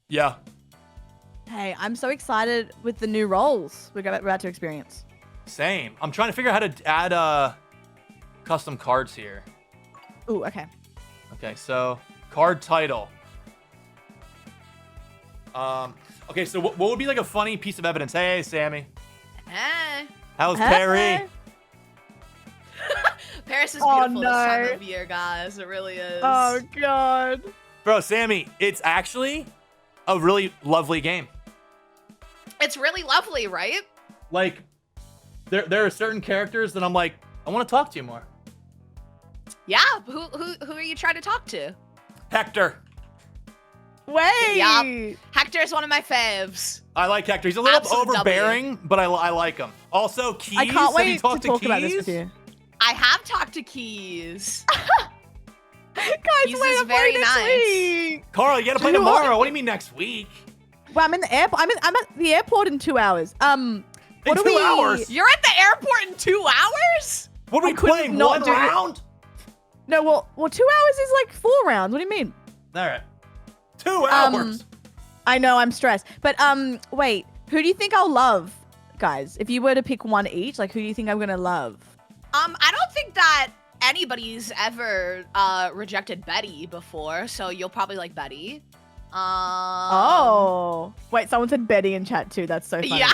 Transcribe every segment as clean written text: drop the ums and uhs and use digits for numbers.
Yeah. Hey, I'm so excited with the new roles we're about to experience. Same. I'm trying to figure out how to add custom cards here. Ooh, okay. Okay, so card title. Okay, so what would be like a funny piece of evidence? Hey, Sammy. Hey. How's Hey. Perry? Paris is beautiful no. this time of year, guys. It really is. Oh God. Bro, Sammy, it's actually a really lovely game. It's really lovely, right? Like, there are certain characters that I'm like, I want to talk to you more. Yeah. Who are you trying to talk to? Hector. Wait. Yup. Hector is one of my faves. I like Hector. He's a little Absolute overbearing, but I like him. Also, Keys. I can't Have you wait to talked talk Keys? about this with you. I have talked to Keys. Guys, Keys wait, is I'm very playing next nice. week. Carla, you gotta play Do you want- tomorrow. What do you mean next week? Well, I'm in the airport. I'm at the airport in 2 hours. What In are 2 we? hours? You're at the airport in 2 hours? What are we I couldn't playing? not One do it. round? No, well, 2 hours is like 4 rounds. What do you mean? All right. 2 hours. I know I'm stressed, but wait. Who do you think I'll love, guys? If you were to pick one each, like who do you think I'm gonna love? I don't think that anybody's ever rejected Betty before, so you'll probably like Betty. Oh, wait. Someone said Betty in chat too. That's so funny. Yeah.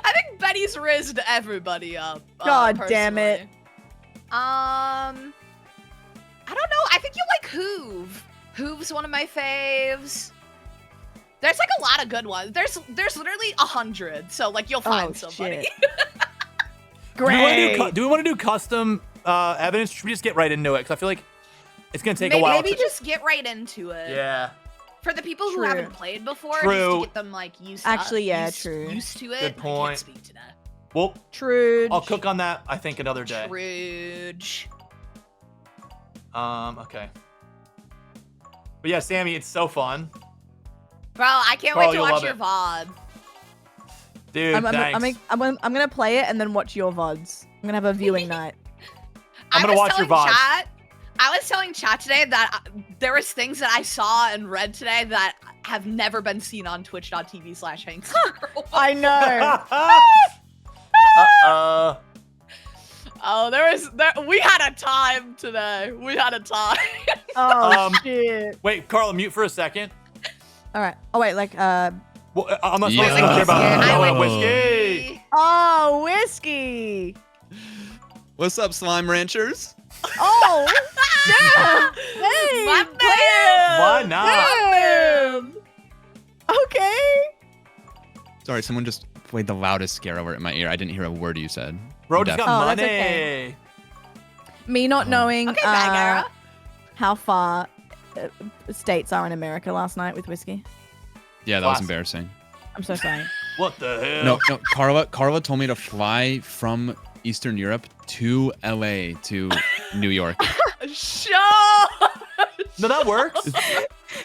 I think Betty's rizzed everybody up. God damn it. personally. I don't know. I think you like Hoove. Hoove's one of my faves. There's like a lot of good ones. There's literally 100, so like you'll find somebody. Shit. Great. Do we want to do custom evidence? Should we just get right into it? Because I feel like it's gonna take a while. Maybe just get right into it. Yeah. For the people who True. haven't played before, True. just to get them like used. Actually, yeah, used, true. Used to it. Good I point. can't speak to that. Well, True. I'll cook on that. I think another day. Trudge. Okay. But yeah, Sammy, it's so fun, Bro, I can't Carl, wait to you'll watch love your it. VOD. dude. Thanks. I'm gonna play it and then watch your VODs. I'm gonna have a viewing night. I'm gonna watch your VODs. I was telling chat today that there was things that I saw and read today that have never been seen on twitch.tv/Hanks. I know. Oh, we had a time today. We had a time. Oh shit. Wait, Carla, mute for a second. All right. Oh wait, like Well, I'm not supposed to Yeah. care about I Noah like Whisqey. Oh, Whisqey. What's up, slime ranchers? Oh, yeah. Hey, My Why not? damn. Okay. Sorry, someone just played the loudest scare over in my ear. I didn't hear a word you said. Bro just got Oh, that's money. okay. Me not knowing Okay, Bagara. how far states are in America last night with Whisqey. Yeah, that was Classic. embarrassing. I'm so sorry. What the hell? No, Carla told me to fly from Eastern Europe to LA to New York. Sure. No, that works.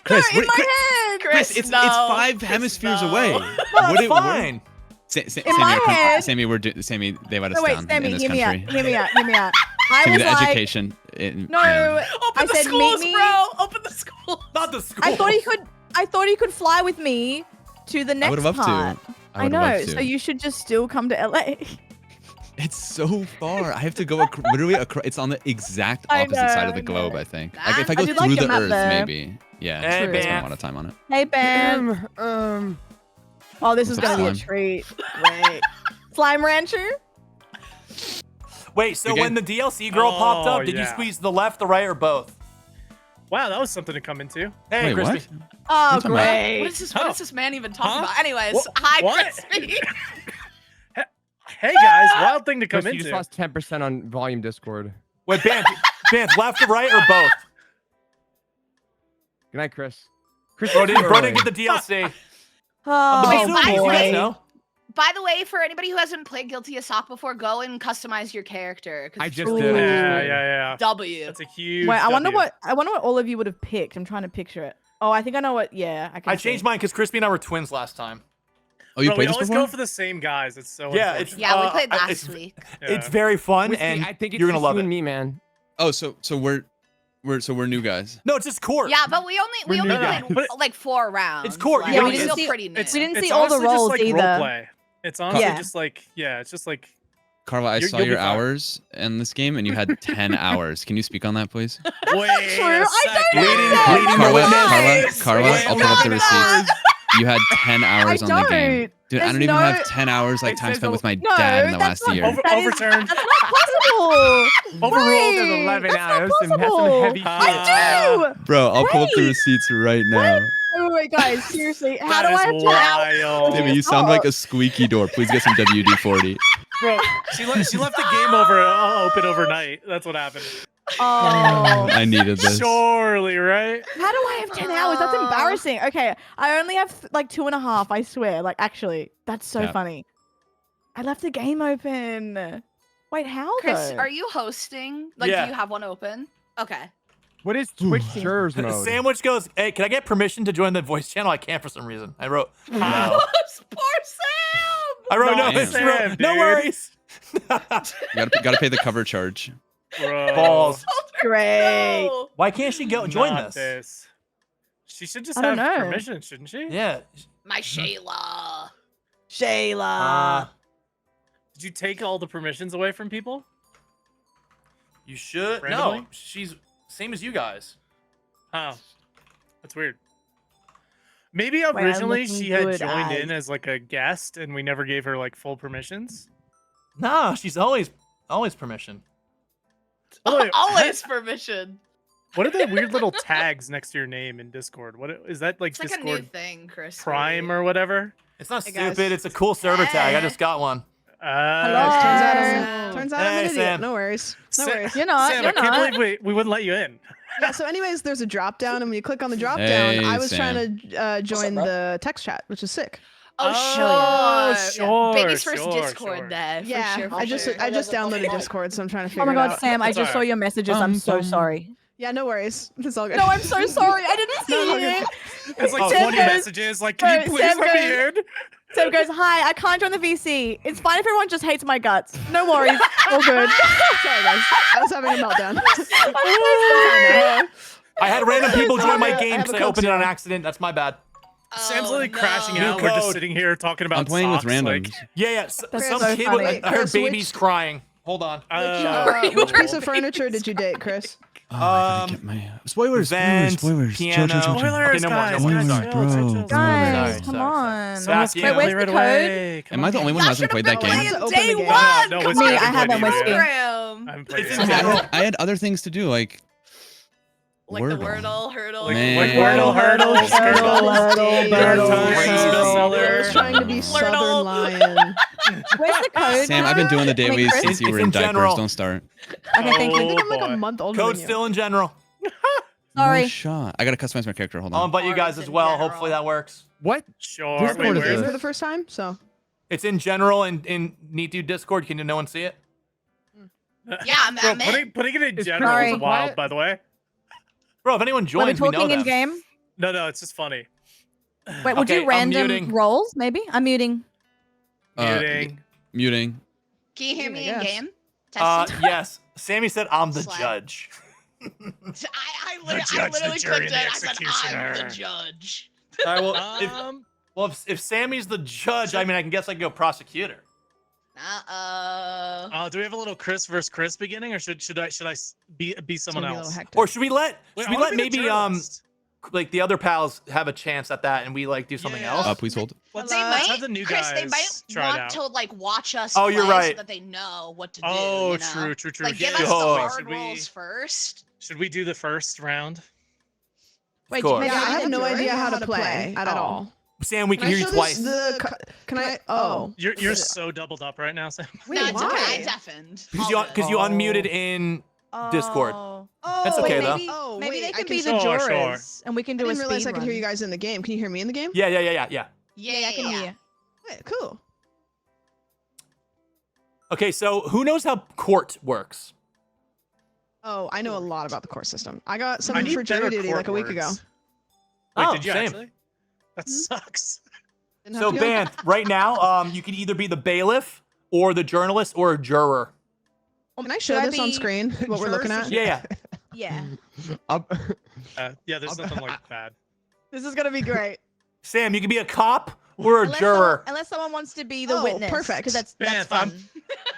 Chris, in my head. Chris, it's 5 hemispheres away. No, Would that's it work? fine. my head- Sammy, they let us No, wait, down Sammy, in this hear me out. country. Hear me out. Hear me out. I Sammy, was the like, education. no. man. Open I the said, schools, meet me. bro. Open the schools. Not the school. I thought he could fly with me to the I next would have loved part. to. I would know. have loved So to. you should just still come to LA. It's so far. I have to go literally across. It's on the exact I opposite side know, of the I globe, know. I think. Like, if I I go did like through your the map Earth, there. maybe. Yeah, Hey, I spend Bam. a lot of time on it. Hey, Ben. Oh, this is What's up, gonna be a Slime? treat. Great. Slime Rancher. Wait, so Again? when the DLC girl popped up, did you yeah. squeeze the left, the right, or both? Wow, that was something to come into. Hey, Wait, Chrispy. what? Oh, talking about? great. What is this man even talking Huh? about? Anyways, What? hi, What? Chrispy. Hey guys, wild thing to come Chris, you into. just lost 10% on volume Discord. Wait, Banth, left or right or both? Good night, Chris. Chris, Bro didn't get the DLC. Oh, Wait, by the you way- guys know? By the way, for anybody who hasn't played Guilty as Sock before, go and customize your character. 'cause I it's just really did. cool. Yeah. W. That's a huge. Wait, I wonder W. what all of you would have picked. I'm trying to picture it. Oh, I think I know what. Yeah, I can. I changed mine because Chrispy and I were twins last time. Oh, you Bro, we played this always before? go for the same guys. It's so. Yeah, unfortunate. Yeah, we Uh, played it's- last week. Yeah. It's very fun, Whisqey, and I think it's you're gonna just love you it. and me, man. Oh, so we're We're new guys. No, it's just court. Yeah, but we only new played guys. like 4 rounds. It's court. Like, Yeah, we it's didn't still see- pretty new. We didn't It's see all the honestly just roles like either. roleplay. It's honestly Yeah. just like it's just like Carla, I saw you'll be your fine. hours in this game, and you had 10 hours. Can you speak on that, please? wait true. a I second. don't know. Bleeding Carla, witness. Carla, I'll pull up the receipts. You had 10 hours on the game. don't. Dude, I There's don't even no- have 10 hours like It time says spent with my No, dad in the that's last not- year. Over- overturned. That's not possible. Overruled. Wait, There's 11 that's not hours and that's some possible. heavy shit. I do. Bro, I'll pull up the Wait. receipts right now. Wait, guys, seriously, how That do I have is 10 hours? wild. Damn it, you sound like a squeaky door. Please get some WD-40. Bro, she left the game open overnight. That's what happened. Oh. I needed this. Surely, right? How do I have 10 hours? That's embarrassing. Okay, I only have like 2.5, I swear. Like, actually, that's so Yeah. funny. I left the game open. Wait, how Chris, though? are you hosting? Like, Yeah. do you have one open? Okay. What is Twitch jurors mode? Sandwich goes, hey, can I get permission to join the voice channel? I can't for some reason. I wrote, no. Poor Sam! I wrote, no, No, it's Sam, wrote, no dude. worries. Gotta pay the cover charge. Bro. Balls. Great. No. Why can't she go join Not this? She should just I don't have know. permission, shouldn't she? Yeah. My Shayla. Shayla. Did you take all the permissions away from people? You should. Randomly? No, she's same as you guys. Oh, that's weird. Maybe I'm originally looking she had good joined as- in as like a guest, and we never gave her like full permissions. No, she's always permission. By the way, Always permission. What are the weird little tags next to your name in Discord? What is that like? It's like Discord a new thing, Chris. Prime or whatever? It's not Hey, guys. stupid. It's a cool server tag. I Hey. just got one. Hello. Turns out I'm Hey, an idiot. Sam. No worries. No Sa- worries. You're not. Sam, you're I can't not. believe we wouldn't let you in. Yeah, so anyways, there's a drop down, and when you click on the drop Hey, down, I was Sam. trying to join the text chat, which is sick. Oh, Oh, sure. sure, Baby's first sure, Discord sure. day. For Yeah, sure, for I just sure. downloaded Discord, so I'm trying to figure Oh my it god, out. Sam, I That's just saw alright. your messages. I'm so sorry. Yeah, no worries. It's all good. No, I'm so sorry. I didn't see No, it. It's like Oh, 20 Sam goes- messages. Like, can you Bro, please Sam let me goes- in? Sam goes, hi, I can't join the VC. It's fine if everyone just hates my guts. No worries. All good. Sorry, guys. I was having a meltdown. I had random people join my I game have because a I Coke opened it on Zero. accident. That's my bad. Sam's Oh, literally crashing no. out. We're just code. sitting here talking about I'm playing with socks, randoms. like, Yeah, yeah. That's Some so kid. funny. I heard Chris, babies which- crying. Hold on. Which piece of furniture did you date, Chris? Oh, I gotta get my spoilers. Vent, Spoilers. piano. Chill. Spoilers, Okay, no more, guys. no more. guys, Sorry. chill, Bro. chill, chill. Guys, Sorry, come sorry. on. Someone's Wait, where's the code? Am I the only one who hasn't played that game? Let's Playing open day the game. one. No, Come Whisqey on, Me, I hasn't haven't played it Whisqey. yet. program. I haven't played It's it in yet. general. I had other things to do, like Like the Wordle. Wordle, Hurdle. Like Man. Wordle, Hurdle, Skirtle, Hurdle, Hurdle, Hurdle, Bestseller. I was trying to be Flirtle. Southern Lion. Where's the code? Sam, I've been doing the I mean, dailies Chris- since you It's were in in diapers. general. Don't start. Okay, thank I you. think I'm like boy. a month older Code's than still in general. Sorry. No shot. I gotta customize my character. Hold I'll on. invite you guys as well. Hopefully that works. What? Sure. Discord Wait, is where is good. for it? the first time, so It's in general in Need to Discord. Can no one see it? Yeah, I'm Bro, in. putting it in It's general Sorry. is wild, What? by the way. Bro, if anyone Were we joins, we know talking in them. game? No, it's just funny. Wait, we'll Okay, do I'm random muting. roles, maybe? I'm muting. Muting. Muting. Can you hear me in Yes. game? Testing. Yes. Sammy said I'm the Slap. judge. I judge, the literally jury, clicked and the it. I said, I'm executioner. the judge. All right, if Sammy's the judge, I mean, I can guess I can go prosecutor. Uh-oh. Do we have a little Chris versus Chris beginning, or should I be it's someone gonna be a little else? hectic. Or should we let Wait, should we I wanna let be the maybe journalist. like the other pals have a chance at that and we like do something Yeah. else? Please hold. Let's, They let's might, have the new Chris, guys they might try it want out. to like watch us Oh, you're play right. so that they know what to do. Oh, you know? true. Like, give Yeah. us the Oh. hard Should we- rolls first. Should we do the first round? Wait, course. Yeah, I have Maybe no I idea how to play at all. Sam, we can I hear you show twice. this Can I? Oh. You're so doubled up right now, Sam. Wait, No, it's why? okay. I deafened. Because you unmuted in Discord. Oh, That's okay, wait, though. maybe, Oh, maybe wait, they I can can- be the Sure, jurors, and we can I do a didn't realize speed I could hear you run. guys in the game. Can you hear me in the game? Yeah. Yeah, I can hear. Hey, cool. Okay, so who knows how court works? Oh, I know a lot about the court system. I got I something need for jury better duty court like a week ago. words. Wait, Oh, did you same. actually? That sucks. Didn't So have to go. Banth, right now, you can either be the bailiff or the journalist or a juror. Can I show Should I this on be- screen? What we're looking at? Yeah. Yeah. Yeah, there's nothing like that. This is gonna be great. Sam, you can be a cop or a juror. Unless someone wants to be the Oh, witness. perfect. Because that's Man, fun.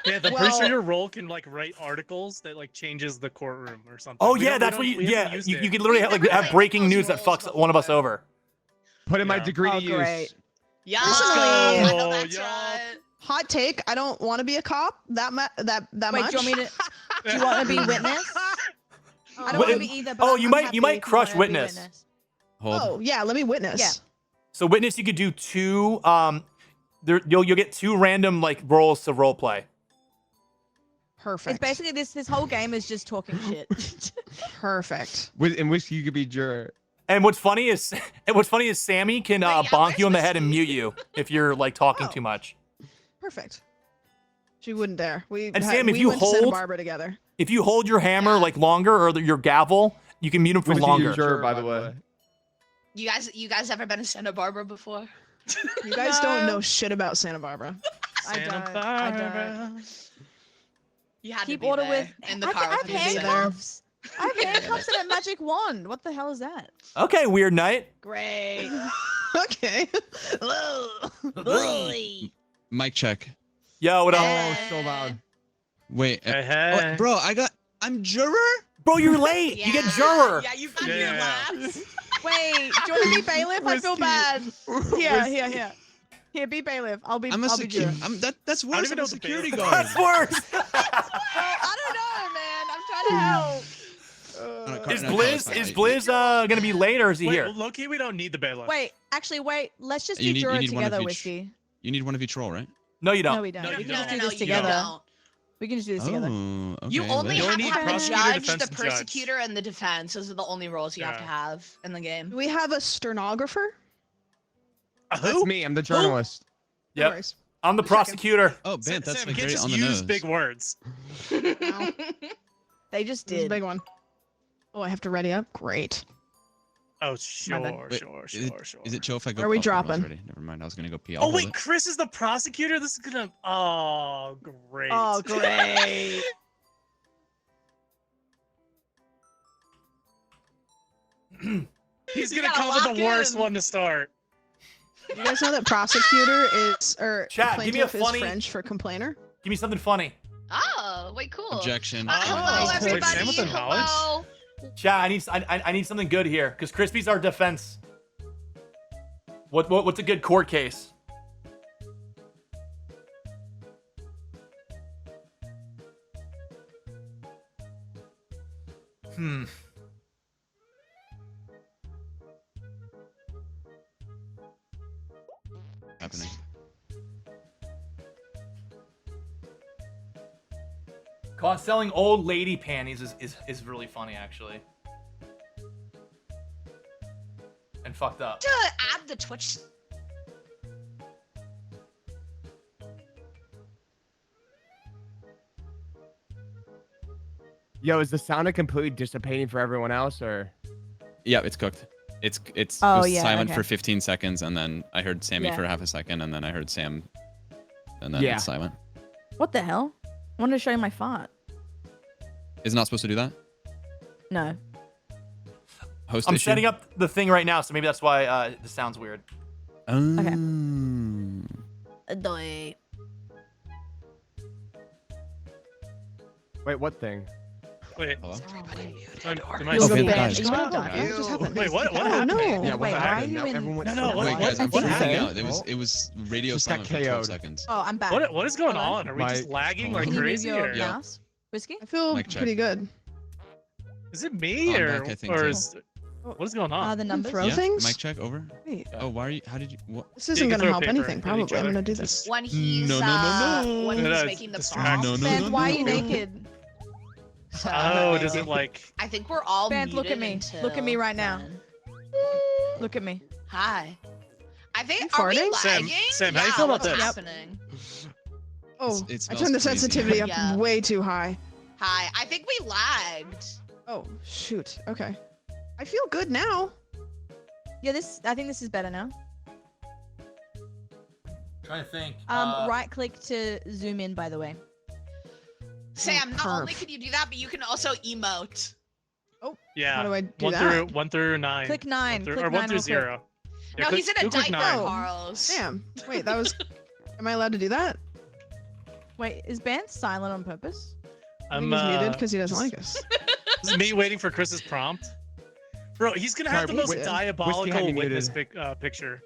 Yeah, I'm pretty Well- sure your role can like write articles that like changes the courtroom or something. Oh We yeah, don't- we that's don't- what you. we haven't Yeah, used you it. could literally have, We've like never have played breaking those news that roles fucks one of us before. over. Put in my Yeah. degree to Oh, use. great. Yeah. Personally- I know Oh, that's yup. right. Hot take. I don't want to be a cop that Wait, much. do you want me to? Do you want to be witness? I don't want to be either. But Oh, I'm you might- happy you might if crush wanna be witness. Hold. Oh yeah, let me witness. Yeah. So witness, you could do two. You'll get two random like roles to role play. Perfect. It's basically this whole game is just talking shit. Perfect. In which you could be juror. And what's funny is Sammy can Wait, yeah, bonk you in the where's head and Whisqey? mute you if you're like talking Oh. too much. Perfect. She wouldn't dare. And Sam, if we you went to Santa hold- Barbara together. If you hold your hammer like longer or your gavel, you can mute him for Which is longer. your juror, by the way. You guys ever been to Santa Barbara before? You guys don't No. know shit about Santa Barbara. I Santa don't. I don't. Barbara. You had Keep to be order there, with. in the I've, car I've with me. handcuffs. I have handcuffs and a magic wand. What the hell is that? Okay, weird night. Great. Okay. Mic check. Yo, what up? Oh, so loud. Wait. Hey, oh, hey. bro, I'm juror? Bro, you're late. You get juror. Yeah, you've got Yeah. your laughs. Wait, do you want to be bailiff? I feel Whiskey. bad. Here, Whiskey. here, here. Here, be bailiff. I'll be. I'm a I'll be juror. security. That's don't worse. even I'm know a what the security bailiff guard. That's worse. I don't know, man. I'm trying to help. Is Blizz gonna be late or is he Wait, here? low-key, we don't need the bailiff. Wait, actually, wait. Let's just You do need- juror you need one of together, each. Whiskey. You need one of each role, right? No, you don't. No, we don't. No, we you can just don't. do No, this you together. don't. We can just do this together. Oh, okay. You only You have only to need have a prosecutor, judge, defense, the and judge. persecutor, and the defense. Those are the only roles you have to Yeah. have in the game. Do we have a stenographer? That's Who? me. I'm the journalist. No Yep. worries. I'm the prosecutor. Oh, Bant, that's Sam, like you very can't on just the use nose. big words. Wow. They just This is a did. big one. Oh, I have to ready up. Great. Oh, bad. sure, Wait, sure, Is it, sure. is it chill if I go? Are we oh, never mind, dropping? already. Never mind. I was gonna go pee. I'll Oh hold wait, it. Chris is the prosecutor. This is gonna. Oh, great. Oh, great. He's You gonna gotta come with lock the worst in. one to start. You guys know that prosecutor is or Chat, give me a plaintiff is funny- French for complainer? Give me something funny. Oh, wait, cool. Objection. Hello, nice. everybody. Hamilton College? Hello. Chat, I need something good here because Chrispy's our defense. What's a good court case? Hmm. Happening. Caught selling old lady panties is really funny actually. And fucked up. To add the Twitch. Yo, is the sound completely dissipating for everyone else, or? Yeah, it's cooked. It Oh, was yeah, silent okay. for 15 seconds, and then I heard Sammy Yeah. for half a second, and then I heard Sam, and then Yeah. it's silent. What the hell? I wanted to show you my fart. Is it not supposed to do that? No. Host I'm issue? setting up the thing right now, so maybe that's why this sounds weird. Okay. Wait, what thing? Wait, Hello? am I You'll Okay, go guys. back. What Stop. just happened? Wait, what Oh, happened? no. Yeah, Wait, why are happened? you Now in- everyone- No, no, Wait, what- Wait, guys, I'm what freaking happened? out. It was radio Just got silent for 12 KO'd. seconds. Oh, I'm back. What is going Hold on. on? Are we just My- lagging like Can you move crazy, your or Yeah. mouse? Whiskey? I feel Mic check. pretty good. is it me, I'm or back, I think, or too. is what is going on? The numbers? Throw Yeah? things? Mic check over. Wait, Oh, why are you? How did you? What? this You isn't can gonna throw help paper anything. at each Probably. I'm other. gonna do this. When he's No, no, no, no. when he's No, making the distract. prompts. No, no, Ben, no, why are no. you naked? Oh, does it like? I think we're all Ben, look at muted me. until Look at me right now. then. Look at me. Hi. I You think are we farting? Sam, lagging? Sam, how you Yeah, feel about what's this? happening? Oh, It I smells turned the crazy. sensitivity up Yeah. way too high. Hi. I think we lagged. Oh, shoot. Okay. I feel good now. Yeah, I think this is better now. Trying to think. Right click to zoom in, by the way. Sam, not only perf. can you do that, but you can also emote. Yeah. How do I do that? One through 9. Click 9. Or Click 1 9 through real quick. 0. Yeah, No, click- he's in a click diaper, 9. Carlos. Damn. Wait, that was. Am I allowed to do that? Wait, is Ben silent on purpose? I think he's muted because he doesn't like us. This is me waiting for Chris's prompt. Bro, he's gonna have Sorry, the most Whisqey diabolical had me witness muted. picture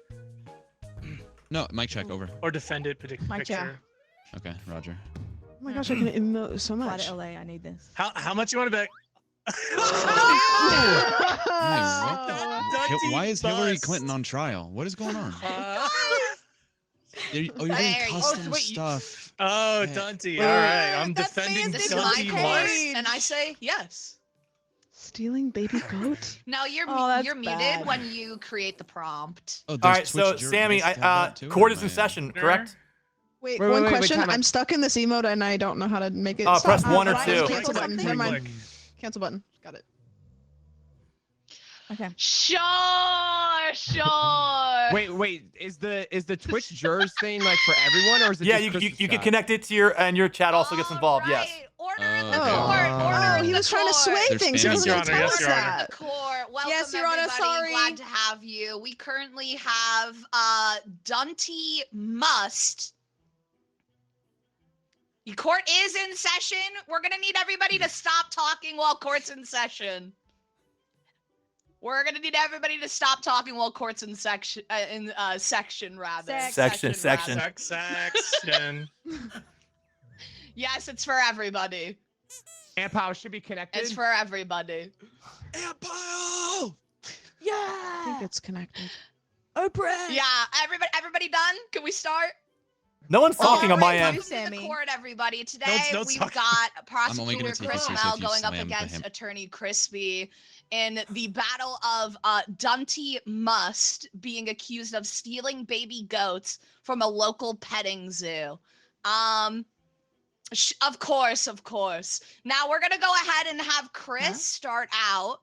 No, mic check over. or defendant Mic check. picture. Okay, Roger. Oh my gosh, I can emote so Fly much. to LA, I need this. How much you want to bet? Why is Hillary Bus. Clinton on trial? What is going on? Uh, You're doing There you go. custom Wait, you- stuff. oh, Yeah. Dunty. All right, I'm That defending means This is Dunty my Dunty Must. course, Must. and I say yes. Stealing baby goat? Now you're Oh, that's you're muted bad. when you create the prompt. Oh, All does right, so Twitch Sammy, journalists have that too, court or is am in I- session, correct? Wait, Wait, one wait, question. time out. I'm stuck in this emote and I don't know how to make it. Press stop. 1 or Right, 2. Cancel button. Something? Never mind. Click. Cancel button. Got it. Okay. Sure. Wait. Is the Twitch jurors thing like for everyone, or is it Yeah, just you Chris's can chat? connect it to your, and your chat also gets involved, yes. Alright, Order in the Oh, court. okay. Order Oh, in he the was trying to court. sway There's things. He Yes, wasn't Your gonna Honor, tell yes, us Your Honor. that. The court. Welcome, Yes, Your Honor, everybody. sorry. Glad to have you. We currently have Dunty Must. The court is in session. We're gonna need everybody to stop talking while court's in session. We're gonna need everybody to stop talking while court's in section. Section rather. Section. Section. rather. Section. Yes, it's for everybody. Ampow should be connected. It's for everybody. Empire! I Yeah. think it's connected. Oprah. Yeah, everybody done? Can we start? No one's talking on my Alright, end. welcome to Sammy. the court, everybody. Today No we've talking. got I'm only prosecutor gonna take this Chris seriously Mel if you going up slam the against him. attorney Chrispy in the battle of Dunty Must being accused of stealing baby goats from a local petting zoo. Of course. Now we're gonna go ahead and have Chris start out.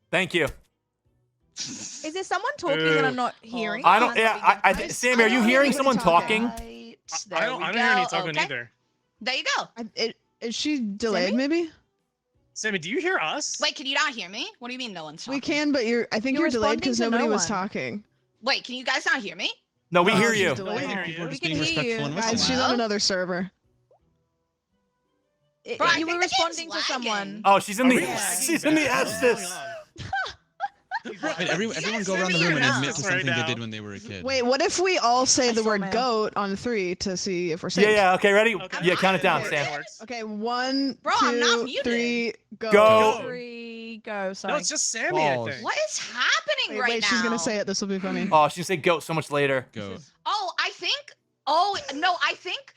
Thank you. Is there someone talking and I'm not hearing? I don't, Can't yeah, I hear. Sammy, are you don't hearing hear someone anybody talking? Right, I there don't we hear any go. talking Okay, either. there you go. Is she delayed? Sammy? Maybe Sammy, do you hear us? Wait, can you not hear me? What do you mean no one's talking? we can, but I think You're you're delayed because responding to nobody no was one. talking. Wait, can you guys not hear me? No, we Oh, hear she's you. delayed. We hear People you. are just We can being hear respectful you. and Guys, whistling. she's on Hello? another server. Bro, I You think were the game's responding to someone. lagging. Oh, she's in Are the, we lagging she's in the back? What's Estes. going on? Wait, everyone guys go hear around the me room or and no? admit to Right something now. they did when they were a kid. Wait, what if we all say I the saw word mail. goat on 3 to see if we're safe? Yeah, okay, ready? Okay. Yeah, count it down, Okay. Sam. Works. Okay, 1, Bro, I'm not 2, muted. 3, go. Go. 3, go. Sorry. No, it's just Sammy, I Balls. think. What is happening Wait, right now? she's gonna say it. This will be funny. Oh, she's gonna say goat so much later. Go. Oh, I think. Oh no, I think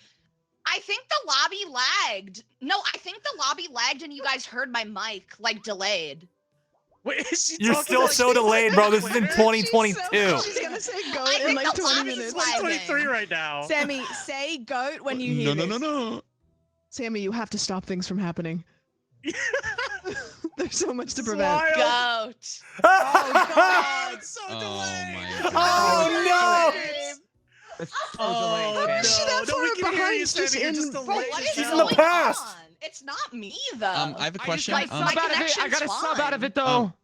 the lobby lagged. No, I think the lobby lagged, and you guys heard my mic like delayed. Wait, is she You're talking still like so she's delayed, bro. This is in Twitter? 2022. She's gonna say I goat in think like the 20 lobby's minutes. like- 23 right now. Sammy, say goat when you hear this. No. Sammy, you have to stop things from happening. There's so much to prevent. Wild. Goat. Oh, it's so Oh delayed. my god. Oh no! It's so Oh, delayed, no. Sam. She that No, we far can hear behind, you, just Sammy. You're in- just Bro, delayed. what is She's in going the past. on? It's not me though. I have a Are you question. like, Snub my out of it. I connection's gotta snub out of it though. Um,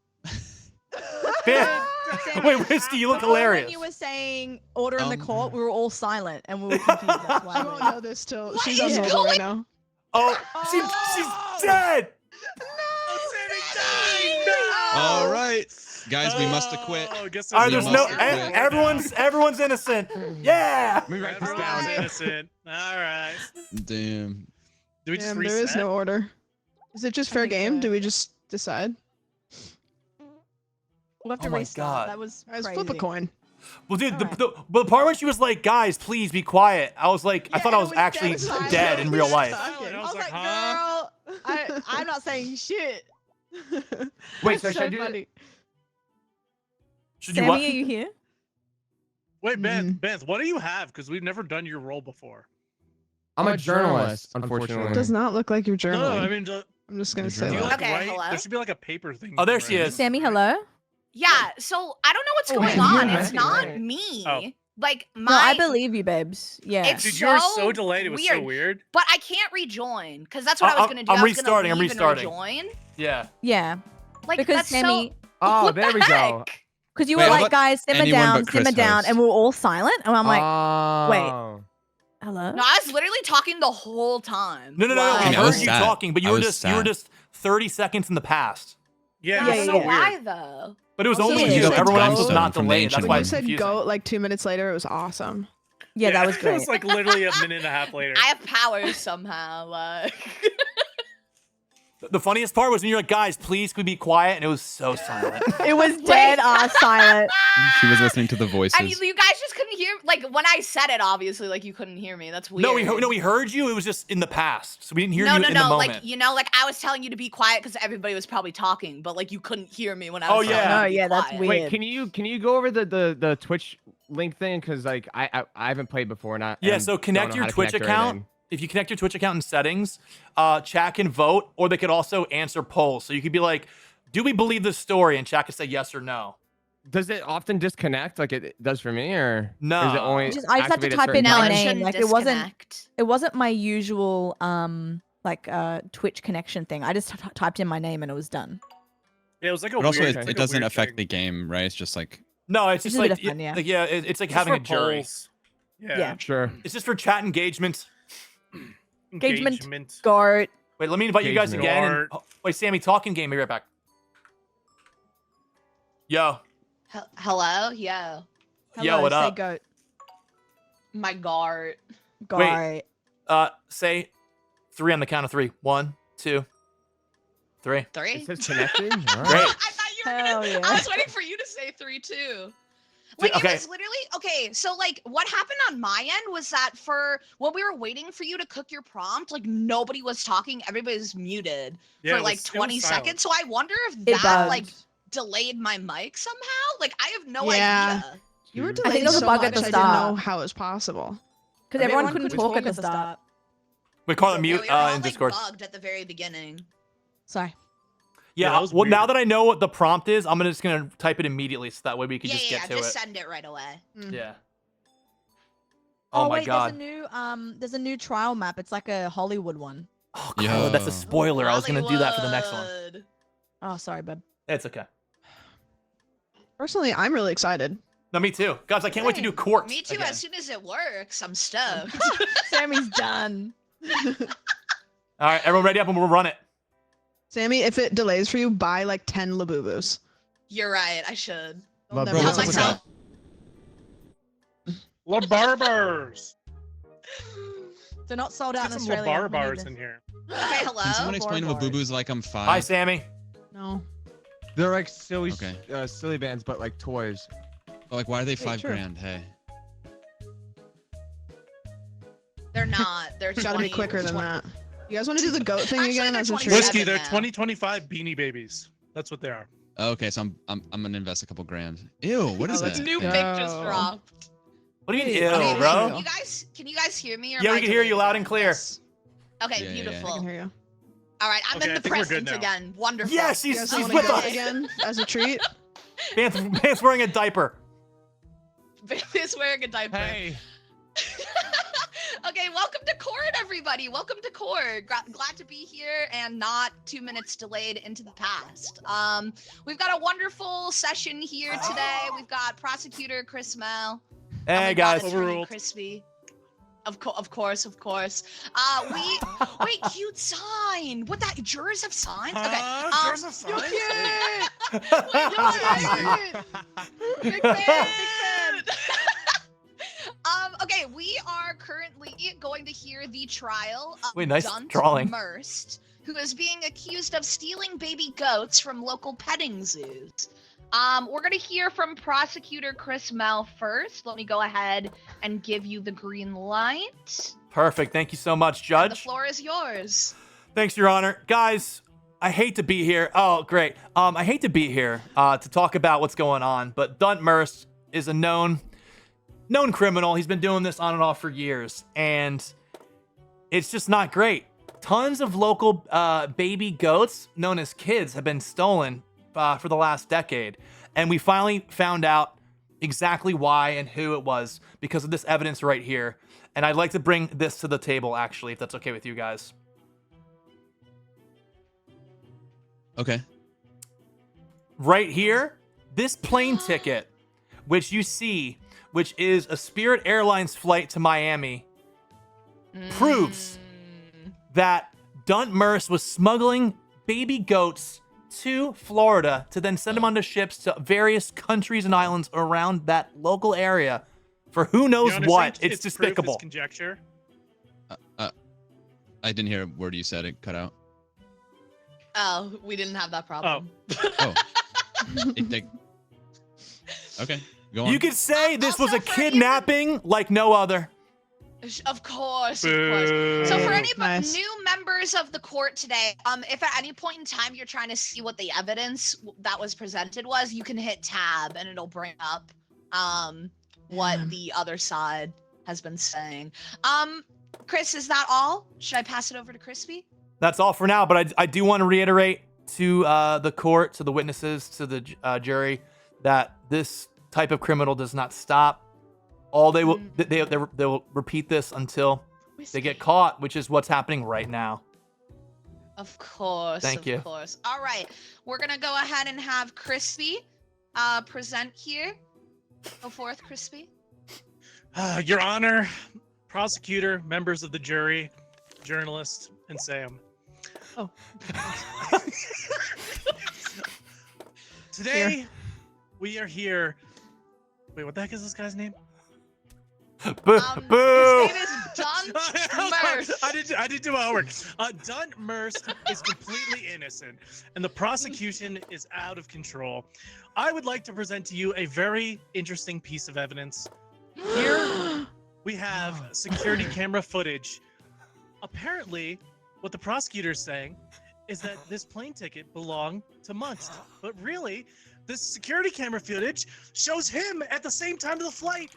Man. Wait, Whisqey, you look Before hilarious. When you were saying order in the Um, court, we were all silent and we were confused. That's why. She won't know this till What she's is on mobile going- right now. Oh, she's dead. Sammy died. No. All right, guys, we must have quit. Oh, guess All right, there's there's no. must have quit. Everyone's innocent. Yeah. Let me write this Everyone's down. innocent. All right. Damn. Do we just Damn, reset? there is no order. Is it just fair think game? so. Do we just decide? We'll have to Oh my restart. God. That was Guys, crazy. flip a coin. Well, dude, Alright. the part when she was like, "Guys, please be quiet," I was like, I Yeah, thought I it was was actually dead dead in real life. Silent. I was like, huh? girl, I'm not saying shit. Wait, so That's should I do funny. Should you Sammy, what? are you here? Wait, Beth, what do you have? Because we've never done your role before. I'm a journalist, unfortunately. Does not look like you're No, journaling. I mean, do I'm just gonna You're say you that. journaling. like Okay, write? hello? There should be like a paper thing. Oh, there you she write. is. Sammy, hello. Yeah, so I don't know what's Oh, going wait, on. you're It's right. not me. Oh. Like my. No, I believe you, babes. Yeah. It's Dude, you were so so delayed. It was so weird. weird. But I can't rejoin because that's what I was gonna do. I'm I was gonna restarting, I'm leave and restarting. rejoin. Yeah. yeah. Like Because that's Sammy- so. Oh, what there the we go. heck? Because you Wait, were how like, about guys, simmer anyone down, but Chris simmer down, host? and we were all silent. And I'm like, Oh. hello? No, I was literally talking the whole time. No. Wow. I I heard was you sad. talking, but I you were was just sad. 30 seconds in the past. Yeah, I it was yeah, so don't yeah. know weird. why though. But it was Oh, only yeah. you. You got Everyone else was time not stone from the delayed. That's ancient why When it's you said confusing. go like 2 minutes later, it was awesome. Yeah, that was It great. was like literally a minute and a half later. I have powers somehow. Like. The funniest part was when you're like, guys, please could we be quiet? And it was so silent. It was dead ass silent. She was listening to the voices. And you guys just couldn't hear. Like when I said it, obviously, like you couldn't hear me. That's weird. No, we heard you. It was just in the past. So we didn't hear no, you no, in the no. moment. Like like I was telling you to be quiet because everybody was probably talking, but like you couldn't hear me when I Oh, was. yeah. telling you Oh, to be yeah, that's quiet. weird. Wait, can you go over the Twitch link thing? Because like I haven't played before, and Yeah, and so don't connect know your how to Twitch connect or account. anything. If you connect your Twitch account in settings, chat can vote, or they could also answer polls. So you could be like, do we believe this story? And chat can say yes or no. Does it often disconnect like it does for me, or No. Is it only I just had to activate at type certain in No, my it times? name. shouldn't Like, disconnect. it wasn't my usual Twitch connection thing. I just typed in my name and it was done. Yeah, it was like a But also, weird. it like a doesn't weird affect thing. the game, right? It's just like No, it's It's just a bit like, of fun, yeah. it's like Just having for a jury. polls. Yeah. Sure. It's just for chat engagement. Engagement. Guard. Wait, let me invite you guys Engagement. again. And, oh, wait, Sammy, talking game. Be right back. Yo. Hello, yo, Yo, what say up? goat. my guard. Guard. Say 3 on the count of 3. 1, 2, 3. 3. It says connected. All Great. right. I thought you were Hell gonna. yeah. I was waiting for you to say 3 too. Like Okay. it was literally okay. So like, what happened on my end was that for when we were waiting for you to cook your prompt, like nobody was talking. Everybody was muted Yeah, for it like was 20 silent. seconds. So I wonder if It that bugged. like delayed my mic somehow. Like I have no Yeah. idea. You were I think delayed there was a so bug much, at the I didn't know start. how it was possible. Because everyone couldn't talk at the start. start. Wait, Carla, Yeah, mute we were all, in like, Discord. bugged at the very beginning. Sorry. Yeah, that was well, now weird. that I know what the prompt is, I'm just going to type it immediately so that way we can Yeah, just yeah, get yeah. to Just it. send it right away. Yeah. Oh, my wait, god. there's a new trial map. It's like a Hollywood one. Oh, Carla, that's a Yo. spoiler. I was going to do that for the next one. Hollywood. Oh, sorry, bub. It's okay. Personally, I'm really excited. No, me too. Guys, I can't wait to do court. Me too. again. As soon as it works, I'm stoked. Sammy's done. All right, everyone ready up and we'll run it. Sammy, if it delays for you, buy like 10 Labubus. You're right. I should. I'll Well, never bro, Help what's let up? myself. La Barbers. They're not sold out Get in some La Australia. Barbars in here. Okay, hello. Can someone explain what Board. Boo Boo's like? I'm 5. Hi, Sammy. No. They're like silly, Okay. silly bands, but like toys. But, like, why are they 5 true. grand? Hey. They're not. They're It's gotta be 20 quicker than 20 that. You guys want to do the goat thing Actually, again they're as a 27. treat? Whisqey, they're now. 2025 Beanie Babies. That's what they are. Okay, so I'm gonna invest a couple grand. Ew, what is Oh, that's that? New Yeah. pic just Oh. dropped. What do you mean, Hey, ew, okay, bro? Can you guys hear me? Or Yeah, am we I can hear you delayed loud again? and clear. Yes, Okay, Yeah, yeah, yeah. beautiful. I can hear you. All right, I'm Okay, in I the think we're good present now. again. Wonderful. Yes, You he's, guys he's want with to go us. again as a treat? Pants wearing a diaper. Is wearing a diaper. Hey. Okay, welcome to court, everybody. Welcome to court. Glad to be here and not 2 minutes delayed into the past. We've got a wonderful session here today. We've got prosecutor Chrismel. Hey, guys. Overruled. Crispy. Of course. Wait, cute sign. What that? Jurors have signs? Okay. There's a sign. Big fan. Okay, we are currently going to hear the trial of Wait, nice Dunt drawing. Merst, who is being accused of stealing baby goats from local petting zoos. We're gonna hear from prosecutor Chris Mel first. Let me go ahead and give you the green light. Perfect. Thank you so much, The Judge. floor is yours. Thanks, Your Honor. Guys, I hate to be here. Oh, great. I hate to be here to talk about what's going on, but Dunt Merst is a known criminal. He's been doing this on and off for years, and it's just not great. Tons of local baby goats, known as kids, have been stolen for the last decade, and we finally found out exactly why and who it was because of this evidence right here. And I'd like to bring this to the table, actually, if that's okay with you guys. Okay. Right here, this plane ticket, which you see, which is a Spirit Airlines flight to Miami, proves that Dunt Merce was smuggling baby goats to Florida to then send them onto ships to various countries and islands around that local area for who knows Your Honor, what. since It's proof, despicable. it's conjecture. I didn't hear a word you said. It cut out. Oh, we didn't have that problem. Oh. Okay, go on. You could say this was Also a for any- kidnapping like no other. Of course, of Boo. course. So for any Nice. new members of the court today, if at any point in time you're trying to see what the evidence that was presented was, you can hit tab and it'll bring up what the other side has been saying. Chris, is that all? Should I pass it over to Chrispy? That's all for now, but I do want to reiterate to the court, to the witnesses, to the jury, that this type of criminal does not stop. All they will they'll repeat this until they get caught, which is what's happening right now. Of course. Thank you. Of course. All right. We're going to go ahead and have Chrispy present here. Go forth, Chrispy. Your Honor, prosecutor, members of the jury, journalist, and Sam. Oh. Today, we are here. Wait, what the heck is this guy's name? Boo! Boo! His name is Dunt Merce. I didn't do my homework. Dunt Merce is completely innocent, and the prosecution is out of control. I would like to present to you a very interesting piece of evidence. Here we have security camera footage. Apparently, what the prosecutor is saying is that this plane ticket belonged to Munst, but really, this security camera footage shows him at the same time of the flight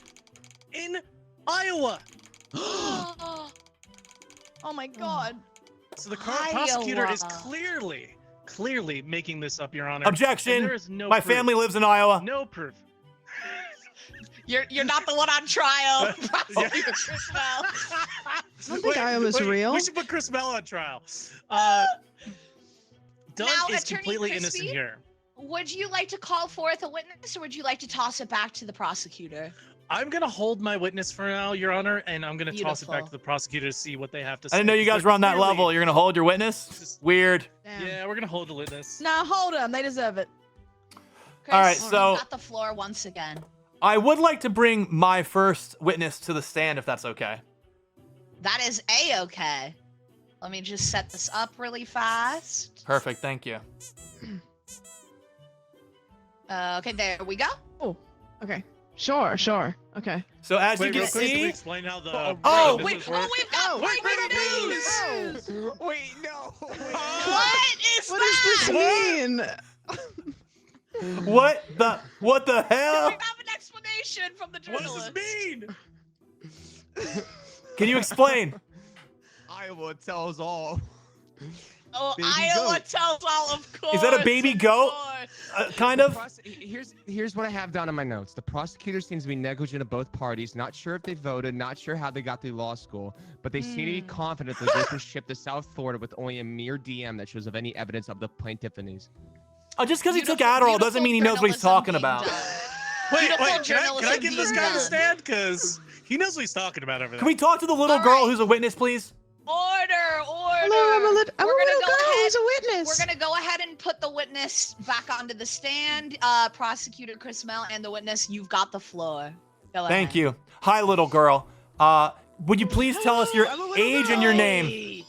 in Iowa. Oh my god. So the prosecutor is Iowa. clearly making this up, Your Honor. Objection! And there is no My proof. family lives in Iowa. No proof. You're not the one on trial. Yeah. Prosecutor Chrispy. I don't think Iowa's real. We should put Chris Mel on trial. Dunn Now, is Attorney completely Chrispy? innocent here. Would you like to call forth a witness, or would you like to toss it back to the prosecutor? I'm gonna hold my witness for now, Your Honor, and I'm gonna toss it back Beautiful. to the prosecutor to see what they have to say. I didn't know you guys They're were on that clearly- level. You're gonna hold your witness? Weird. Damn. Yeah, we're gonna hold the witness. Nah, hold them. They deserve it. Chris, All right, you so- got the floor once again. I would like to bring my first witness to the stand, if that's okay. That is A-okay. Let me just set this up really fast. Perfect. Thank you. Okay, there we go. Okay. Sure. Okay. So as Wait, you real can quick, can we see, explain how the Oh, business Oh, works? we've got breaking news! Wait, no. What is What that? does this mean? what the We hell? have an explanation from the What journalist. does this mean? Can you explain? Iowa tells all. Oh, Baby Iowa goat. tells all, of course. Is that a baby of goat? course. Kind of. Here's what I have down in my notes. The prosecutor seems to be negligent of both parties. Not sure if they voted. Not sure how they got through law school. But they seem to be confident that they were shipped to South Florida with only a mere DM that shows of any evidence of the plaintiffs. Oh, just because he took Beautiful- Adderall doesn't mean he knows what he's beautiful talking about. journalism Wait, Beautiful can I journalism give this being guy the done. stand? Because he knows what he's talking about over there. Can we talk to the little All girl right. who's a witness, please? Order. Hello, I'm a We're gonna little go girl ahead. who's a witness. We're gonna go ahead and put the witness back onto the stand. Prosecutor Chris Mel and the witness, you've got the floor. Go Thank ahead. you. Hi, little girl. Would you please tell us your age and your name?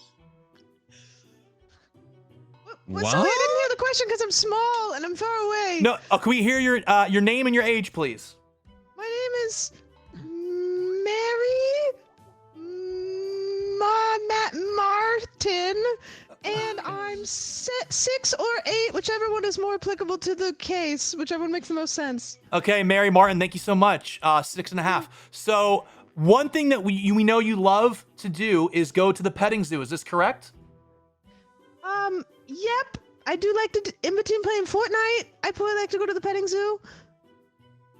What? Sorry, I didn't hear the question because I'm small and I'm far away. No. Can we hear your name and your age, please? My name is Mary Martin, and I'm 6 or 8, whichever one is more applicable to the case, whichever one makes the most sense. Okay, Mary Martin, thank you so much. 6.5. So one thing that we know you love to do is go to the petting zoo. Is this correct? Yep. I do like to, in between playing Fortnite, I probably like to go to the petting zoo.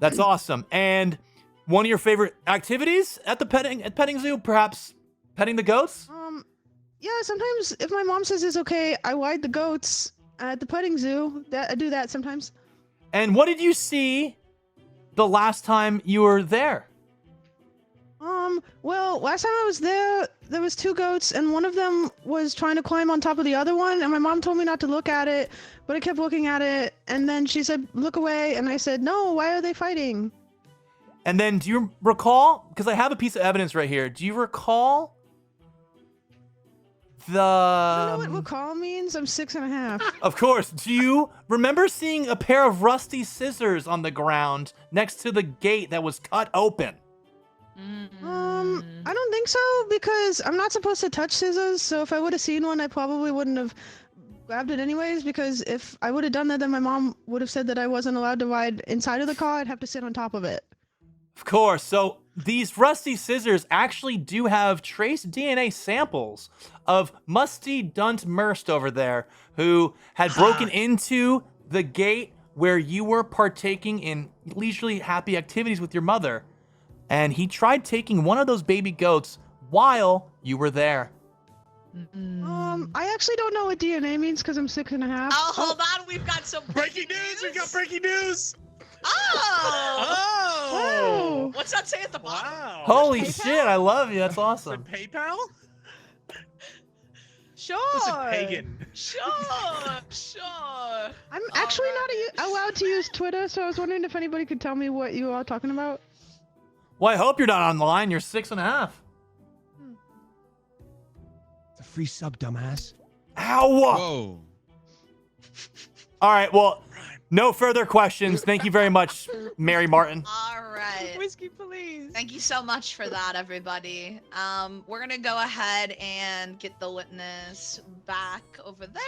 That's awesome. And one of your favorite activities at the petting zoo, perhaps petting the goats? Yeah, sometimes if my mom says it's okay, I ride the goats at the petting zoo. I do that sometimes. And what did you see the last time you were there? Well, last time I was there was 2 goats, and one of them was trying to climb on top of the other one, and my mom told me not to look at it, but I kept looking at it, and then she said, look away, and I said, no, why are they fighting? And then do you recall, because I have a piece of evidence right here, do you recall the... I don't know what recall means. I'm 6.5. Of course. Do you remember seeing a pair of rusty scissors on the ground next to the gate that was cut open? I don't think so, because I'm not supposed to touch scissors, so if I would have seen one, I probably wouldn't have grabbed it anyways, because if I would have done that, then my mom would have said that I wasn't allowed to ride inside of the car. I'd have to sit on top of it. Of course. So these rusty scissors actually do have trace DNA samples of Musty Dunt Merst over there, who had broken into the gate where you were partaking in leisurely happy activities with your mother. And he tried taking one of those baby goats while you were there. I actually don't know what DNA means because I'm 6.5. Oh, hold on. We've got some Breaking news! We got breaking news! Oh! Oh! What's that say at the bottom? Wow. Holy PayPal? shit, I love you. That's Is it awesome. PayPal? Sure. Is it pagan? Sure. I'm actually not allowed to use Twitter, so I was wondering if anybody could tell me what you are talking about. Well, I hope you're not on the line. You're 6.5. It's a free sub, dumbass. Ow! Whoa. All right, well, no further questions. Thank you very much, Mary Martin. All right. Whisqey, please. Thank you so much for that, everybody. We're gonna go ahead and get the witness back over there,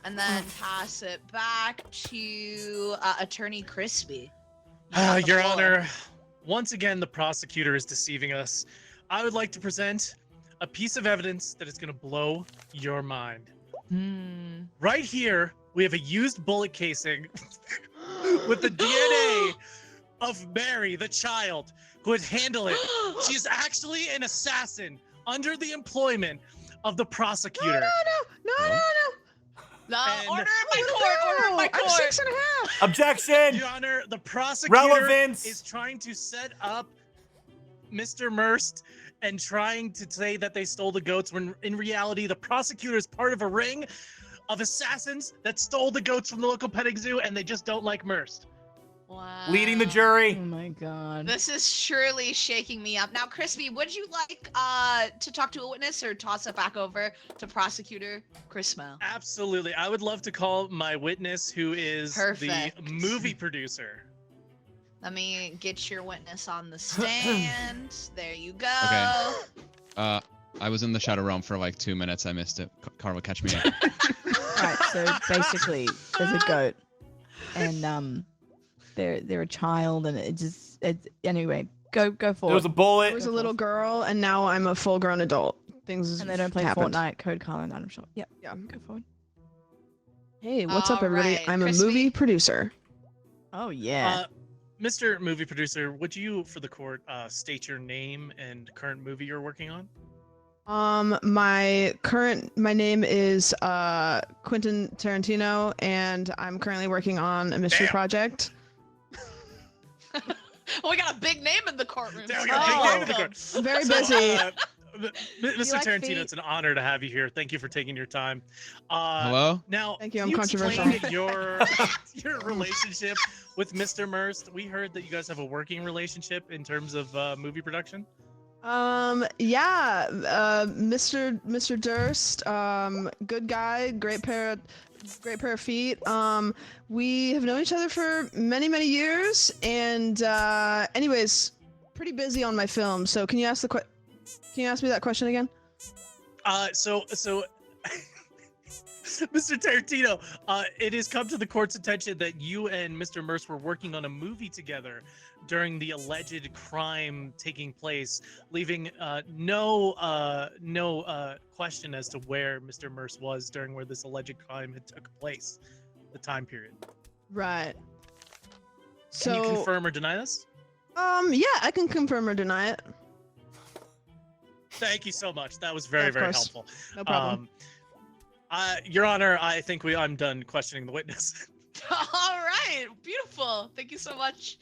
and then pass it back to Attorney Chrispy. Your Honor, once again, the prosecutor is deceiving us. I would like to present a piece of evidence that is going to blow your mind. Right here, we have a used bullet casing with the DNA of Mary, the child, who would handle it. She is actually an assassin under the employment of the prosecutor. No. And- Order in my court! Order in my I'm court! 6.5. Objection! Your Honor, the prosecutor Relevance. is trying to set up Mr. Merst and trying to say that they stole the goats when in reality the prosecutor is part of a ring of assassins that stole the goats from the local petting zoo and they just don't like Merst. Wow. Leading the jury. Oh my god. This is surely shaking me up. Now, Chrispy, would you like to talk to a witness or toss it back over to Prosecutor Chrismel? Absolutely. I would love to call my witness who is Perfect. the movie producer. Let me get your witness on the stand. There you go. Okay. I was in the Shadow Realm for like 2 minutes. I missed it. Carla, catch me up. Right, so basically there's a goat and they're a child and anyway, go forward. There was a bullet. I was a little girl, and now I'm a full-grown adult. Things and they don't play happened. Fortnite, Code Carla, and I'm sure. Yep. Yeah. Go forward. Hey, what's up, everybody? Alright, I'm a Chrispy. movie producer. Oh yeah. Mr. Movie Producer, would you, for the court, state your name and current movie you're working on? My name is Quentin Tarantino, and I'm currently working on a mystery project. Oh, we got a big name in the courtroom. There we go, big name in the court. I'm very So, busy. Mr. like Tarantino, feet? it's an honor to have you here. Thank you for taking your time. Hello? Now, Thank you, can I'm controversial. explain your relationship with Mr. Merst? We heard that you guys have a working relationship in terms of movie production. Yeah, Mr. Durst, good guy, great pair of feet. We have known each other for many years, and anyways, pretty busy on my film. So can you ask me that question again? So Mr. Tarantino, it has come to the court's attention that you and Mr. Merce were working on a movie together during the alleged crime taking place, leaving no question as to where Mr. Merce was during where this alleged crime had took place, the time period. Right. So, Can you confirm or deny this? yeah, I can confirm or deny it. Thank you so much. That was very, Of very course. helpful. No problem. Your Honor, I think I'm done questioning the witness. All right, beautiful. Thank you so much.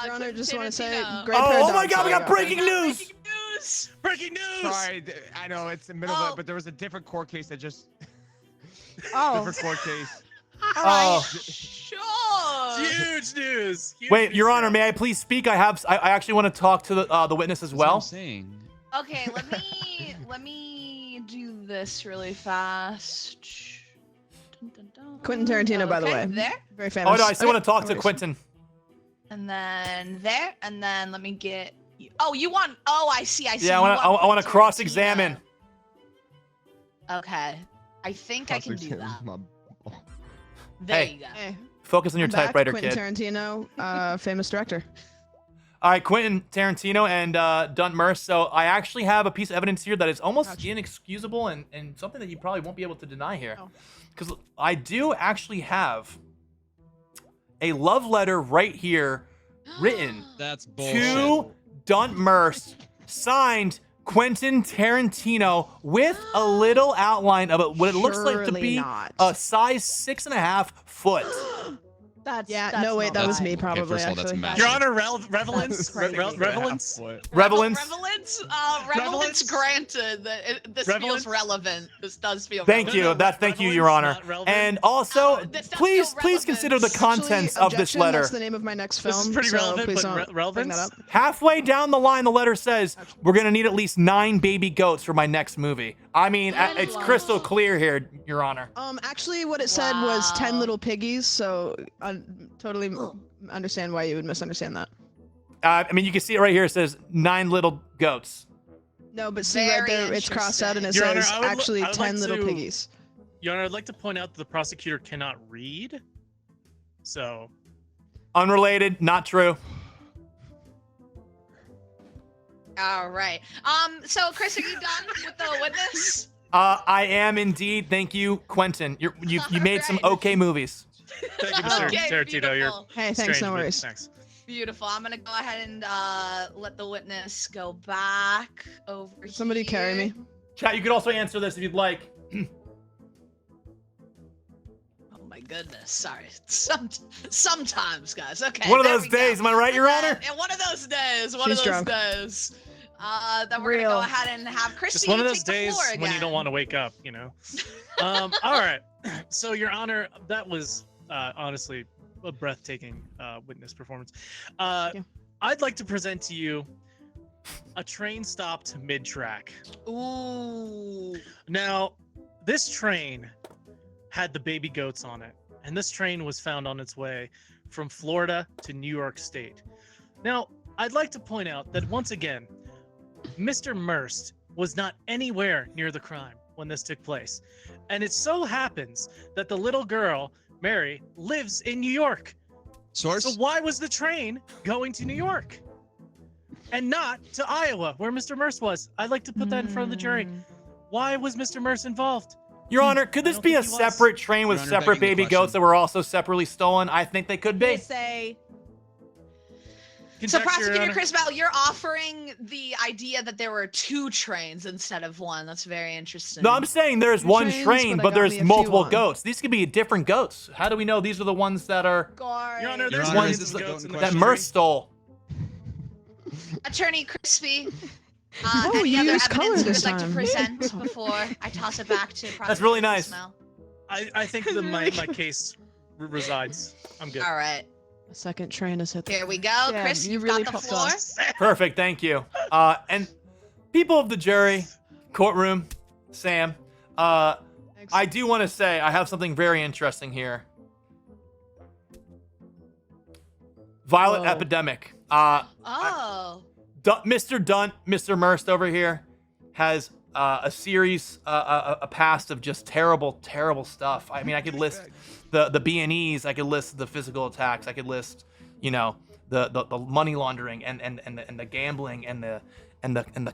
Your Honor, Quentin just want to say, Tarantino. great pair of Oh my dogs. God, we got Sorry, breaking news. Breaking news. Breaking news! Sorry, I know it's the middle of Oh. it, but there was a different court case that just Oh, different court case. Oh. Sure. Huge news. Huge Wait, news Your Honor, here. may I please speak? I actually want to talk to the witness as That's what I'm well. saying. Okay, let me do this really fast. Dun, dun, dun. Quentin Tarantino, by the Okay, way. There, Very famous. Oh no, I still want to talk no to worries. Quentin. and then there, and then let me get. Oh, you want? Oh, I see. Yeah, You I want to Quentin cross-examine. Tarantino. Okay, I think I can do that. There Hey. you go. Hey, Focus on your I'm back. typewriter, Quentin kid. Tarantino, famous director. All right, Quentin Tarantino and Dunt Merce. So I actually have a piece of evidence here that is almost Ouch. inexcusable and something that you probably won't be able to deny here. Oh. Because I do actually have a love letter right here written That's bullshit. to Dunt Merce, signed Quentin Tarantino with a little outline of it, what it looks like to Surely be not. a size 6.5 foot. that's Yeah, that's no, wait, not that was right. me probably. first of all, that's actually. massive. Your Honor, relevance? That's crazy. Relevance? Relevance. Relevance. Relevance? Relevance granted. This Relevance? feels relevant. This does feel. Thank relevant. you. Thank you, Your relevance, Honor. not relevant. And also, Oh, this does please feel consider the relevant. contents Actually, of this objection, letter. That's the name of my next film. This is pretty so relevant, please but don't relevance? bring that up. Halfway down the line, the letter says, we're going to need at least 9 baby goats for my next movie. I mean, it's crystal clear here, Your Honor. Actually, what it said was 10 Wow. little piggies, so I totally understand why you would misunderstand that. I mean, you can see it right here. It says 9 little goats. No, but see right Very there, it's crossed out and it Your Honor, says I would li- actually I would 10 like little to- piggies. Your Honor, I'd like to point out that the prosecutor cannot read. So, Unrelated, not true. All right. So Chris, are you done with the witness? I am indeed. Thank you, Quentin. You made some Alright. okay movies. thank you, Mr. Okay, Tarantino. You're beautiful. Hey, thanks, strange, no but worries. Thanks. Beautiful. I'm gonna go ahead and let the witness go back over Somebody here. carry me. Chat, you could also answer this if you'd like. Oh my goodness. Sorry. Sometimes, guys. Okay. One of there those we go. days, am I right, Your Honor? Yeah, one of those days. One She's of those drunk. days. Then we're gonna Real. go ahead and have Chrispy Just one of those take the days floor when you again. don't want to wake up, you know. All right. So, Your Honor, that was honestly a breathtaking witness performance. you. I'd like to present to you a train stopped mid-track. Ooh. Now, this train had the baby goats on it, and this train was found on its way from Florida to New York State. Now, I'd like to point out that once again, Mr. Merst was not anywhere near the crime when this took place. And it so happens that the little girl, Mary, lives in New York. Source? So why was the train going to New York and not to Iowa, where Mr. Merce was? I'd like to put that in front of the jury. Why was Mr. Merce involved? Your Honor, could this don't be a think he was. separate train with Your Honor, separate begging the baby goats question. that were also separately stolen? I think they could be. Say So, Conjecture, Your Prosecutor Honor. Chrisbell, you're offering the idea that there were 2 trains instead of 1. That's very interesting. No, I'm saying there's Two one trains, train, but I but got there's me a few multiple on. goats. These could be different goats. How do we know these are the ones that are Guard. Your Honor, Your there's Honor, millions is of this the goats in goat the that in jury. Merce stole? Attorney Crispy, Whoa, any you other used color evidence you this would like to time. present before I toss it back to Prosecutor That's really nice. Chrismel? I think that my case resides. I'm good. All right, A second train has hit the here we go. Yeah, Chris, you you've really got the popped floor. off. Perfect, thank you. And people of the jury, courtroom, Sam, Thanks. I do want to say I have something very interesting here. Violent Whoa. epidemic. Oh, Mr. Dunt, Mr. Merst over here has a series, a past of just terrible, terrible stuff. I mean, I could list the B&Es, I could list the physical attacks, I could list, you know, the money laundering and the gambling and the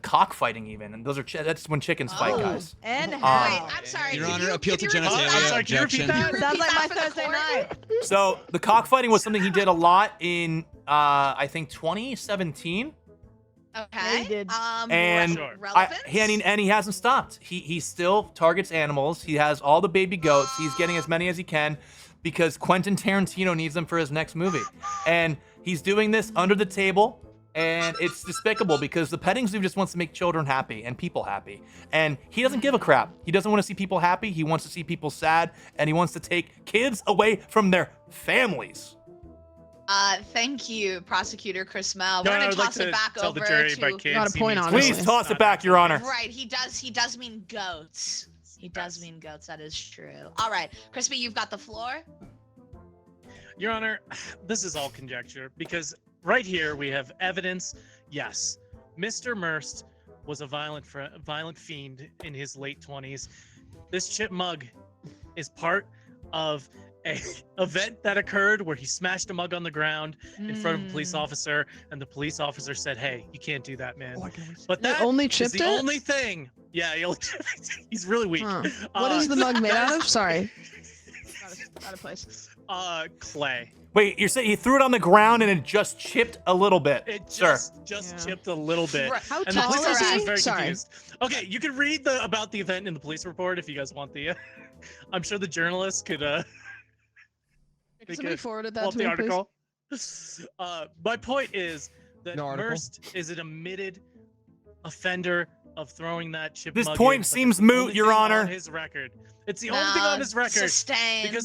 cockfighting even. And those are that's when chickens fight, guys. And Wait, how? I'm sorry. Your can Honor, you- appeal can to you repeat genitalia. that? I'm sorry, can you repeat Objection. that? Sounds like my Repeat that for the Thursday court? night. So the cockfighting was something he did a lot in I think 2017. Okay. Yeah, he did. And Sure. relevance? he hasn't stopped. He still targets animals. He has all the baby goats. He's getting as many as he can because Quentin Tarantino needs them for his next movie. And he's doing this under the table, and it's despicable because the petting zoo just wants to make children happy and people happy. And he doesn't give a crap. He doesn't want to see people happy. He wants to see people sad, and he wants to take kids away from their families. Thank you, Prosecutor Chrismel. No, We're I gonna would like toss it to back tell over the jury by to. kids. Not a he point, means honestly. Please goats, toss not it back, Your Honor. Right, he does mean goats. He does mean goats. That is true. All right, Chrispy, you've got the floor. Your Honor, this is all conjecture because right here we have evidence. Yes, Mr. Merst was a violent fiend in his late 20s. This chip mug is part of a event that occurred where he smashed a mug on the ground in front of a police officer, and the police officer said, "Hey, you can't do that, man." But They that only is chipped the it? only thing. Yeah, he's really weak. Huh. What is the mug made out of? Sorry. Out of place. Clay. Wait, you're saying he threw it on the ground and it just chipped a little bit, It sir? just Yeah. chipped a little bit. Right. How And the tall police is officer he? was very Sorry. confused. Okay, you can read about the event in the police report if you guys want the. I'm sure the journalists could. Can somebody forwarded that pull to up me, the please? article. My point is that No article? Merst is an admitted offender of throwing that chip. This mug point in, but seems it's the moot, only Your thing Honor. On his record. It's the only thing on his record. Sustained.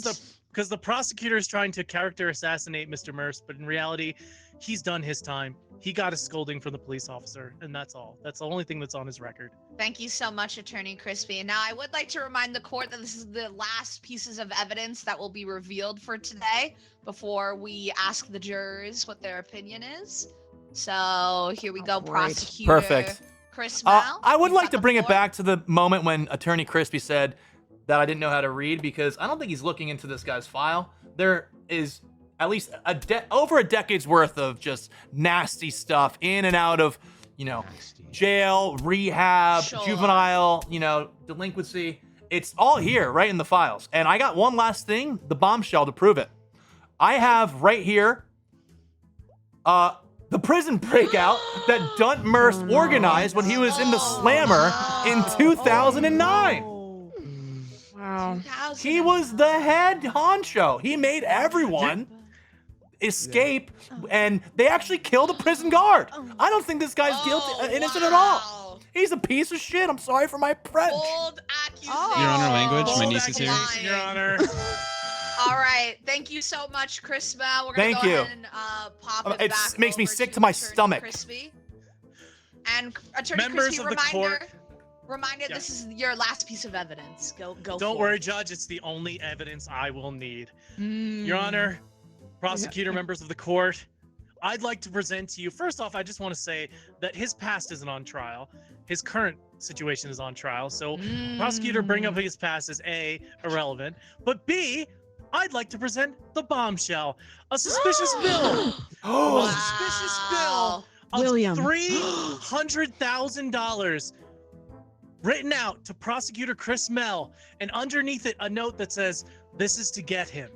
Because the prosecutor is trying to character assassinate Mr. Merst, but in reality, he's done his time. He got a scolding from the police officer, and that's all. That's the only thing that's on his record. Thank you so much, Attorney Chrispy. And now I would like to remind the court that this is the last pieces of evidence that will be revealed for today before we ask the jurors what their opinion is. So here we go, Great. Prosecutor Perfect. Chrismel. I would you've like got to the bring it floor. back to the moment when Attorney Chrispy said that I didn't know how to read because I don't think he's looking into this guy's file. There is at least over a decade's worth of just nasty stuff in and out of, jail, rehab, Sure. juvenile, delinquency. It's all here, right in the files. And I got one last thing, the bombshell to prove it. I have right here the prison breakout that Dunt Merst organized when he was in the Slammer in 2009. Wow. He was the head honcho. He made everyone escape, and they actually killed a prison guard. I don't think this guy's guilty, innocent at all. Wow. He's a piece of shit. I'm sorry for my French. Bold accusation. Your Honor, language. My Bold niece is here. accusation, Your Honor. All right. Thank you so much, Chrismel. We're gonna Thank go you. ahead and pop it It back makes me over sick to my Attorney stomach. Chrispy. And Attorney Members Chrispy, of the court. reminder, Yes. this is your last piece of evidence. Go. Don't for worry, it. Judge. It's the only evidence I will need. Mm. Your Honor, prosecutor, members of the court, I'd like to present to you. First off, I just want to say that his past isn't on trial. His current situation is on trial. So, prosecutor, bring up his past is A, irrelevant, but B, I'd like to present the bombshell, a suspicious bill. A suspicious bill of William. $300,000 written out to prosecutor Chrismel, and underneath it a note that says, "This is to get him."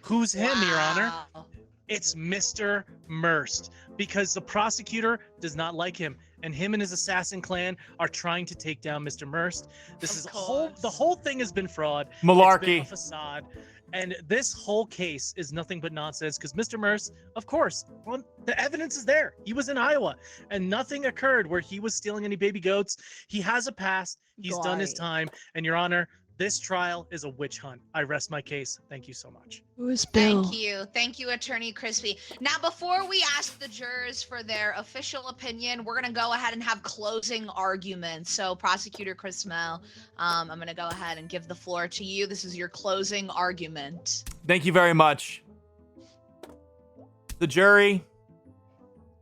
Who's him, Your Honor? Wow. It's Mr. Merst, because the prosecutor does not like him, and him and his assassin clan are trying to take down Mr. Merst. This Of is course. the whole thing has been fraud. It's Malarkey. been a facade. And this whole case is nothing but nonsense because Mr. Merst, of course, the evidence is there. He was in Iowa and nothing occurred where he was stealing any baby goats. He has a past. He's done his Right. time. And Your Honor, this trial is a witch hunt. I rest my case. Thank you so much. Who is Bill? Thank you, Attorney Chrispy. Now, before we ask the jurors for their official opinion, we're gonna go ahead and have closing arguments. So, Prosecutor Chrismel, I'm gonna go ahead and give the floor to you. This is your closing argument. Thank you very much. The jury,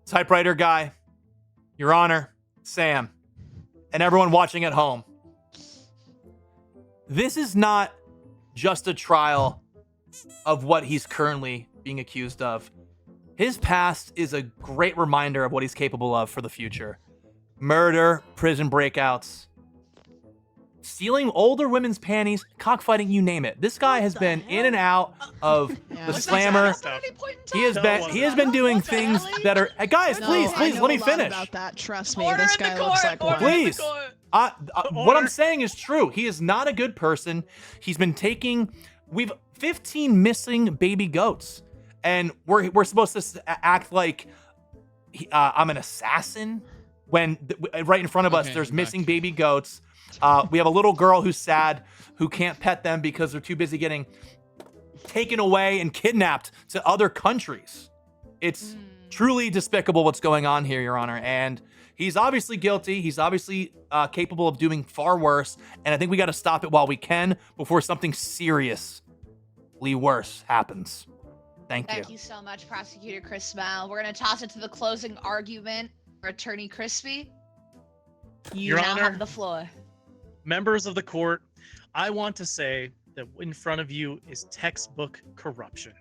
typewriter guy, Your Honor, Sam, and everyone watching at home. This is not just a trial of what he's currently being accused of. His past is a great reminder of what he's capable of for the future. Murder, prison breakouts, stealing older women's panties, cockfighting, you name it. This guy has been in and out of Yeah. the Was slammer. He has No, been doing What the things hell? that are. Hey, guys, No, please, I know let me a lot finish. about that. Trust me, Order this in the guy court. looks like Order one. in the Please. court. What I'm Order. saying is true. He is not a good person. He's been taking. We've 15 missing baby goats, and we're supposed to act like I'm an assassin when right in front of us Okay, there's I'm missing back. baby goats. We have a little girl who's sad who can't pet them because they're too busy getting taken away and kidnapped to other countries. It's truly despicable what's going on here, Your Honor, and he's obviously guilty. He's obviously capable of doing far worse, and I think we got to stop it while we can before something seriously worse happens. Thank you. Thank you so much, Prosecutor Chrismel. We're going to toss it to the closing argument for Attorney Chrispy. You Your now Honor. have the floor. Members of the court, I want to say that in front of you is textbook corruption.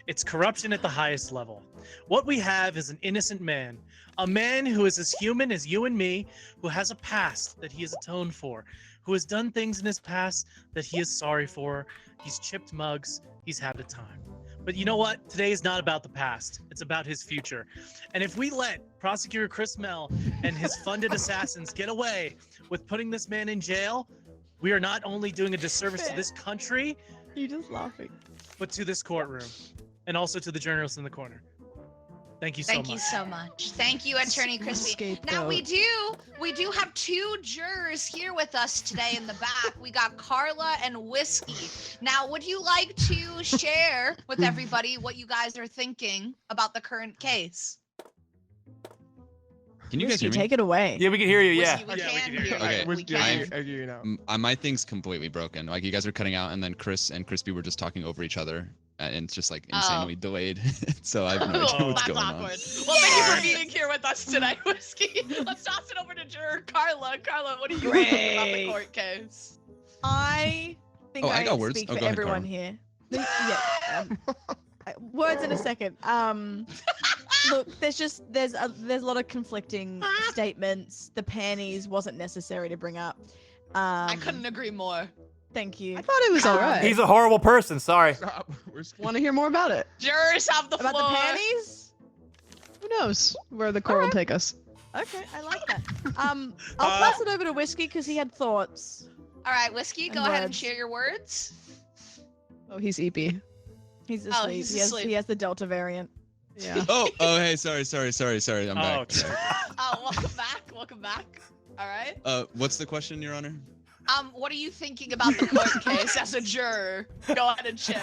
It's corruption at the highest level. What we have is an innocent man, a man who is as human as you and me, who has a past that he has atoned for, who has done things in his past that he is sorry for. He's chipped mugs, he's had a time. But you know what? Today is not about the past. It's about his future. And if we let Prosecutor Chrismel and his funded assassins get away with putting this man in jail, we are not only doing a disservice to this country, You're just laughing. but to this courtroom and also to the journalists in the corner. Thank you so Thank much. you so much. Thank you, Attorney Chrispy. Now Scapegoat. we do have two jurors here with us today in the back. We got Carla and Whisqey. Now, would you like to share with everybody what you guys are thinking about the current case? Can you guys Whiskey, hear me? take it away. Yeah, we can hear you. Yeah. Whisqey, we Yeah, we can can hear hear you. you. Okay, We can. My thing's completely broken. Like, you guys are cutting out, and then Chris and Crispy were just talking over each other, and it's just like insanely delayed. So I have no idea Oh, what's That's going awkward. on. Well, thank you for being here with us tonight, Whisqey. Let's toss it over to juror Carla. Carla, what do you think about the court case? I think Oh, I got words. speak Oh, for go ahead, everyone Carl. here. Yeah. Words in a second. Look, there's a lot of conflicting statements. The panties wasn't necessary to bring up. I couldn't agree more. Thank you. I thought it was all right. He's a horrible person. Sorry. Want to hear more about it? Jurors have the About floor. the panties? Who knows where the court will take us? Okay, I like that. I'll pass it over to Whisky because he had thoughts. All right, Whisqey, And go ahead and words. share your words. Oh, he's EP. He's asleep. Oh, he's asleep. He has the Delta variant. Yeah. Oh, hey, sorry. I'm back. Oh, welcome back. Welcome back. All right. What's the question, Your Honor? What are you thinking about the court case as a juror? Go ahead and share.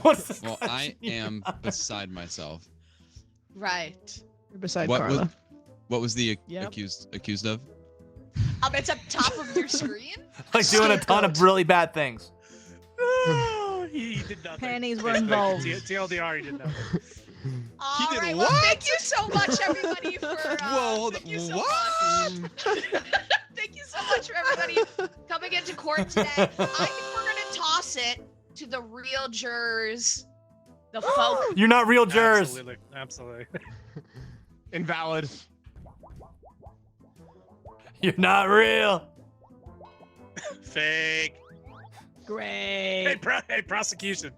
What's the Well, I am beside myself. Right. You're beside What Carla. What was the Yep. accused of? It's up top of your screen. like doing a ton of really bad things? He did nothing. Panties were involved. TLDR, he did nothing. All did right. what? Well, thank you so much, everybody, for. Whoa, hold thank on. you so What? much. Thank you so much for everybody coming into court today. I think we're gonna toss it to the real jurors, the folk. You're not real jurors. Absolutely. Invalid. You're not real. Fake. Great. Hey, prosecution.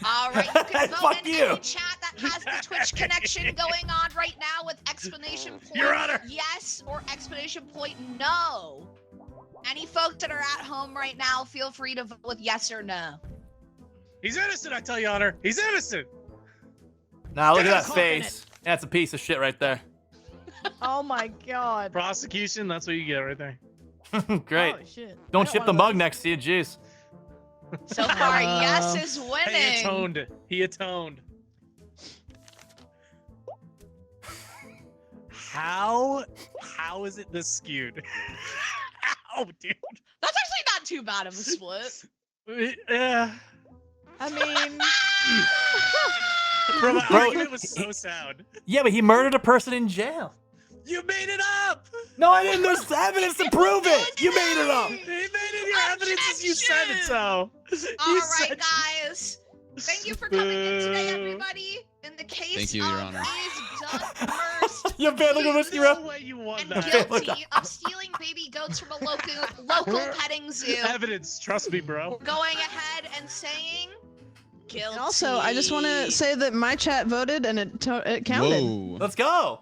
All right, you can vote Fuck in you. any chat that has the Twitch connection going on right now with exclamation point Your Honor. yes or exclamation point no. Any folks that are at home right now, feel free to vote with yes or no. He's innocent, I tell you, Honor. He's innocent. Now look at that Confident. face. That's a piece of shit right there. Oh my god. Prosecution, that's what you get right there. Great. Oh shit. Don't I ship want the one of mug those. next to you, jeez. So far, yes is He winning. atoned. He atoned. How is it this skewed? How, dude? That's actually not too bad of a split. Yeah. I mean, Bro, my Bro- argument was so sound. Yeah, but he murdered a person in jail. You made it up! No, I didn't. There's evidence to prove it. You made it up. He made it your evidence as you said it so. All You right, said- guys. Thank you for coming in today, everybody. In the case Thank you, Your of Honor. is Doug Merst You bad look at Whisqey, No bro. way you won and that. guilty of stealing baby goats from a local petting zoo, Evidence, trust me, bro. going ahead and saying guilty. And also, I just want to say that my chat voted and it counted. Whoa. Let's go.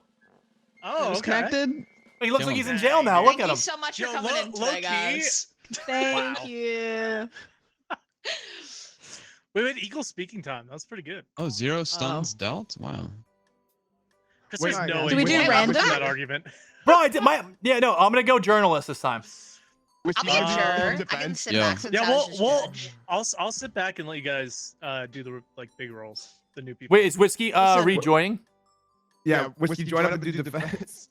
It Oh, was okay. connected. He looks Kill like him. he's in jail now. Look Thank at you him. so much Yo, for coming in low today, key. guys. Thank Wow. you. We had equal speaking time. That was pretty good. Oh, 0 stuns dealt? Wow. Because Wait, there's sorry, no guys. way Do we you do won random? that argument. Bro, I did my no. I'm gonna go journalist this time. I'll be a Uh, juror. I can defense? sit Yeah. back since Yeah, I was we'll just judge. I'll sit back and let you guys do the big roles, the new people. Wait, is Whisqey Listen. rejoining? Yeah, Whiskey, join up and do the defense.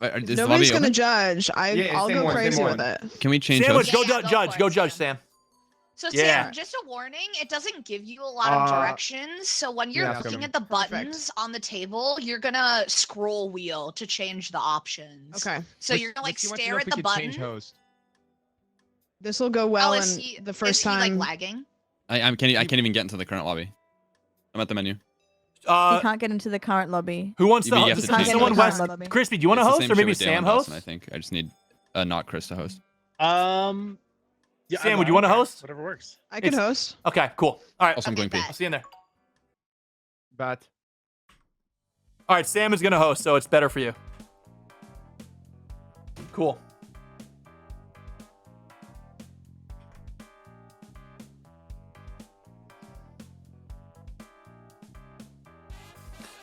Wait, is the Nobody's lobby gonna open? judge. Yeah, I'll same go one, same crazy one. with it. Can we change Sandwich, hosts? go Yeah, judge, for go it, judge, Sam. Sam. So Yeah. Sam, just a warning, it doesn't give you a lot of directions. So when you're Yeah, looking okay. at the buttons on the table, you're gonna scroll wheel to change the options. Okay, So you're gonna like Whiskey wants to stare know at if we the could button. change host. this will go well. is And he, the is first he, time. like lagging? I can't even get into the current lobby. I'm at the menu. You can't get into the current lobby. Who wants You to mean you host? have to Does change someone the West? current lobby? Chrispy, do you want to It's the host same or shit maybe with Dale Sam and host? Dawson, I think. I just need not Chris to host. Yeah, Sam, I would you don't wanna care. host? Whatever works. I can It's- host. Okay, cool. All right, Also, I'm Okay, going P. bet. I'll see you in there. But All right, Sam is gonna host, so it's better for you. Cool.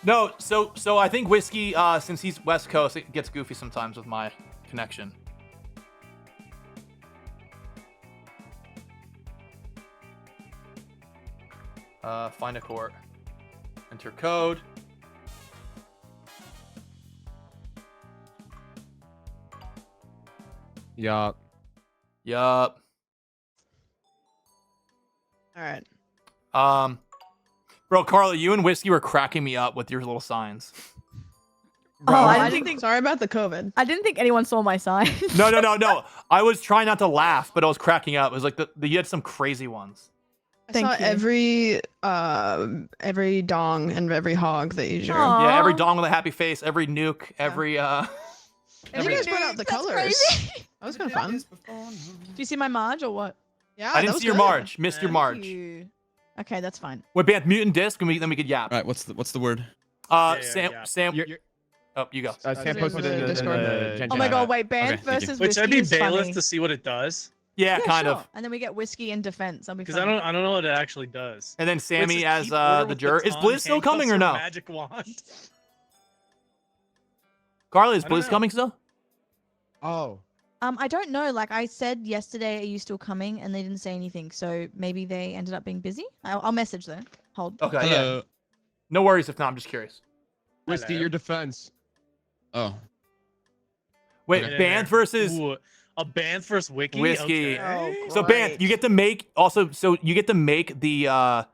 No, so I think Whisqey, since he's West Coast, it gets goofy sometimes with my connection. Find a court. Enter code. yeah, Yup. All right. Bro, Carla, you and Whisqey were cracking me up with your little signs. Oh, I I didn't think Sorry about the COVID. I didn't think anyone saw my sign. No. I was trying not to laugh, but I was cracking up. It was like you had some crazy ones. I Thank saw you. every dong and every hog that you drew. Aw. Yeah, every dong with a happy face, every nuke, every You every guys brought out the That's colors. crazy. That was kind of fun. Do you see my Marge or what? Yeah, I that didn't was see your good. Marge. Missed your Thank Marge. You. Okay, that's fine. Wait, Banth, mutant disc, and then we could yap. All right, what's the word? Yeah. Sam, you're, oh, you go. Sam in posted in the the Discord. Gen Oh my chat. god, wait, Band Okay, thank you. versus Wait, should I be Whisqey is bailiff funny. to see what it does? Yeah, kind sure. of. And then we get Whisqey in defense. That'll be Because fun. I don't know what it actually does. And then Sammy Wait, as keep order the with juror. Is baton, Blizz still coming or handcuffs, no? Magic wand. Carla, is I don't Blizz know. coming still? Oh, I don't know. Like I said yesterday, are you still coming? And they didn't say anything. So maybe they ended up being busy. I'll message them. Hold. Okay, yeah. Hello. No worries if not. I'm just curious. Whiskey, your defense. Oh, Wait, Get in Banth there. versus Ooh, a Banth versus Wiki. Whisqey. Okay. Oh, So great. Banth, you get to make the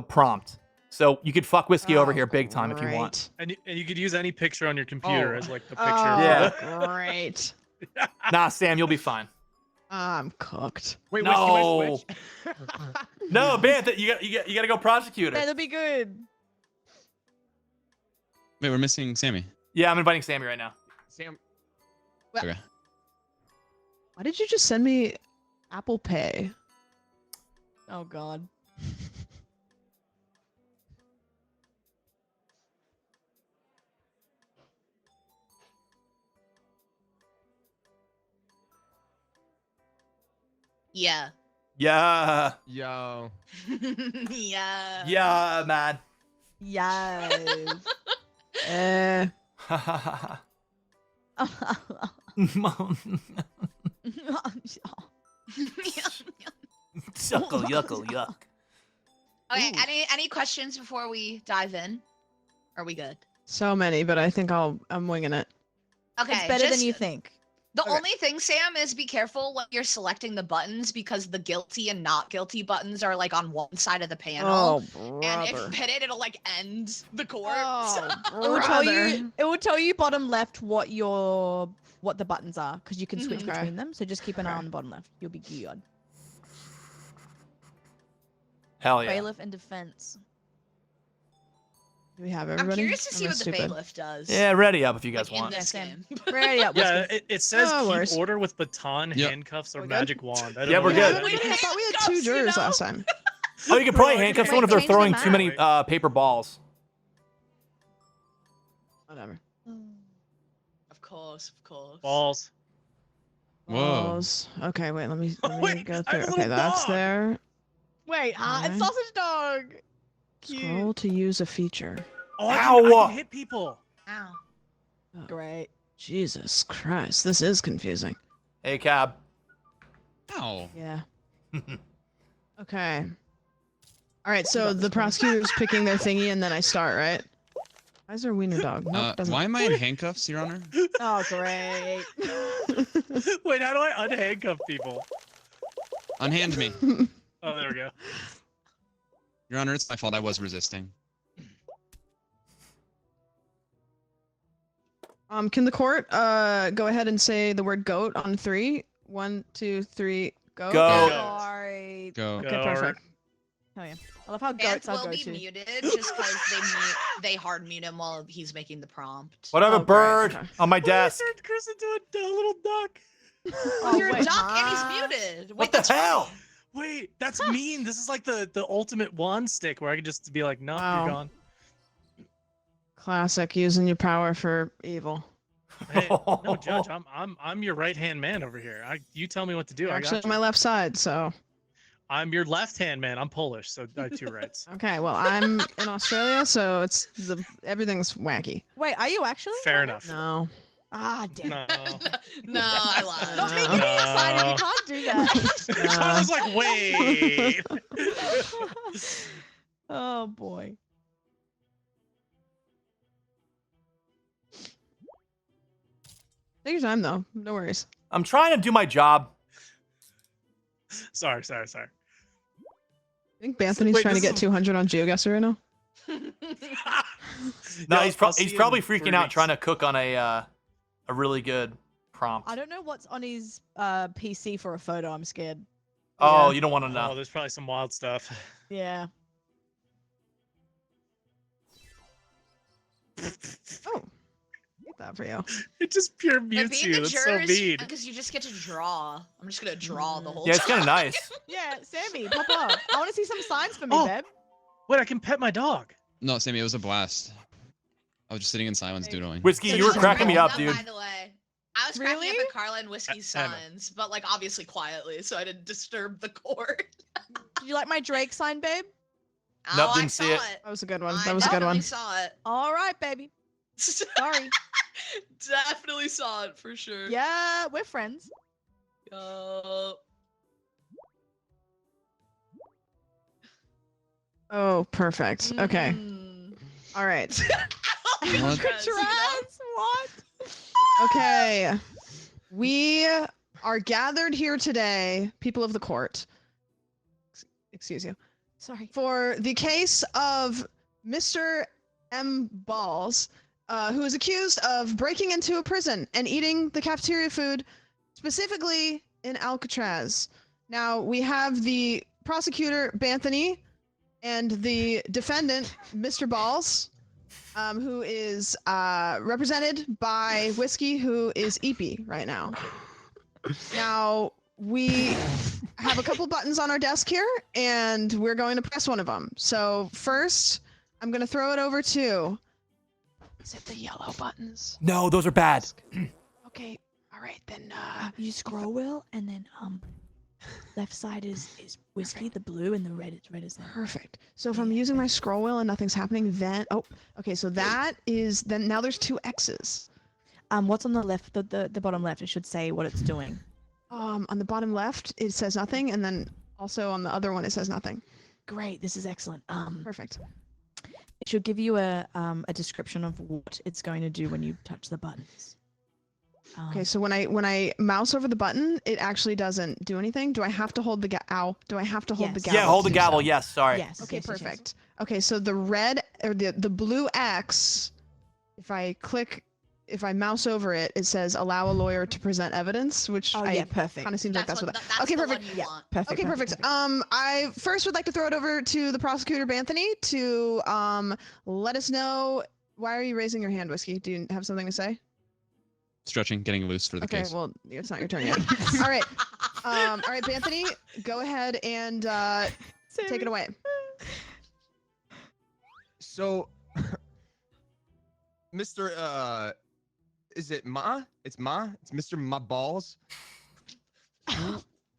prompt. So you could fuck Whisqey over here big time if you want. And you could use any picture on your computer Oh. as like the picture. Oh, Yeah. great. Nah, Sam, you'll be fine. I'm cooked. Wait, No. Whiskey, my switch. No, Banth, you gotta go prosecutor. That'll be good. wait, we're missing Sammy. Yeah, I'm inviting Sammy right now. Sam, Okay. Why did you just send me Apple Pay? Oh god. Yeah. Yeah. yo. Yeah. Yeah, man. Yes. Eh. Yuckle, yuckle, yuck. Okay, Ooh. any questions before we dive in? Are we good? So many, but I think I'm winging it. Okay. It's better than just- you think. The Okay. only thing, Sam, is be careful when you're selecting the buttons because the guilty and not guilty buttons are like on one side of the panel. And if brother. pitted, it'll like end the court. Oh, It will tell brother. you. It will tell you bottom left what the buttons are because you can switch Mhm. Okay. between them. So just keep an eye Okay. on the bottom left. You'll be good. Hell yeah. Bailiff and defense. Do we have I'm everybody? curious to Am see I what the stupid? bailiff does. Yeah, ready up if you guys like, in want. this Yeah, game. Ready up. Yeah, Whiskey. it says No keep worries. order with baton, Yep. handcuffs, or We're good? magic wand. I don't Yeah, know we're what good. that Wait, means. I thought we had Handcuffs, 2 you jurors know? last time. Oh, you can probably Bro, I handcuff can someone if they're change the throwing map. too many paper balls. Whatever. Of course, of course. Balls. Whoa. Balls. Okay, wait, let me Wait, go I have through. a Okay, little that's dog. there. Wait, it's Alright. sausage dog. Cute. Scroll to use a feature. Oh, I Ow. can hit people. Ow. Oh, Great. Jesus Christ, this is confusing. Hey, cab. Ow. Yeah. Okay. All right, so the prosecutor's picking their thingy, and then I start, right? Why is there a wiener dog? Nope, doesn't. Why am I in handcuffs, Your Honor? Oh, great. Wait, how do I unhandcuff people? Unhand me. Oh, there we go. Your Honor, it's my fault. I was resisting. Can the court go ahead and say the word goat on 3? 1, 2, 3, go. Go. Sorry. Go. Okay, Go. perfect. Hell yeah. I love how Ants goats are will be go-to. muted just because they hard mute him while he's making the prompt. Whatever, Oh, great, bird okay. on my I desk. turned Chris into a little duck. Oh, you're a wait, duck and huh? he's muted. Wait, What the that's hell? funny. Wait, that's mean. This is like the ultimate wand stick where I can just be like, no, Wow. you're gone. Classic, using your power for evil. Hey, no, Judge, I'm your right hand man over here. You tell me what to do. You're I actually got on you. my left side, so. I'm your left hand man. I'm Polish, so I have 2 rights. Okay, well, I'm in Australia, so everything's wacky. Wait, are you actually? Fair enough. No. Ah, damn. No. No, I lied. Don't be giving me a sign if you can't do that. I was like, wait. Oh boy. Take your time, though. No worries. I'm trying to do my job. Sorry. I think Banthony's Wait, trying to this get is- 200 on GeoGuessr right now. No, Yeah, he's I'll see he's you probably in 3 freaking out weeks. trying to cook on a really good prompt. I don't know what's on his PC for a photo. I'm scared. Oh, Yeah. you don't want to Oh, know. there's probably some wild stuff. Yeah. Oh. Get that for you. It just pure But mutes being you. the That's so jurors, mean. because you just get to draw. I'm just gonna draw the whole Yeah, it's kind of time. nice. Yeah, Sammy, pop up. I want to see some signs for me, Oh. babe. Wait, I can pet my dog. No, Sammy, it was a blast. I was just sitting in silence Hey. doodling. Whiskey, So you were just cracking me rolled up, dude. By the way, I was cracking Really? up at Carla and Whisqey's I know. signs, but like obviously quietly, so I didn't disturb the court. Did you like my Drake sign, babe? Nope, Oh, I didn't see saw it. That was a good one. I That was a good definitely one. saw it. All right, baby. Sorry. Definitely saw it for sure. Yeah, we're friends. Yup. Oh, perfect. Okay. Mm. All right. What? Trans, you know? Trans? What? Okay. We are gathered here today, people of the court. Excuse you. Sorry. For the case of Mr. M. Balls, who is accused of breaking into a prison and eating the cafeteria food, specifically in Alcatraz. Now, we have the prosecutor, Banthony, and the defendant, Mr. Balls, who is represented by Whisqey, who is Eepy right now. Now, we have a couple buttons on our desk here, and we're going to press one of them. So first, I'm going to throw it over to... Is it the yellow buttons? No, those are bad. Okay, all right, then... You scroll wheel, and then left side is whiskey, the blue, and the red is there. Perfect. So if I'm using my scroll wheel and nothing's happening, then... Oh, okay, so that is... Then now there's 2 X's. What's on the left? The bottom left. It should say what it's doing. On the bottom left, it says nothing, and then also on the other one, it says nothing. Great. This is excellent. Perfect. It should give you a description of what it's going to do when you touch the buttons. Okay, so when I mouse over the button, it actually doesn't do anything. Do I have to hold the Do I have to hold the Yes. gavel? Yeah, hold the to do gavel. so? Yes, sorry. Yes. Okay, yes, yes, yes. perfect. Okay, so the red or the blue X, if I click if I mouse over it, it says allow a lawyer to present evidence, which Oh yeah, perfect. kind of seems like that's what. that's Okay, the perfect. one you want. Perfect. Okay, perfect. I first would like to throw it over to the prosecutor, Banthony, to let us know. Why are you raising your hand, Whisqey? Do you have something to say? Stretching, getting loose for the Okay, case. well, it's not your turn yet. All right. All right, Banthony, go ahead and take it away. So, Mr. Is it Ma? It's Ma. It's Mr. Ma Balls.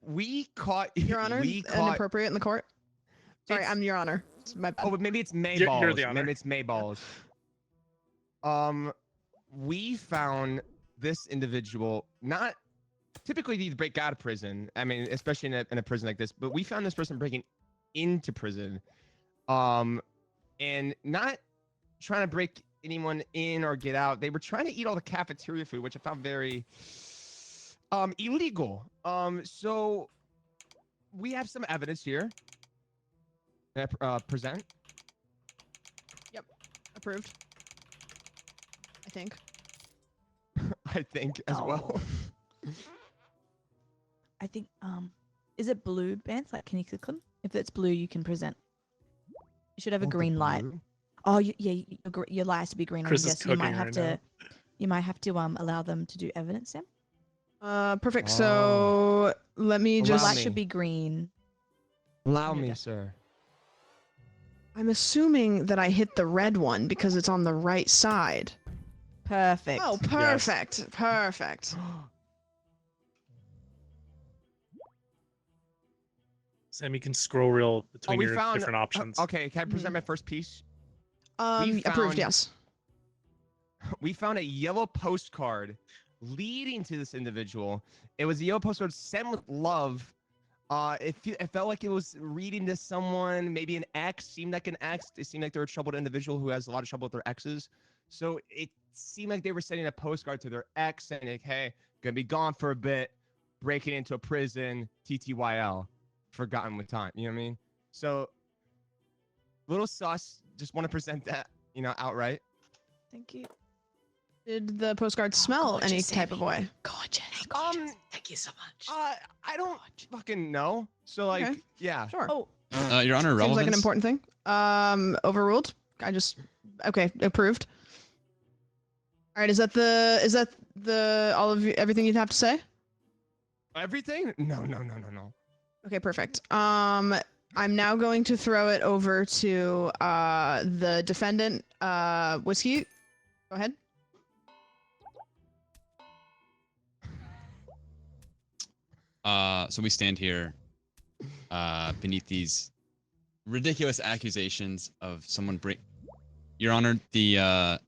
We caught. Your Honor, We caught. inappropriate in the court. Sorry, It's- I'm Your Honor. It's my bad. Oh, but maybe it's May You're Balls. the honor. Maybe it's May Balls. We found this individual not typically you'd break out of prison. I mean, especially in a prison like this. But we found this person breaking into prison, and not trying to break anyone in or get out. They were trying to eat all the cafeteria food, which I found very illegal. So we have some evidence here. Can I present? Approved. I think. I think as well. I think is it blue, Banth? Like, can you click on? If it's blue, you can present. You should have a Oh, the green light. blue? Oh, yeah, your light has to be green. Chris on is yes, you might cooking have right to. now. You might have to allow them to do evidence, Sam. Perfect. Oh. So let me Your just. light me. should be green. Allow Here we me, go. sir. I'm assuming that I hit the red one because it's on the right side. Perfect. Oh, perfect. Perfect. Sam, you can scroll reel between we your found different options. Okay, can I present my first piece? Approved. found- Yes. We found a yellow postcard leading to this individual. It was a yellow postcard sent with love. It felt like it was reading to someone, maybe an ex, seemed like an ex. It seemed like they're a troubled individual who has a lot of trouble with their exes. So it seemed like they were sending a postcard to their ex saying, like, hey, gonna be gone for a bit, breaking into a prison, TTYL, forgotten with time. You know what I mean? So, little sus, just want to present that, outright. Thank you. Did the postcard smell gorgeous, any type of Sammy. way? Gorgeous. Thank you so much. I don't fucking know. So, like, Okay. yeah. Sure. Oh, Your Honor, Seems relevance. like an important thing. Overruled. Okay, approved. All right, is that the all of everything you'd have to say? Everything? No. Okay, perfect. I'm now going to throw it over to the defendant, Whisqey. Go ahead. So we stand here beneath these ridiculous accusations of someone Your Honor, the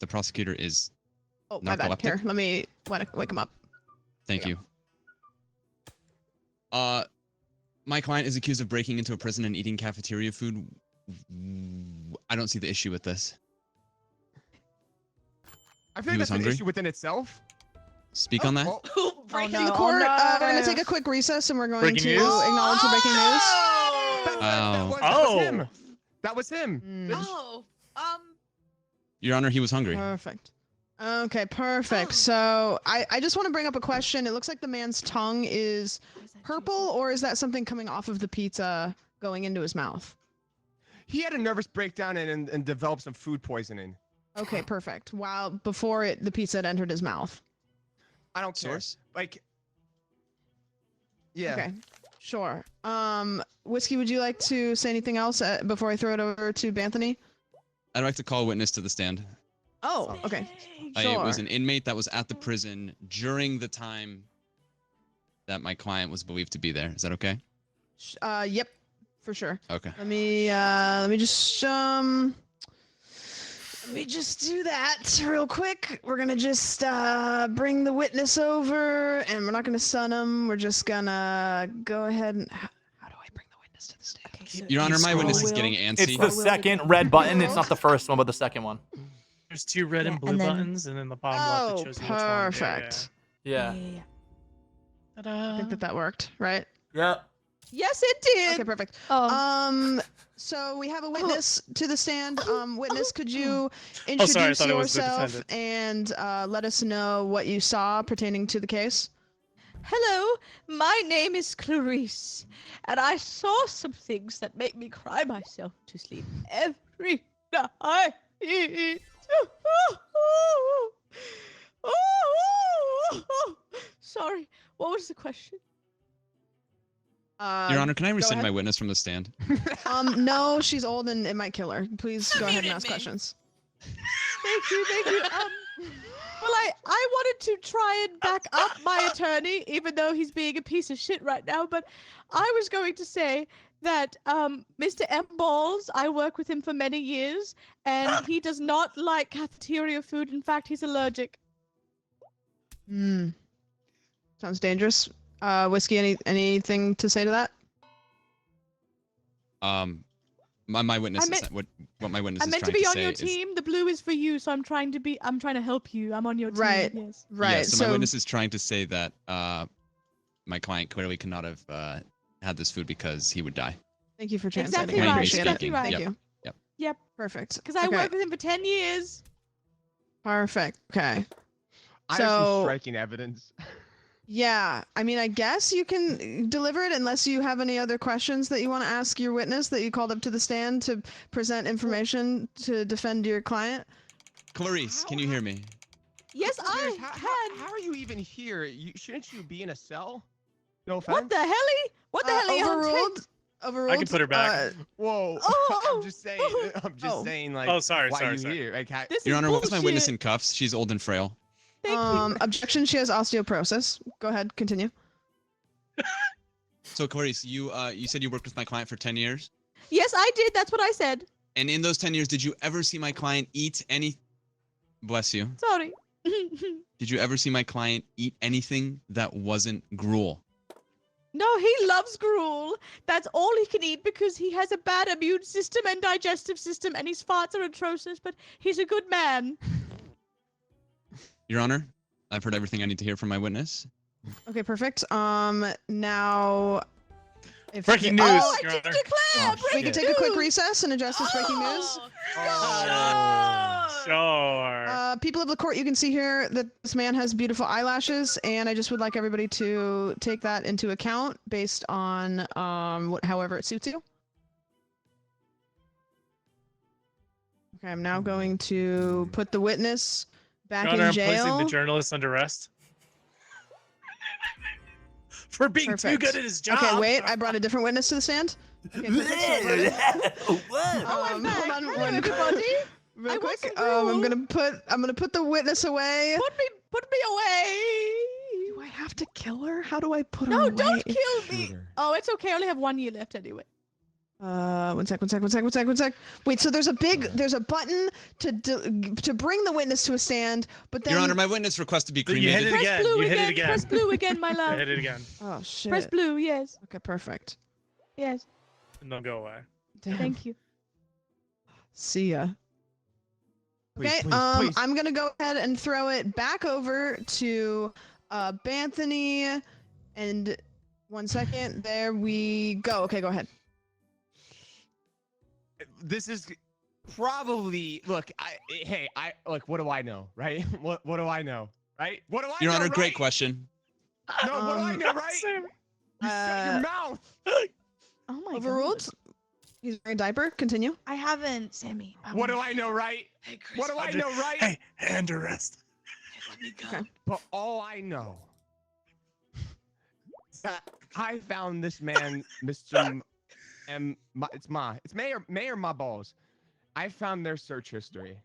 prosecutor is Oh, my bad. narcoleptic. Here, let me wake him up. Thank you. My client is accused of breaking into a prison and eating cafeteria food. I don't see the issue with this. I feel He like was that's an hungry? issue within itself. Speak on that. Breaking no. In the Oh, court, no. we're gonna take a quick recess and we're going Breaking to news? acknowledge the breaking news. That was him. Mm, That was him. Oh, Your Honor, he was hungry. Perfect. Okay, perfect. So I just want to bring up a question. It looks like the man's tongue is purple, or is that something coming off of the pizza going into his mouth? He had a nervous breakdown and developed some food poisoning. Okay, perfect. Wow, before the pizza had entered his mouth. I don't care. Source? Like, yeah. Okay, sure. Whisqey, would you like to say anything else before I throw it over to Banthony? I'd like to call a witness to the stand. Oh, okay. I Sure. was an inmate that was at the prison during the time that my client was believed to be there. Is that okay? Yep, for sure. Okay. Let me just do that real quick. We're gonna just bring the witness over, and we're not gonna stun him. We're just gonna go ahead and. How do I bring the witness to the stand? Okay, so Your Honor, my witness is Will. getting antsy. It's the second red button. It's not the first one, but the second one. There's two red Yeah, and blue and then- buttons, and then the bottom Oh, left it shows you which one. perfect. Yeah. I think that worked, right? Yeah. Yes, it did. Okay, perfect. Oh. So we have a witness to the stand. Witness, could you I introduce thought it was the yourself defendant. and let us know what you saw pertaining to the case? Hello, my name is Clarice, and I saw some things that make me cry myself to sleep every night. Sorry, what was the question? Your Honor, can I rescind ahead. my witness from the stand? No, she's old and it might kill her. Please go ahead and ask questions. Thank you. Well, I wanted to try and back up my attorney, even though he's being a piece of shit right now. But I was going to say that Mr. M. Balls, I work with him for many years, and he does not like cafeteria food. In fact, he's allergic. Sounds dangerous. Whisqey, anything to say to that? My witness I meant- is what my witness I'm is meant trying to be to on say your is team. The blue is for you, so I'm trying to help you. I'm on your team. Right. Yes. Right. yeah, so my witness is trying to say that my client clearly cannot have had this food because he would die. Thank you for Exactly translating. I right. appreciate Exactly it. right. Thank you. Yep. Perfect. Because I Okay. worked with him for 10 years. Perfect. Okay. I have some So- striking evidence. Yeah, I mean, I guess you can deliver it unless you have any other questions that you want to ask your witness that you called up to the stand to present information to defend your client. Clarice, can you hear me? Yes, I How, can. how are you even here? Shouldn't you be in a cell? No offense. What the helly? What the hell are you on Overruled. Overruled. I can put her back. Whoa. Oh, I'm just saying. I'm just oh. saying. Like, Oh, sorry, why sorry, you sorry. here? Like, This Your is Honor, what's my witness bullshit. in cuffs? She's old and frail. Thank you. Objection. She has osteoporosis. Go ahead. Continue. So Clarice, you said you worked with my client for 10 years? Yes, I did. That's what I said. And in those 10 years, did you ever see my client eat any... Bless you. Sorry. Did you ever see my client eat anything that wasn't gruel? No, he loves gruel. That's all he can eat because he has a bad immune system and digestive system, and his farts are atrocious, but he's a good man. Your Honor, I've heard everything I need to hear from my witness. Okay. Perfect. Now. If Breaking the- news, Oh, I Your can Honor. declare Oh, we can shit. take a quick recess and address this breaking news. Sure. People of the court, you can see here that this man has beautiful eyelashes, and I just would like everybody to take that into account based on however it suits you. Okay, I'm now going to put the witness back Your Honor, in I'm placing jail. the journalist under arrest. For being too Perfect. good at his job. Okay, wait, I brought a different witness to the stand. Okay, perfect. I'm back. Hold on Hello, one everybody. real I quick. want some I'm gonna put the witness away. Put me away. Do I have to kill her? How do I put her No, away? don't kill me. Shoot her. Oh, it's okay. I only have 1 year left anyway. One sec. Wait, so there's a button to bring the witness to a stand, but then Your Honor, my witness requests to be But you hit cremated. it Press again. blue You hit it again. again. Press blue again, my I love. hit it again. oh shit. Press blue. Yes. Okay, perfect. Yes. And they'll go away. Damn. Thank you. See ya. Please, Okay, please, please. I'm gonna go ahead and throw it back over to Banthony, and 1 second. There we go. Okay, go ahead. This is probably look. What do I know, right? What do I know, right? What do I Your know, Honor, great right? question. No, what do I know, right? Sam. You shut your mouth. Oh my Overruled. God. He's wearing a diaper. Continue. I haven't, Sammy. What do I know, right? Hey, Chris. What do I know, right? Hey, hand arrest. Let me go. Okay. But all I know that I found this man, Mr. It's Mayor my balls. I found their search history.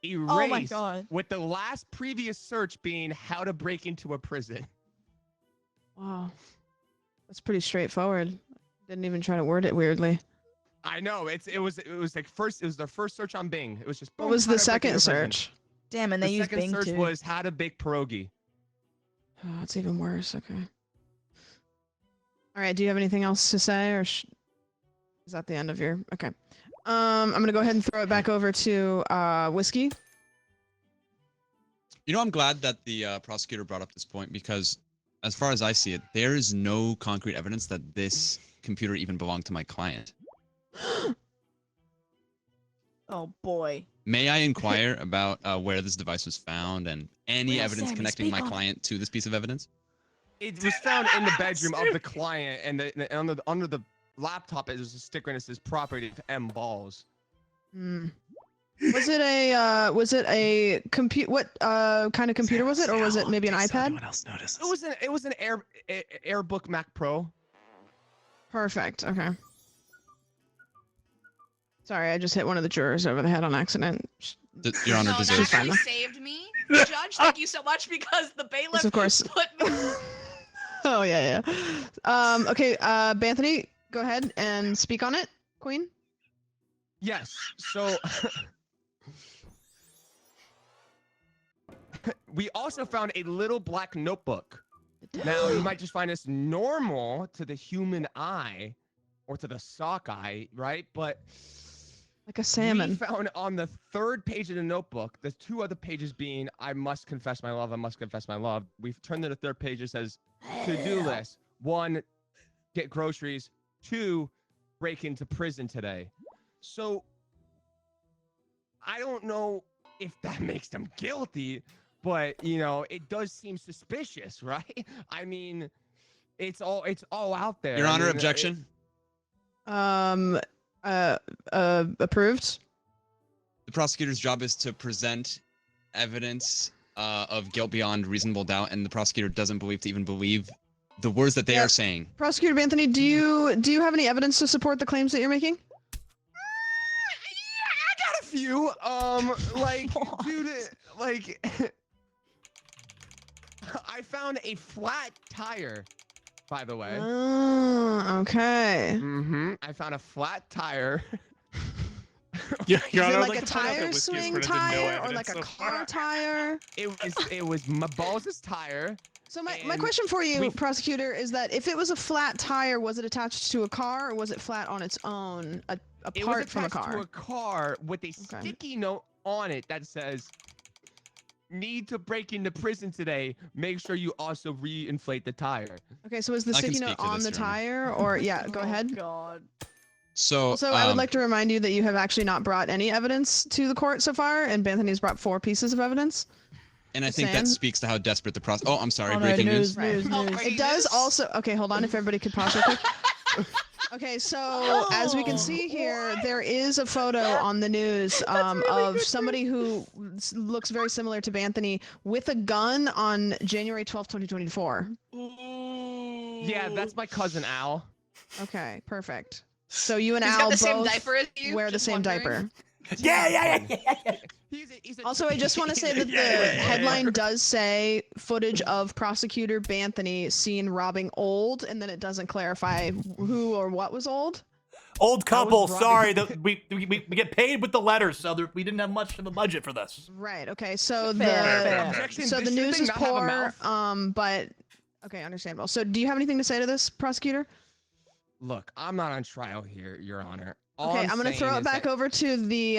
Erased Oh my God. with the last previous search being how to break into a prison. Wow, that's pretty straightforward. Didn't even try to word it weirdly. I know it was like first it was the first search on Bing. It was just What boom, was how the to break into second a prison. search? Damn, and they The use second Bing search too. was how to bake pierogi. Oh, it's even worse. Okay. All right. Do you have anything else to say, or is that the end of your? Okay. I'm gonna go ahead and throw it back over to Whisqey. You know, I'm glad that the prosecutor brought up this point because as far as I see it, there is no concrete evidence that this computer even belonged to my client. Oh boy. May I inquire about where this device was found and any Well, evidence Sammy, connecting speak my on it. client to this piece of evidence? It was found in the bedroom of the client, and under the laptop is a sticker and it says "Property of M Balls." Hmm. Was it a compute? What kind of computer was it, or was it maybe an iPad? Anyone else notices? It was an AirBook Mac Pro. Perfect. Okay. Sorry, I just hit one of the jurors over the head on accident. Your Honor No, that deserves. fine, actually saved me. Judge, thank you so much because the bailiff Yes, of course. put me. Oh yeah. Okay. Banthony, go ahead and speak on it, Queen. Yes. So we also found a little black notebook. Now you might just find this normal to the human eye, or to the sock eye, right? But Like a salmon. we found on the 3rd page of the notebook, the 2 other pages being "I must confess my love, I must confess my love." We've turned to the 3rd page that says to-do list. 1, get groceries. 2, break into prison today. So I don't know if that makes them guilty, but it does seem suspicious, right? I mean, it's all out there. Your I Honor, mean, objection. Approved. The prosecutor's job is to present evidence of guilt beyond reasonable doubt, and the prosecutor doesn't believe the words that they are saying. Prosecutor Banthony, do you have any evidence to support the claims that you're making? I got a few. Like, dude, like, I found a flat tire, by the way. Oh, okay. I found a flat tire. Your Is Honor, it I'd like like a to point out that tire Whisqey's swing presented no tire or evidence like a so car far. tire? It was my balls' tire. So my And question for you, we've- prosecutor, is that if it was a flat tire, was it attached to a car or was it flat on its own, It was apart from a attached to car? a car with a Okay. sticky note on it that says, "Need to break into prison today. Make sure you also re-inflate the tire." Okay, so is the I can sticky speak note to on this, the Your Honor. tire or yeah, go ahead. God. So, Also, I would like to remind you that you have actually not brought any evidence to the court so far, and Banthony's brought 4 pieces of evidence. and I Just think that saying. speaks to how desperate the process. Oh, I'm sorry. Oh, no, Breaking news. Right. Oh, news. breaking It does news? also. Okay, hold on. If everybody could pause real quick. Okay, so as we can see here, there is a photo on the news of somebody who looks very similar to Banthony with a gun on January 12th, 2024. Yeah, that's my cousin Al. Okay, perfect. So you and He's Al got the same both diaper as you. wear the just same wondering. diaper. Yeah. He's a Also, I just want to say that the headline does say footage of prosecutor Banthony seen robbing old, and then it doesn't clarify who or what was old. Old couple. robbing- Sorry, we get paid with the letters, so we didn't have much of a budget for this. Right. Okay. So Fair. Objection, so this the news thing is not have a poor. mouth? But okay, understandable. So do you have anything to say to this, prosecutor? Look, I'm not on trial here, Your Honor. All Okay, I'm I'm gonna saying throw it is back that- over to the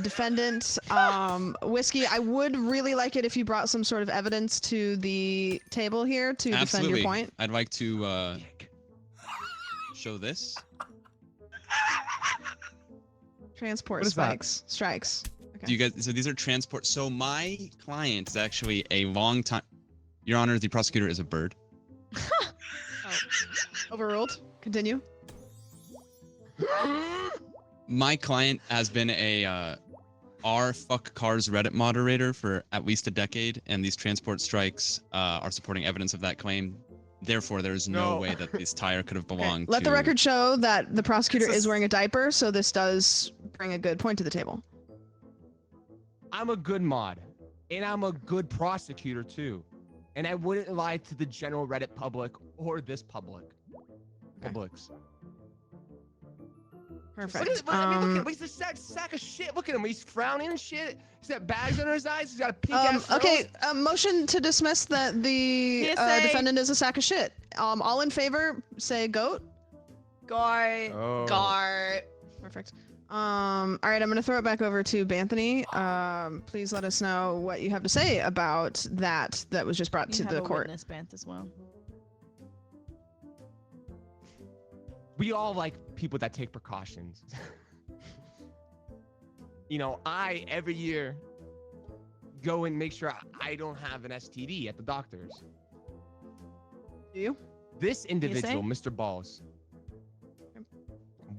defendant, Whisqey. I would really like it if you brought some sort of evidence to the table here to defend Absolutely. your point. I'd like to show this. Transport What is that? strikes. Do you guys? So these are transport. So my client is actually a long time. Your Honor, the prosecutor is a bird. Overruled. Continue. My client has been a r fuck cars Reddit moderator for at least a decade, and these transport strikes are supporting evidence of that claim. Therefore, there is no No. way that this tire could have Okay, belonged let to. the record show that the prosecutor This is- is wearing a diaper, so this does bring a good point to the table. I'm a good mod, and I'm a good prosecutor too, and I wouldn't lie to the general Reddit public or this public. Publics. Perfect. I mean, look at him. He's a sack of shit. Look at him. He's frowning and shit. He's got bags under his eyes. He's got a pink ass Okay, motion to dismiss that the PSA. defendant is a sack of shit. All in favor, say goat. Guard. Oh. Gar. Perfect. All right, I'm gonna throw it back over to Banthony. Please let us know what you have to say about that was just brought You to have the a court. witness, Banth, as well. We all like people that take precautions. You know, I every year go and make sure I don't have an STD at the doctor's. Do you? This individual, say? Mr. Balls,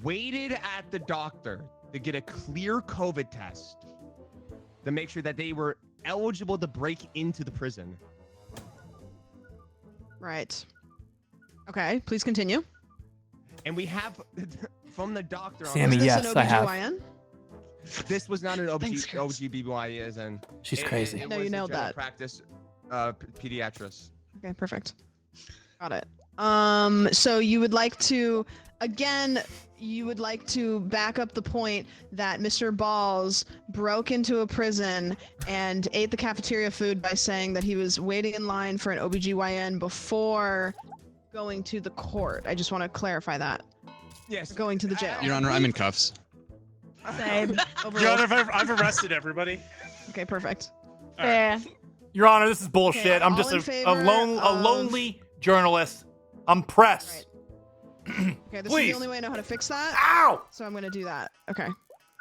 waited at the doctor to get a clear COVID test to make sure that they were eligible to break into the prison. Right. Okay, please continue. And we have from the doctor on Sammy, Was this yes, an I have. OBGYN? this was not an Thanks, Chris. OGBY, and She's crazy. No, you was a nailed general that. Practice pediatrist. Okay, perfect. Got it. So you would like to, again, back up the point that Mr. Balls broke into a prison and ate the cafeteria food by saying that he was waiting in line for an OBGYN before going to the court. I just want to clarify that. Yes. Going to the jail. Your Honor, I'm in cuffs. Same. Your Overruled. Honor, I've arrested everybody. Okay, perfect. Fair. Your Honor, this is bullshit. Okay, I'm all just in a favor lonely journalist. I'm pressed. Okay, this is Please. the only way I know how to fix that. Ow! So I'm gonna do that. Okay,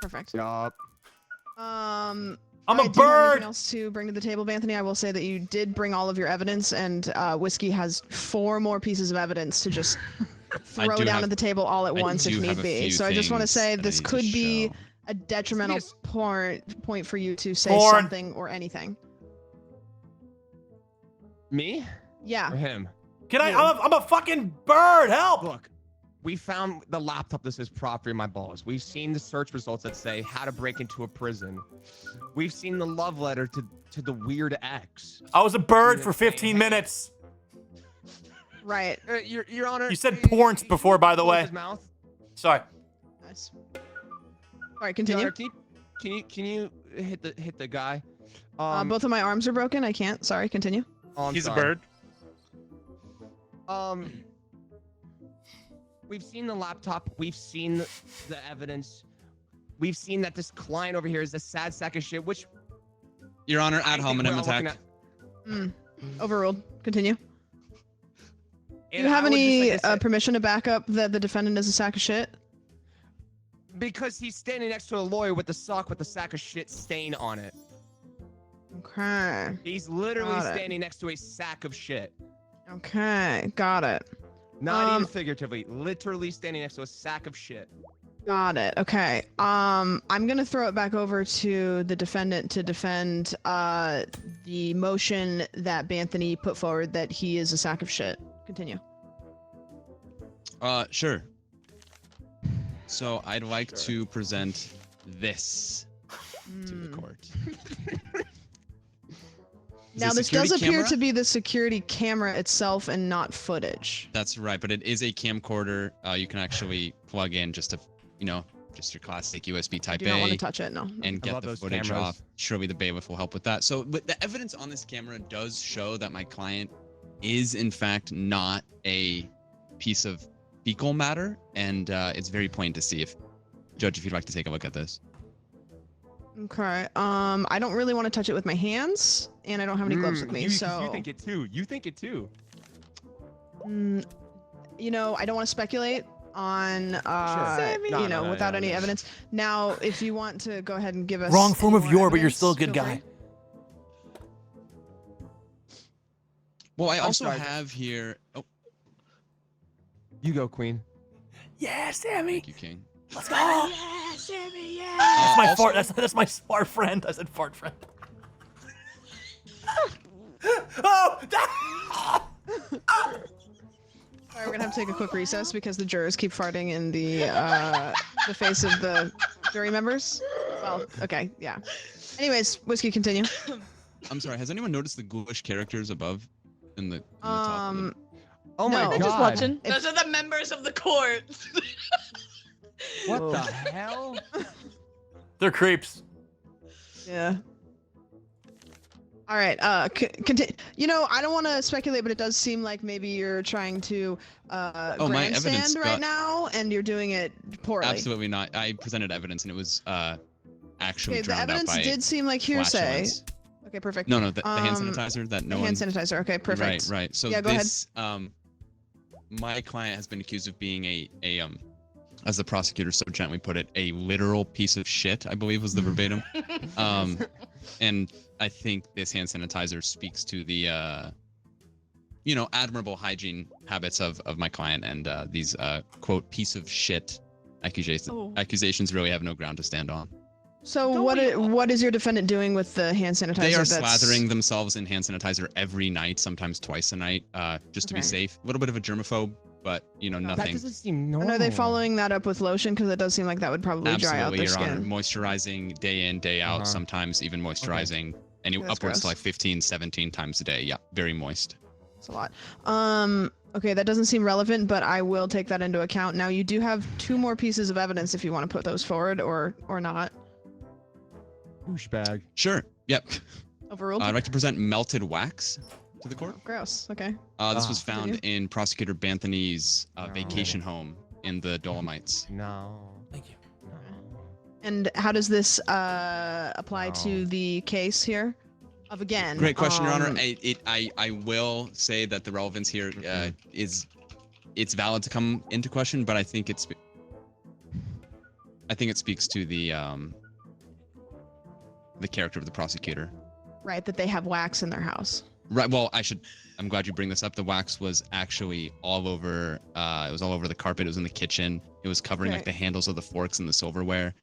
perfect. Yup. I'm I'm a Do you have bird. anything else to bring to the table, Banthony? I will say that you did bring all of your evidence, and Whisqey has 4 more pieces of evidence to just throw do down have- at the table all at I once if do need have a be. few So I just want to things say that I this need to could be show. a detrimental Yes. point for you to say Porn. something or anything. Me Yeah. or him? Can I? I'm a fucking bird. Help! Look, we found the laptop that says property of my balls. We've seen the search results that say how to break into a prison. We've seen the love letter to the weird ex. I was a bird for 15 minutes. Right. Your Honor. You said porns before, by the close way. His mouth. Sorry. Nice. All right, Your continue. Honor, can you hit the guy? Both of my arms are broken. I can't. Sorry. Continue. oh, I'm He's sorry. a bird. We've seen the laptop. We've seen the evidence. We've seen that this client over here is a sad sack of shit, which Your Honor, I ad think we're hominem all looking attack. Overruled. Continue. Do And you have I would just any like to say- permission to back up that the defendant is a sack of shit? because he's standing next to a lawyer with the sock with the sack of shit stain on it. Okay. He's literally Got it. standing next to a sack of shit. Okay. Got it. Not even Um, figuratively, literally standing next to a sack of shit. Got it. Okay. I'm gonna throw it back over to the defendant to defend the motion that Banthony put forward that he is a sack of shit. Continue. Sure. So I'd like to present this to the court. It's a Now this security does appear camera? to be the security camera itself and not footage. That's right, but it is a camcorder. You can actually plug in just just your classic USB I Type do not want A to touch it. No. and I get love the those footage cameras. off. Surely the bailiff will help with that. So, but the evidence on this camera does show that my client is in fact not a piece of fecal matter, and it's very plain to see. If Judge, if you'd like to take a look at this. Okay. I don't really want to touch it with my hands, and I don't have any gloves with me, you so. think it too. You think it too. You know, I don't want to speculate on, Sammy. No, you know, no, without no, any no. evidence. Now, if you want to go ahead and give us Wrong form any of more your, but you're evidence, still a good feel guy. free. Well, I I'm also sorry. have here. Oh, You go, Queen. Yeah, Sammy. thank you, King. Let's go. Yeah, Sammy, yeah. That's my also- fart. That's my smart friend. I said fart friend. Oh! Sorry, we're gonna have to take a quick recess because the jurors keep farting in the face of the jury members. Well, okay, yeah. Anyways, Whisqey, continue. I'm sorry. Has anyone noticed the ghoulish characters above in the top? Of the... Oh my No. god. I'm Just watching. Those are the members of the court. What the hell? They're creeps. Yeah. All right. Continue. You know, I don't want to speculate, but it does seem like maybe you're trying to my evidence grandstand right got- now, and you're doing it poorly. Absolutely not. I presented evidence, and it was actually Okay, the drowned out evidence by did seem like hearsay. flatulence. Okay, perfect. No, the hand sanitizer that no the hand one. sanitizer. Okay, perfect. Right. So Yeah, go ahead. this, my client has been accused of being a as the prosecutor so gently put it, a literal piece of shit, I believe was the verbatim. And I think this hand sanitizer speaks to the, admirable hygiene habits of my client, and these quote piece of shit accusations really have no ground to stand on. So what is your defendant doing with the hand sanitizer? They are that's- slathering themselves in hand sanitizer every night, sometimes twice a night, just to be Okay. safe. A little bit of a germaphobe, but That nothing. doesn't seem And normal. are they following that up with lotion? Because it does seem like that would probably dry out Absolutely, their Your skin. Honor. Moisturizing day in, day out, Uh-huh. sometimes even moisturizing That's upwards gross. to like 15, 17 times a day. Yeah, very moist. That's a lot. Okay, that doesn't seem relevant, but I will take that into account. Now, you do have 2 more pieces of evidence if you want to put those forward or not. douchebag? Sure. Yep. Overruled. I'd like to present melted wax to the court. Gross. Okay. This was found Continue. in Prosecutor Banthony's No. vacation home in the Dolomites. No. Thank you. No. And how does this apply to No. the case here? Of again. Great question, Your Honor. I will say that the relevance here is it's valid to come into question, but I think it speaks to the character of the prosecutor. Right, that they have wax in their house. Right. Well, I'm glad you bring this up. The wax was actually all over. It was all over the carpet. It was in the kitchen. It was covering like Okay. the handles of the forks and the silverware.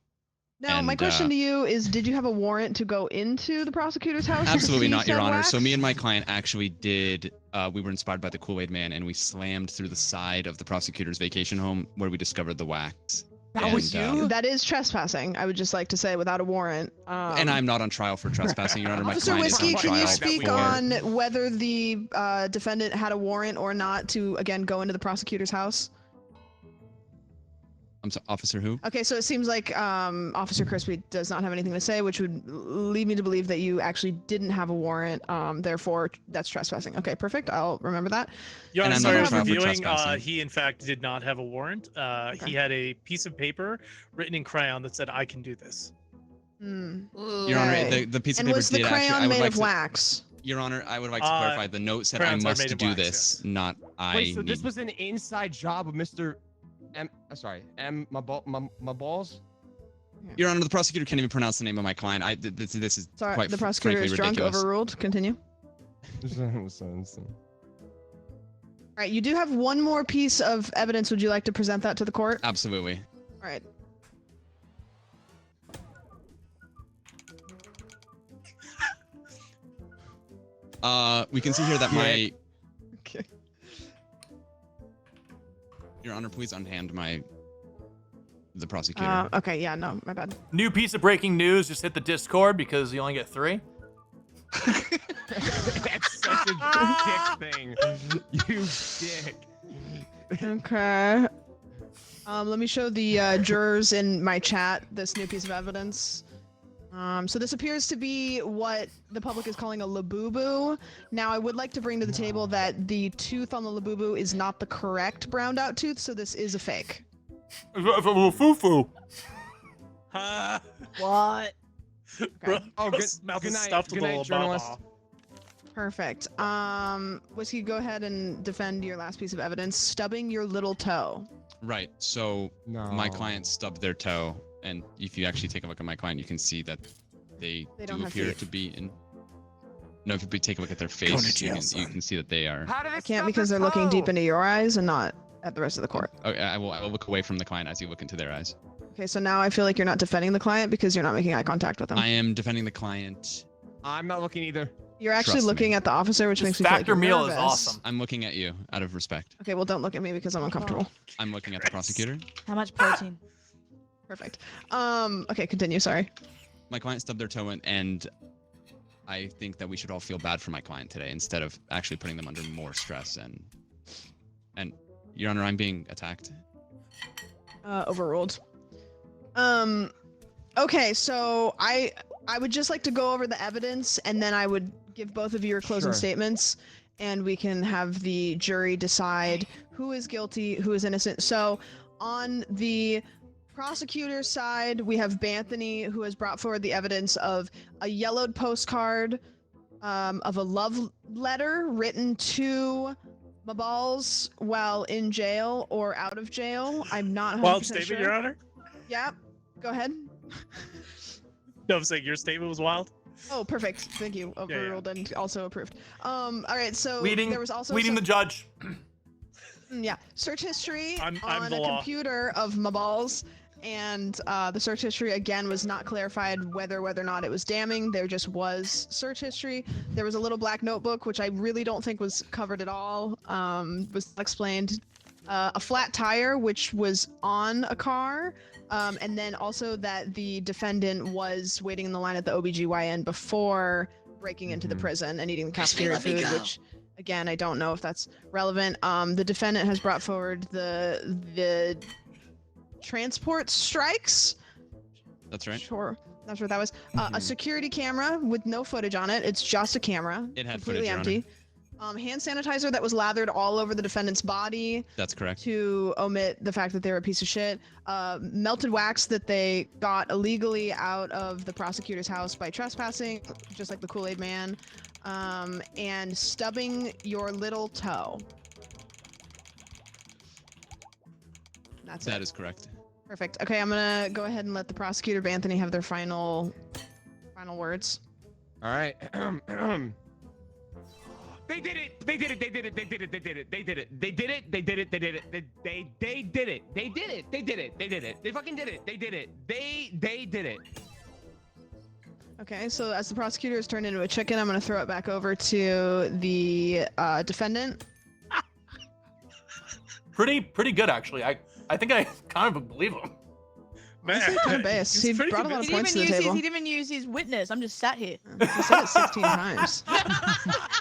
Now, my And, question to you is, did you have a warrant to go into the prosecutor's house? to Absolutely see not, Your said Honor. wax? So me and my client actually did. We were inspired by the Kool-Aid Man, and we slammed through the side of the prosecutor's vacation home where we discovered the wax. That was And, you? That is trespassing. I would just like to say, without a warrant. And I'm not on trial for trespassing, Your Honor. My Officer client is on Whisqey, can you trial speak for- on whether the defendant had a warrant or not to, again, go into the prosecutor's house? I'm sorry, Officer who? Okay, so it seems like Officer Chrispy does not have anything to say, which would lead me to believe that you actually didn't have a warrant. Therefore, that's trespassing. Okay, perfect. I'll remember that. Your And Honor, I'm sorry, not I was on trial for reviewing. trespassing. He in fact did not have a warrant. He had a piece of paper written in crayon that said, "I can do this." Hmm. Your Honor, Okay. the piece of And paper was the did actually. crayon I would made like of to, wax? Your Honor, I would like to Uh, clarify. The note said I crayons are must made of do wax, this, yes. not I. Wait, so this need- was an inside job of Mr. My balls? Your Honor, the prosecutor can't even pronounce the name of my client. This is Sorry, quite the prosecutor frankly is drunk. ridiculous. Overruled. Continue. All right, you do have one more piece of evidence. Would you like to present that to the court? Absolutely. All right. We can see here that my. Okay. Your Honor, please unhand the prosecutor. Okay, yeah, no, my bad. New piece of breaking news. Just hit the Discord because you only get 3. That's such a dick thing. You dick. Okay. Let me show the jurors in my chat this new piece of evidence. So this appears to be what the public is calling a labubu. Now, I would like to bring to the table that the tooth on the labubu is not the correct browned out tooth, so this is a fake. Foo-foo. What? Bro, Oh, bro's good- mouth good is night- stuffed good with a night, little journalist. baba. Perfect. Whisqey, go ahead and defend your last piece of evidence. Stubbing your little toe. Right. So No. my client stubbed their toe, and if you actually take a look at my client, you can see that they don't do have appear feet. to be in. No, if you take a look at their to face, jail, you son. can see that they are. How did I can't because they're looking deep into your eyes and not at the rest of the court. Okay, I will look away from the client as you look into their eyes. Okay, so now I feel like you're not defending the client because you're not making eye contact with them. I am defending the client. I'm not looking either. You're actually Trust me. looking at the officer, which This makes me feel like factor you're meal is nervous. awesome. I'm looking at you out of respect. Okay, well, don't look at me because I'm uncomfortable. I'm looking at the prosecutor. How much protein? Perfect. Okay, continue. Sorry. My client stubbed their toe in, and I think that we should all feel bad for my client today instead of actually putting them under more stress. And Your Honor, I'm being attacked. Overruled. Okay, so I would just like to go over the evidence, and then I would give both of you your closing Sure. statements, and we can have the jury decide who is guilty, who is innocent. So, on the prosecutor's side, we have Banthony, who has brought forward the evidence of a yellowed postcard of a love letter written to Mabals while in jail or out of jail. I'm not 100% Wild statement, sure. Your Honor. Yeah, go ahead. No, I'm saying your statement was wild. Oh, perfect. Thank you. Overruled and also approved. All right, so Leading, there was also leading some, the judge. yeah, search history I'm on the a law. computer of Mabals, and the search history again was not clarified whether or not it was damning. There just was search history. There was a little black notebook, which I really don't think was covered at all. Was explained. A flat tire, which was on a car. And then also that the defendant was waiting in the line at the OBGYN before breaking into the prison and eating the cafeteria let me food, go. which, again, I don't know if that's relevant. The defendant has brought forward the transport strikes. That's right. Sure. Not sure what that was. A security camera with no footage on it. It's just a camera. It had completely footage, Your empty. Hand sanitizer that was lathered all over the defendant's body That's correct. to omit the fact that they were a piece of shit. Melted wax that they got illegally out of the prosecutor's house by trespassing, just like the Kool-Aid Man. And stubbing your little toe. That's That it. is correct. Perfect. Okay, I'm gonna go ahead and let the prosecutor Banthony have their final words. All right. They did it. They did it. They did it. They did it. They did it. They did it. They did it. They did it. They did it. They did it. They did it. They did it. They did it. They fucking did it. They did it. They did it. Okay, so as the prosecutor is turned into a chicken, I'm gonna throw it back over to the defendant. Pretty good, actually. I think I kind of believe him. Man, Kind of biased. He he's pretty brought a lot of convincing. He points to the table. didn't even use his witness. I'm just sat here. He said it 16 times.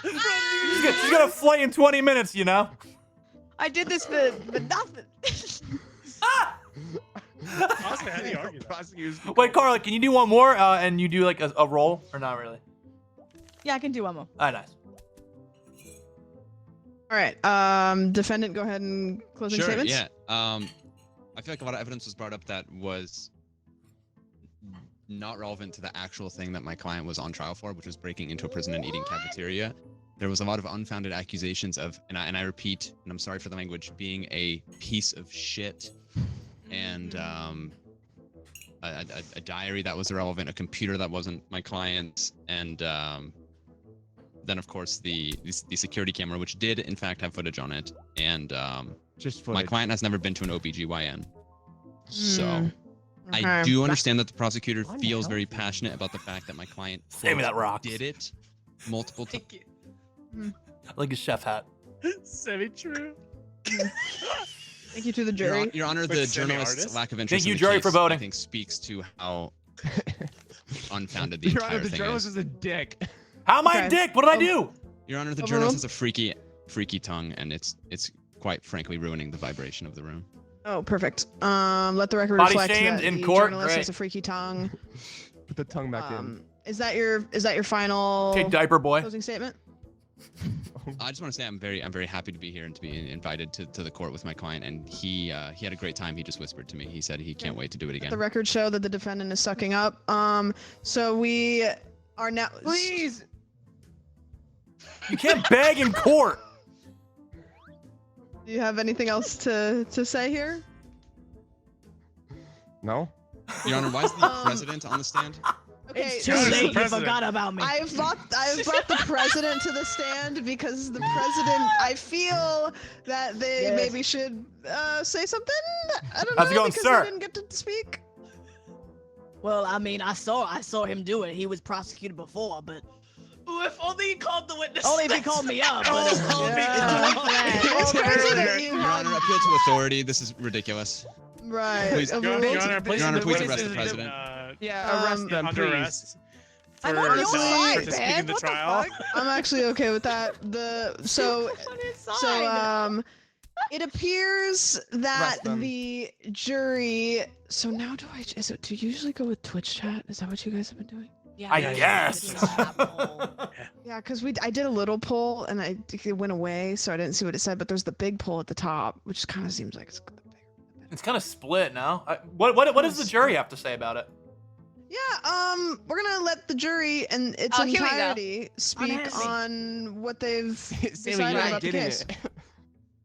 He's gonna flight in 20 minutes, you know? I did this for nothing. Honestly, how do you argue that? Prosecutors. Wait, Carla, can you do one more and you do like a roll? Or not really? Yeah, I can do one more. Ah, nice. All right, defendant, go ahead and closing Sure. statements. Yeah. I feel like a lot of evidence was brought up that was not relevant to the actual thing that my client was on trial for, which was breaking into a prison and eating cafeteria. There was a lot of unfounded accusations of, and I repeat, and I'm sorry for the language, being a piece of shit, and a diary that was irrelevant, a computer that wasn't my client's, and then of course the security camera, which did in fact have footage on it, and Just my footage. client has never been to an OBGYN. So Hmm. I Okay. do understand that the prosecutor Kinda feels very healthy. passionate about the fact that my client Save me quote, that rock. did it multiple times. Thank you. I like his chef hat. Semi-true. Thank you to the jury. Your Honor, Wait, the semi-artist? journalist's lack of interest Thank you, in the jury, case, for voting. I think speaks to how unfounded the Your Honor, entire the thing journalist is. is a dick. How am I Okay. a dick? What did I do? Your Honor, the Overruled? journalist has a freaky tongue, and it's quite frankly ruining the vibration of the room. Oh, perfect. Let the record Body reflect shamed that in the court? journalist Great. has a freaky tongue. Put the tongue back in. Is that your final Okay, diaper boy. closing statement? I just want to say I'm very happy to be here and to be invited to the court with my client, and he had a great time. He just whispered to me. He said he can't wait to do it again. The record show that the defendant is sucking up. So we are now. Please. You can't beg in court. Do you have anything else to say here? No. Your Honor, why is the president on the stand? Okay, It's too You're the late. You president. forgot about me. I've brought the president to the stand because the president. I feel that they Yes. maybe should say something. I don't How's it know going, because sir? they didn't get to speak. Well, I mean, I saw him do it. He was prosecuted before, but Ooh, if only he called the witness. only if he called me up. But Oh, yeah. it's too It's crazy late. that you Your had Honor, appeal to authority. This is ridiculous. right. Please- a Your vote- Honor, please, Your Honor, please arrest arrest the president. Yeah, arrest them, under please. arrest. I'm for on your not side, participating man. in the What the trial. fuck? I'm actually okay with that. So it appears that Arrest them. the jury. So now do you usually go with Twitch chat? Is that what you guys have been doing? Yeah, I you guess. did the chat poll. Yeah, because I did a little poll and it went away, so I didn't see what it said. But there's the big poll at the top, which kind of seems like it's the bigger. It's kind of split now. What does the jury have to say about it? Yeah, we're gonna let the jury in its Oh, here we go. entirety speak Honestly. on what they've Sammy, decided you're about not the getting case. it.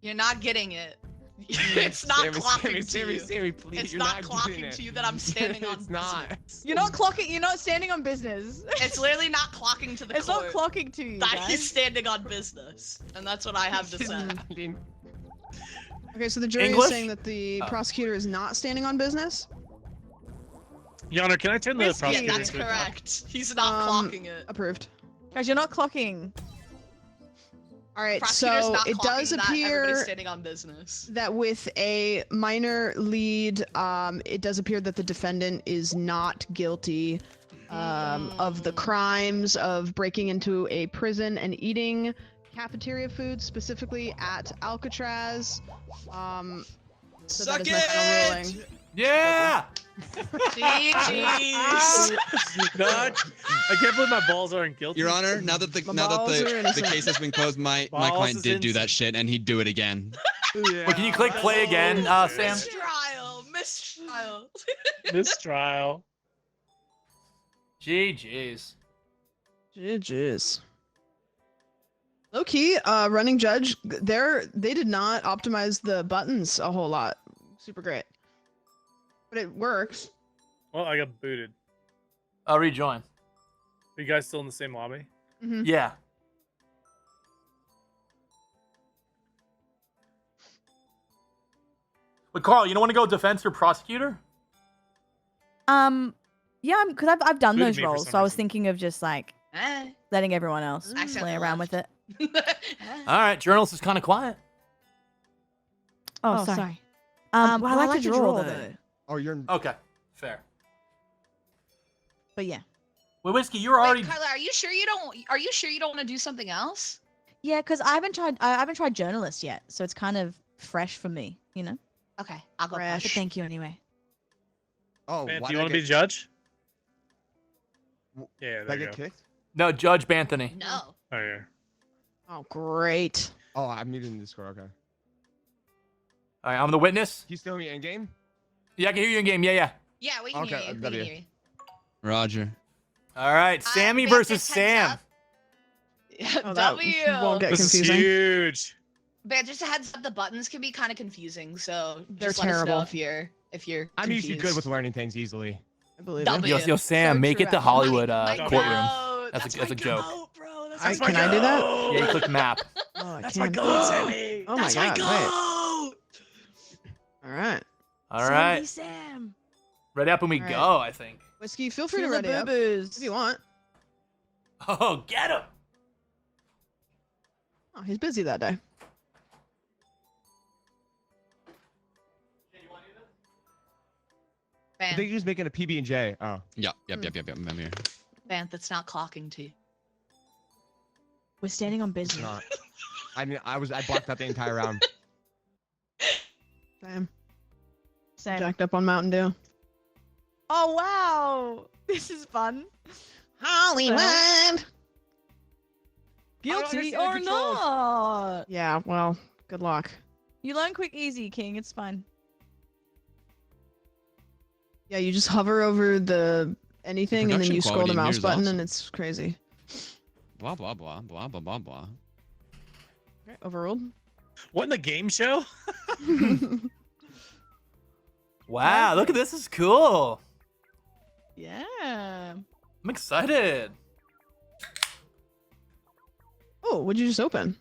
You're not getting it. It's not clocking to you. Sammy, please. It's you're not getting clocking it. to you that I'm standing on It's not. You're not clocking. You're not standing on business. It's literally not clocking to the It's not court clocking to you. that guys. he's standing on business. And that's what I have to say. Okay, so the jury English? is saying that the prosecutor is not standing on business. Your Honor, can I turn the Whisqey. prosecutor? Yeah, that's into a cop? correct. He's not clocking it. Approved. Guys, you're not clocking. All right, Prosecutor's so not it does clocking that. Everybody's appear standing on business. that with a minor lead, it does appear that the defendant is not guilty of the crimes of breaking into a prison and eating cafeteria food, specifically at Alcatraz. So that is my final ruling. Yeah. GG's. God, I can't believe my balls aren't guilty. Your Honor, now that the My balls are the innocent. case has been closed, my Balls client is did do that innocent. shit, and he'd do it again. Wait, can you click play again, Sam? Mistrial. Mistrial. Mistrial. GG's. GG's. Low key, running judge, they did not optimize the buttons a whole lot. Super great. But it works. Well, I got booted. I'll rejoin. Are you guys still in the same lobby? Mhm. Yeah. But Carl, you don't want to go defense or prosecutor? Yeah, because I've done Good to those me for roles, some so I was reason. thinking of just like Eh. letting everyone else Accidentally play around with it. All right, journalist is kind of quiet. Oh, sorry. Well, I like to draw though. Oh, you're. Okay, fair. But yeah, Well, Whisqey, you were already. Wait, Carla, are you sure you don't want to do something else? yeah, because I haven't tried journalist yet, so it's kind of fresh for me, you know. Okay, I'll go Fresh. But first. thank you anyway. Oh, Man, why do you did I want to be get- judge? w- Yeah, Did I there you get go. kicked? No, Judge Banthony. No. Oh, yeah. Oh, great. Oh, I'm muted in Discord. Okay. All right, I'm the witness. You still hear me in game? Yeah, I can hear you in game. Yeah. Yeah, we can Okay, hear you. We love can you. hear you. Roger. All right, Sammy Beth, versus just heads Sam. up. Oh, that W. won't get This is confusing. huge. But just a heads up, the buttons can be kind of confusing, so They're just let us know terrible. if you're I'm usually good confused. with learning things easily. I believe W. it. Yo, Sam, So make true, it to actually. Hollywood My courtroom. goat. That's a my joke. goat, bro. That's I, my can I do that? goat. Yeah, you click map. Oh, I That's can't. my goat, Sammy. Oh my That's god, my wait. goat. All right. All right, Sam. ready up and we All right. go. I think. Whiskey, feel free Feel to the ready up boo-boos. if you want. Oh, get him! Oh, he's busy that day. I Ban, think you're just making a PB and J. Oh. Yep. I'm here. Ban, that's not clocking to you. We're standing on It's business. not. I mean, I blocked out the entire round. Damn. Same. Jacked up on Mountain Dew. Oh wow, this is fun. Hollywood. Guilty understand or controls. not? Yeah, well, good luck. You learn quick, easy, King. It's fine. Yeah, you just hover over the anything and then production you scroll quality the in here mouse is button awesome. and it's crazy. Blah blah blah blah blah blah blah. Okay, overruled. What in the game show? Wow, look at this. This is cool. Yeah. I'm excited. Oh, what'd you just open?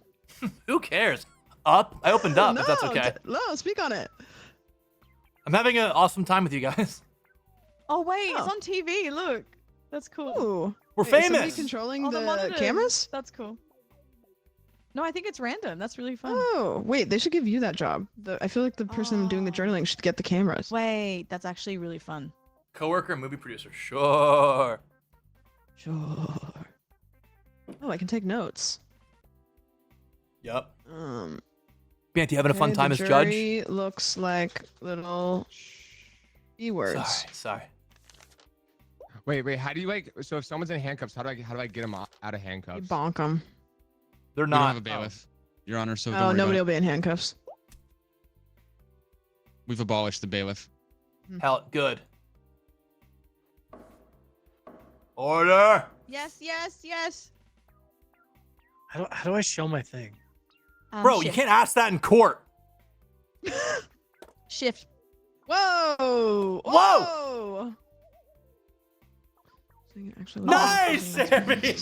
Who cares? Up. I opened up. no, If that's okay. No, speak on it. I'm having an awesome time with you guys. Oh wait, Oh. it's on TV. Look, that's cool. Ooh. We're Wait, is somebody famous. controlling Oh, the monitors. cameras? That's cool. No, I think it's random. That's really fun. Oh, wait, they should give you that job. I feel like the person doing the Oh. journaling should get the cameras. Wait, that's actually really fun. Coworker, movie producer. Sure. Sure. Oh, I can take notes. Yep. Um, Banty, having a fun okay, time the as judge? jury looks like little E words. Sorry. Wait. How do you like? So if someone's in handcuffs, how do I get them out of handcuffs? You bonk them. They're We don't not. have a bailiff, Your Honor. So don't Oh, worry nobody will about it. be in handcuffs. We've abolished the bailiff. Hell, good. Order. Yes, yes, yes. How do I show my thing? Bro, you shift. can't ask that in court. Shift. Whoa! Whoa! So you can actually Nice, Sammy.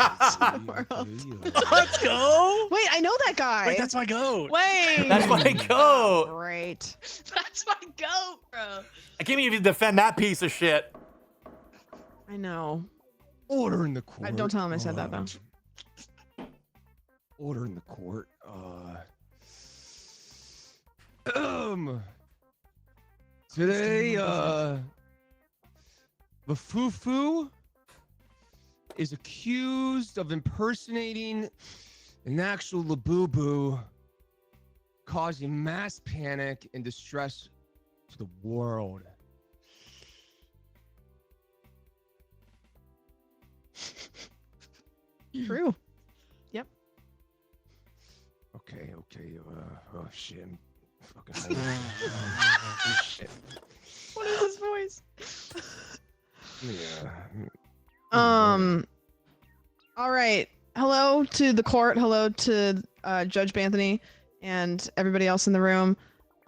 Let's go. Wait, I know that guy. Wait, that's my goat. Wait. That's my goat. Great. That's my goat, bro. I can't even defend that piece of shit. I know. Order in the court. Don't tell him I said that though. Order in the court. Today, the Fufu is accused of impersonating an actual Labubu, causing mass panic and distress to the world. True. Okay. Oh shit. I'm fucking oh, shit. What is his voice? Yeah. All right. Hello to the court. Hello to Judge Banthony and everybody else in the room.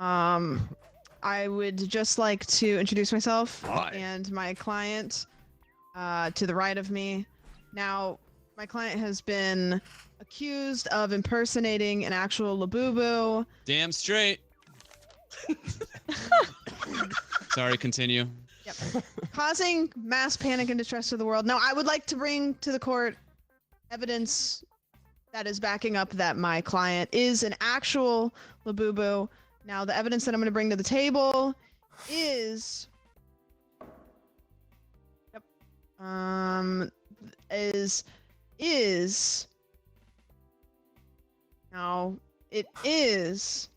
I would just like to introduce myself Hi. and my client to the right of me. Now, my client has been accused of impersonating an actual Labubu. Damn straight. Sorry, continue. Causing mass panic and distress to the world. Now, I would like to bring to the court evidence that is backing up that my client is an actual Labubu. Now, the evidence that I'm going to bring to the table is... Now, it is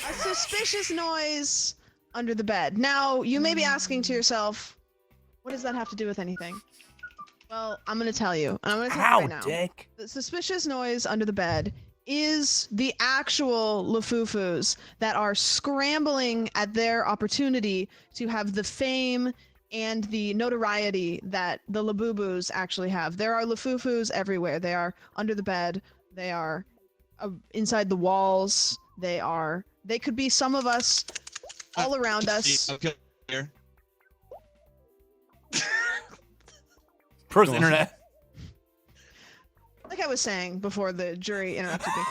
a suspicious noise under the bed. Now, you may be asking to yourself, what does that have to do with anything? Well, I'm going to tell you. And I'm going to tell you Ow, right now. dick. The suspicious noise under the bed is the actual Lafufus that are scrambling at their opportunity to have the fame and the notoriety that the Labubus actually have. There are Lafufus everywhere. They are under the bed. They are inside the walls. They could be some of us all around us. Here. Pros Go on. internet. Like I was saying before the jury interrupted me.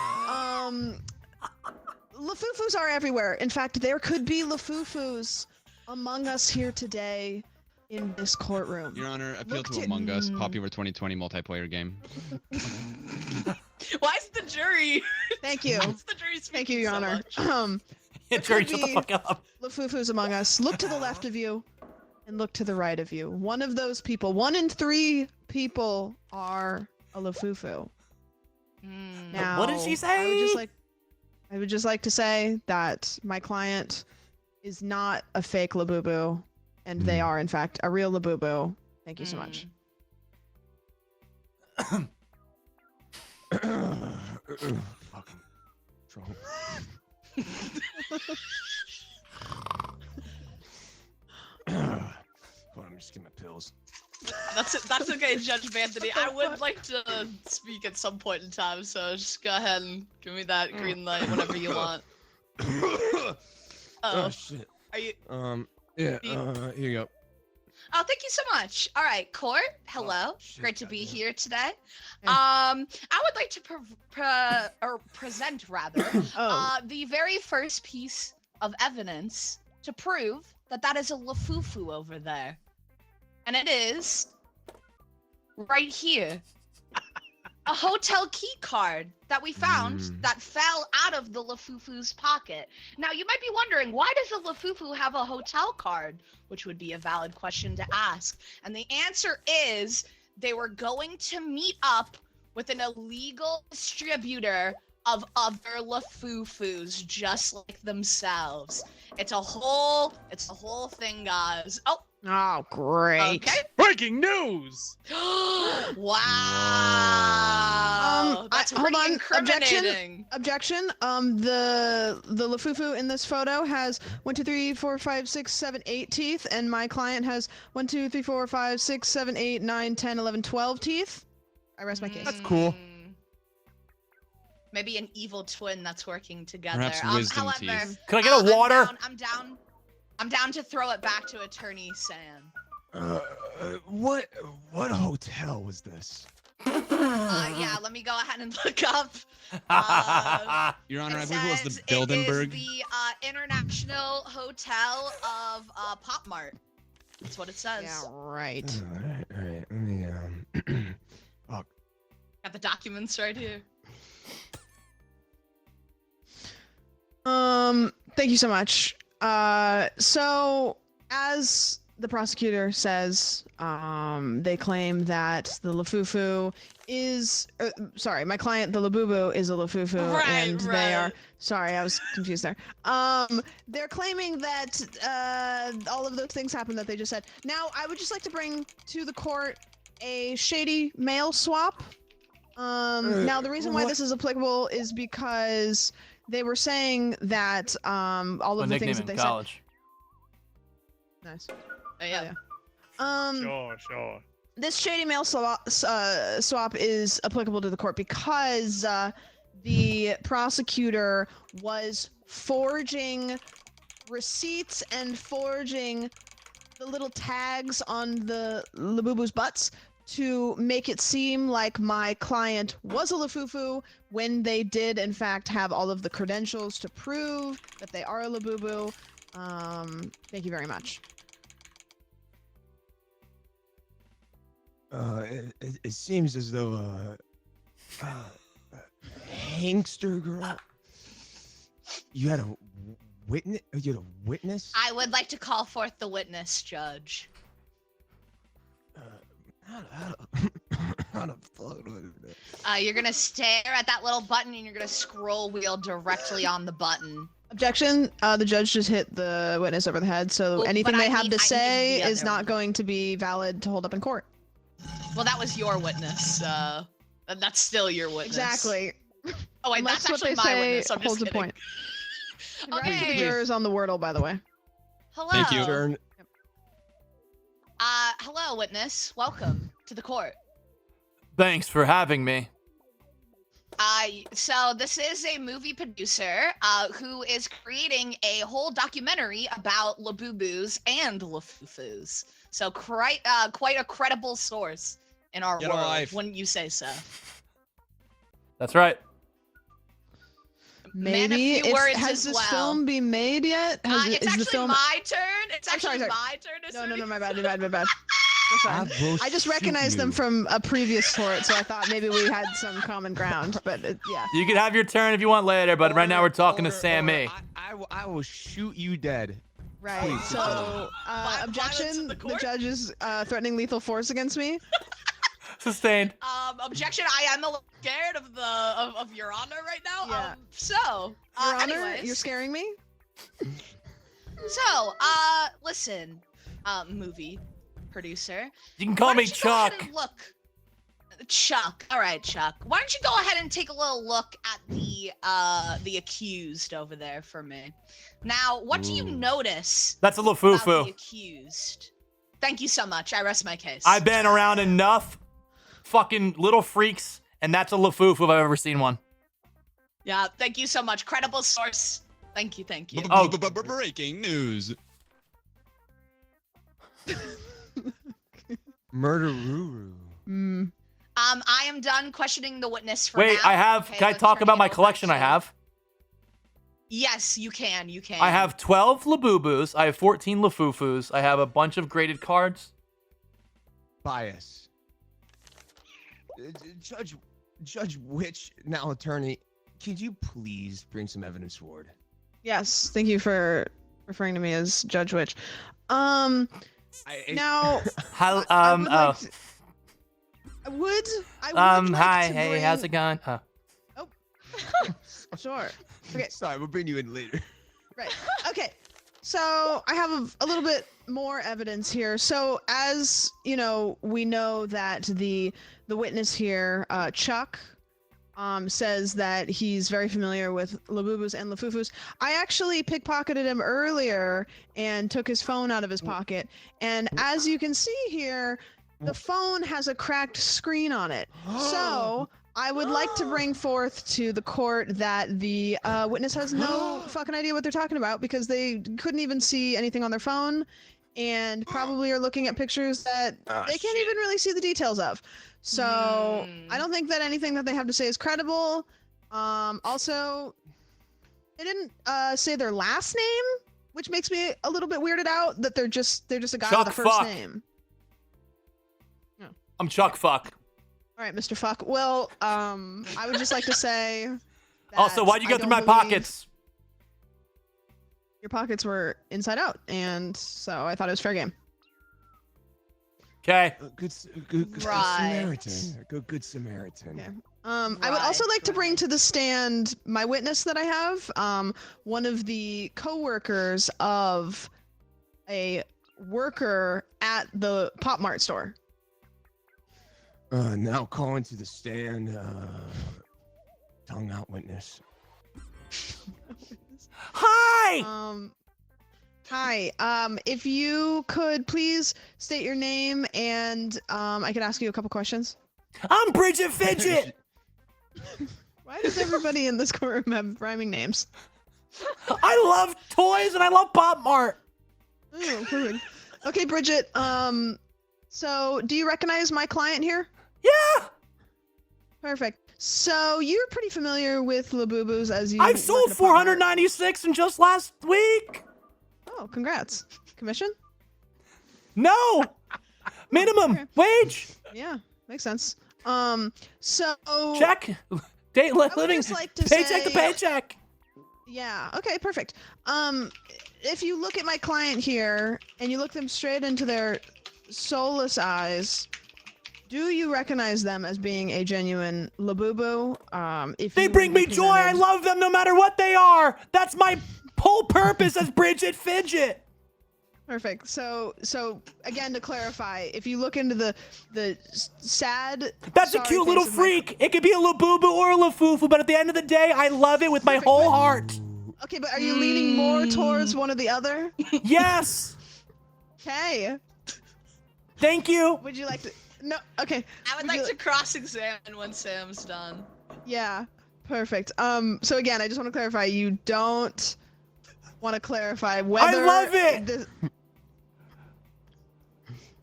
Lafufus are everywhere. In fact, there could be Lafufus among us here today in this courtroom. Your Honor, appeal Look to to- Among Us, popular 2020 multiplayer game. Why is the jury? Thank you. Why is the jury Thank you, speaking Your so Honor. much? Yeah, Jerry, shut the be- fuck up. Lafufus among us. Look to the left of you and look to the right of you. One of those people, 1 in 3 people are a Lafufu. Hmm. Now, What did she say? I would just like to say that my client is not a fake Labubu, and they are in fact a real Labubu. Thank you so much. Fucking drunk. Hold on, I'm just getting my pills. That's okay, Judge Banthony. I would like to speak at some point in time, so just go ahead and give me that green light whenever you want. Oh Oh, shit. are you? Yeah. Here you go. Oh, thank you so much. All right, court. Hello. shit, Great to be goddamn. here today. Hey. I would like to present rather Oh, the very first piece of evidence to prove that that is a Lafufu over there, and it is right here. A hotel key card that we found that fell out of the Lafufu's pocket. Now, you might be wondering, why does a Lafufu have a hotel card? Which would be a valid question to ask. And the answer is they were going to meet up with an illegal distributor of other Lafufus just like themselves. It's a whole thing, guys. Oh, Oh, great. okay. Breaking news! Wow. That's hold pretty on. incriminating. Objection. The Lafufu in this photo has 1, 2, 3, 4, 5, 6, 7, 8 teeth, and my client has 1, 2, 3, 4, 5, 6, 7, 8, 9, 10, 11, 12 teeth. I rest my case. That's cool. Maybe an evil twin that's working together. Perhaps wisdom however, teeth. Can I get a water? I'm down to throw it back to Attorney Sam. What hotel was this? Yeah, let me go ahead and look up. Your Honor, I It believe it was the says Bildenberg. It is the International Hotel of Pop Mart. That's what it says. Yeah, right. All right. Let me Got the documents right here. Thank you so much. So as the prosecutor says, they claim that the Lafufu is, sorry, my client, the Labubu, is a Lafufu, Right, and they are, right. sorry, I was confused there. They're claiming that, all of those things happened that they just said. Now, I would just like to bring to the court a shady mail swap. Now, the reason why this is applicable is because they were saying that, all of the things that they said. college. Nice. Yeah. Sure. This shady mail swap is applicable to the court because the prosecutor was forging receipts and forging the little tags on the Labubu's butts to make it seem like my client was a Lafufu when they did in fact have all of the credentials to prove that they are a Labubu. Thank you very much. It seems as though Hankster girl, you had a witness. You had a witness. I would like to call forth the witness, Judge. How the fuck do I do You're gonna stare at that little button and you're gonna scroll wheel directly on the button. Objection. The judge just hit the witness over the head, so Oh, anything but they I have mean- to I mean say the is other not one. going to be valid to hold up in court. Well, that was your witness. That's still your witness. Exactly. Oh wait, Unless that's what actually they my say witness. I'm just holds a kidding. point. Congrats to the Okay. jurors on the Wordle, by the way. Hello. Thank you. Turn. Hello, witness. Welcome to the court. Thanks for having me. So this is a movie producer who is creating a whole documentary about Labubus and Lafufus. So quite a credible source in our Get a world, life. wouldn't you say so? That's right. Man, a Maybe few words has as this well. film been made yet? It's is actually the film? my turn. It's I'm actually sorry. my turn to No, say- my bad. That's fine. I just recognized them from a previous court, so I thought maybe we had some common ground. But yeah. You can have your turn if you want later, but right now we're talking to Sammy. I will shoot you dead. Right. Please, So, Violence in objection. the The court? judge is threatening lethal force against me. Sustained. Objection. I am a little scared of Your Honor right now. Yeah. So, Your Honor, anyways, you're scaring me. So, listen, movie producer. You can call why me don't you go ahead Chuck. and look. Chuck. All right, Chuck. Why don't you go ahead and take a little look at the accused over there for me? Now, what do you Ooh. notice That's a about the Lafufu. accused? Thank you so much. I rest my case. I've been around enough fucking little freaks, and that's a Lafufu if I've ever seen one. Yeah, thank you so much. Credible source. Thank you. Oh. Breaking news. Murderoo. I am done questioning the witness for Wait, now. I have. Okay, Can I let's talk turn about it my over collection I to- have? Yes, you can. You can. I have 12 Labubus. I have 14 Lafufus. I have a bunch of graded cards. Bias. Judge Witch, now attorney, could you please bring some evidence forward? Yes. Thank you for referring to me as Judge Witch. Now. How, I would like to- I would hi, like to hey, bring- how's it going? Sure. Okay. Sorry, we'll bring you in later. Right. Okay. So I have a little bit more evidence here. So as you know, we know that the witness here, Chuck, says that he's very familiar with Labubus and Lafufus. I actually pickpocketed him earlier and took his phone out of his pocket. And as you can see here, the phone has a cracked screen on it. So I would like to bring forth to the court that the witness has no fucking idea what they're talking about because they couldn't even see anything on their phone and probably are looking at pictures that they can't even really see the details of. So I don't think that anything that they have to say is credible. Also, they didn't say their last name, which makes me a little bit weirded out that they're just a guy Chuck with a first Fuck. name. I'm Chuck Fuck. All right, Mr. Fuck. Well, I would just like to say. Also, that why'd you go I through don't my believe pockets? Your pockets were inside out, and so I thought it was fair game. Okay. Good Right. Samaritan. Good Samaritan. Okay. I would also like to bring to the stand my witness that I have. One of the co-workers of a worker at the Pop Mart store. Now calling to the stand, tongue out witness. Hi! Hi. If you could please state your name and I could ask you a couple questions. I'm Bridget Fidget! Why does everybody in this courtroom have rhyming names? I love toys and I love Pop Mart! Oh, perfect. Okay, Bridget, so do you recognize my client here? Yeah! Perfect. So you're pretty familiar with Labubus as you. I've work sold at a Pop Mart. 496 in just last week! Oh, congrats. Commission? No! Minimum Okay. wage! Yeah, makes sense. So. Check! Date living just like to paycheck to say- paycheck! Yeah. Okay. Perfect. If you look at my client here and you look them straight into their soulless eyes, do you recognize them as being a genuine Labubu? If They you bring were me joy. I presented- love them no matter what they are. That's my whole purpose as Bridget Fidget. Perfect. So again, to clarify, if you look into the sad. That's a sorry cute face little of my- freak. It could be a Labubu or a Lafufu, but at the end of the day, I love it with my Perfect, whole but- heart. Okay, but are you leaning more towards one or the other? Yes. Okay. Thank you. Would you like to? No. Okay. I would Would you like to cross-examine when Sam's done. Yeah. Perfect. So again, I just want to clarify. You don't want to clarify whether. I love it.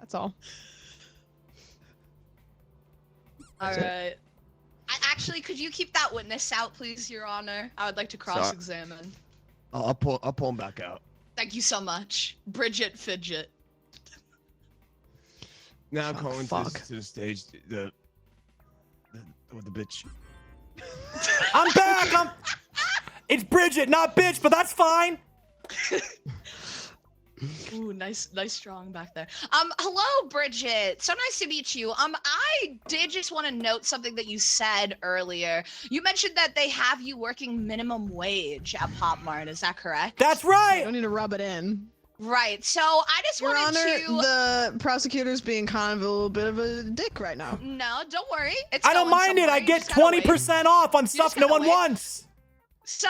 That's all. All right. Actually, could you keep that witness out, please, Your Honor? I would like to cross-examine. I'll pull him back out. Thank you so much, Bridget Fidget. Now calling to fuck. the stage the bitch. I'm back. It's Bridget, not bitch, but that's fine. Ooh, nice strong back there. Hello, Bridget. So nice to meet you. I did just want to note something that you said earlier. You mentioned that they have you working minimum wage at Pop Mart. Is that correct? That's You right. don't need to rub it in. Right. So I just Your wanted Honor, to. the prosecutor's being kind of a little bit of a dick right now. No, don't worry. It's I don't going mind it. somewhere. I You get just gotta wait. 20% off on stuff just no gotta one wait. wants. So,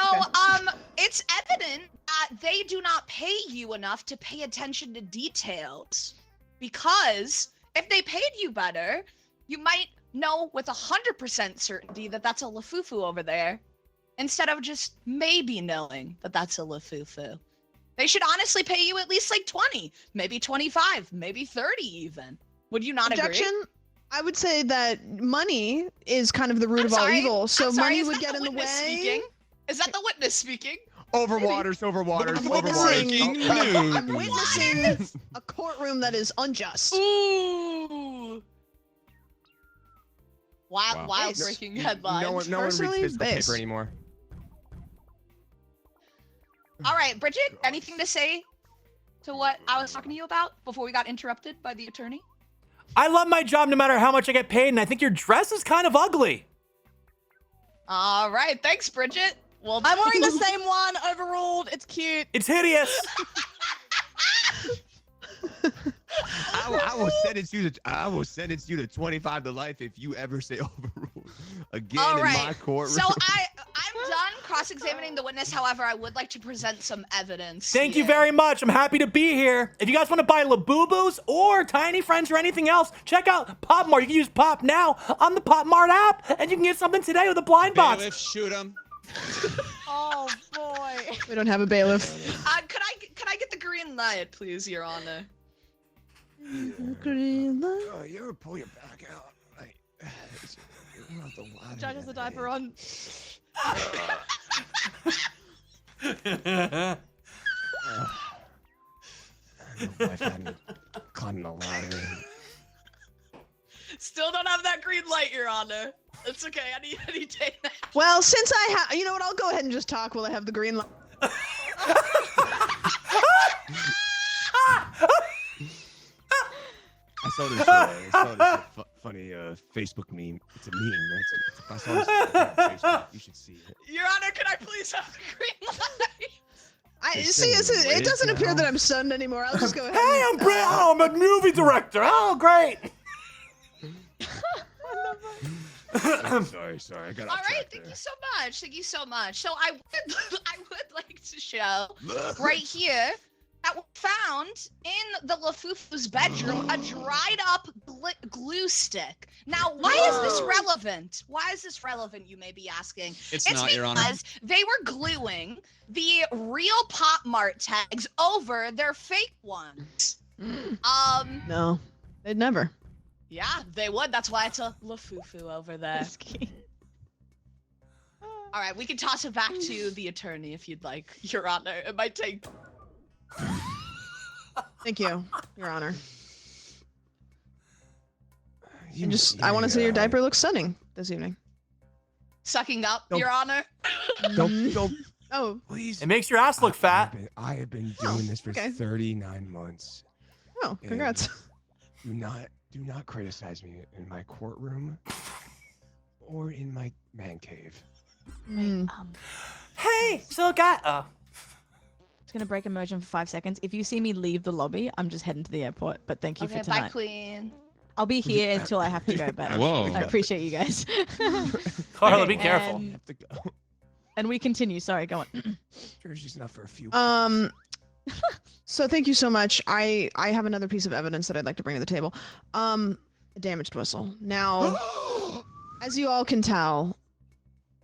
it's evident that they do not pay you enough to pay attention to details. Because if they paid you better, you might know with 100% certainty that that's a Lafufu over there, instead of just maybe knowing that that's a Lafufu. They should honestly pay you at least like 20, maybe 25, maybe 30 even. Would you not Objection. agree? I would say that money is kind of the root I'm of all sorry. evil, so I'm sorry, money is would that get in the way. witness speaking? Is that the witness speaking? Over waters, over waters, I'm over witnessing, waters. I'm witnessing a courtroom that is unjust. Ooh. Wow. Wild breaking headlines. No one reads Personally physical based. paper anymore. All right, Bridget, anything to say to what I was talking to you about before we got interrupted by the attorney? I love my job no matter how much I get paid, and I think your dress is kind of ugly. All right, thanks, Bridget. Well, I'm wearing the same one. Overruled. It's cute. It's hideous. I will sentence you to 25 to life if you ever say overruled again All in right. my courtroom. So I'm done cross-examining the witness. However, I would like to present some evidence. Thank you here. very much. I'm happy to be here. If you guys want to buy Labubu's or Tiny Friends or anything else, check out Pop Mart. You can use Pop now on the Pop Mart app, and you can get something today with a blind box. Bailiff, shoot him. Oh boy. We don't have a bailiff. Could I get the green light, please, Your Honor? Oh, you ever pull your back out? Judge has the diaper on. My wife hadn't climbed the ladder. Still don't have that green light, Your Honor. It's okay. I need to take that. Well, since I have, you know what? I'll go ahead and just talk while I have the green light. I saw this funny Facebook meme. It's a meme, right? I saw this on Facebook. You should see it. Your Honor, can I please have the green light? I Just see. saying, It doesn't wait appear now. that I'm stunned anymore. I'll just go ahead. Hey, I'm Brett. Oh, I'm a movie director. Oh, great. Sorry. I got All off right, track thank there. you so much. Thank you so much. So I would like to show right here that we found in the Lafufu's bedroom a dried up glue stick. Now, why is this relevant? Why is this relevant, you may be asking? It's not, Your Honor. because they were gluing the real Pop Mart tags over their fake ones. No, they'd never. Yeah, they would. That's why it's a Lafufu over there. All right, we can toss it back to the attorney if you'd like, Your Honor. It might take. Thank you, Your Honor. You- And I want to say your diaper looks stunning this evening. Sucking up, Don't- Your Honor. Don't, Oh, please. It makes your ass look fat. I have been doing this for okay. 39 months. oh, congrats. Do not criticize me in my courtroom or in my man cave. Mm. Hey, so guy. It's gonna break immersion for 5 seconds. If you see me leave the lobby, I'm just heading to the airport. But thank you Okay, for bye, tonight. Queen. I'll be here until I have to go. But Whoa. I appreciate you guys. Carla, Okay, be careful. and- I have to go. And we continue. Sorry, go on. Jersey's not for a few. So thank you so much. I have another piece of evidence that I'd like to bring to the table. A damaged whistle. Now, as you all can tell,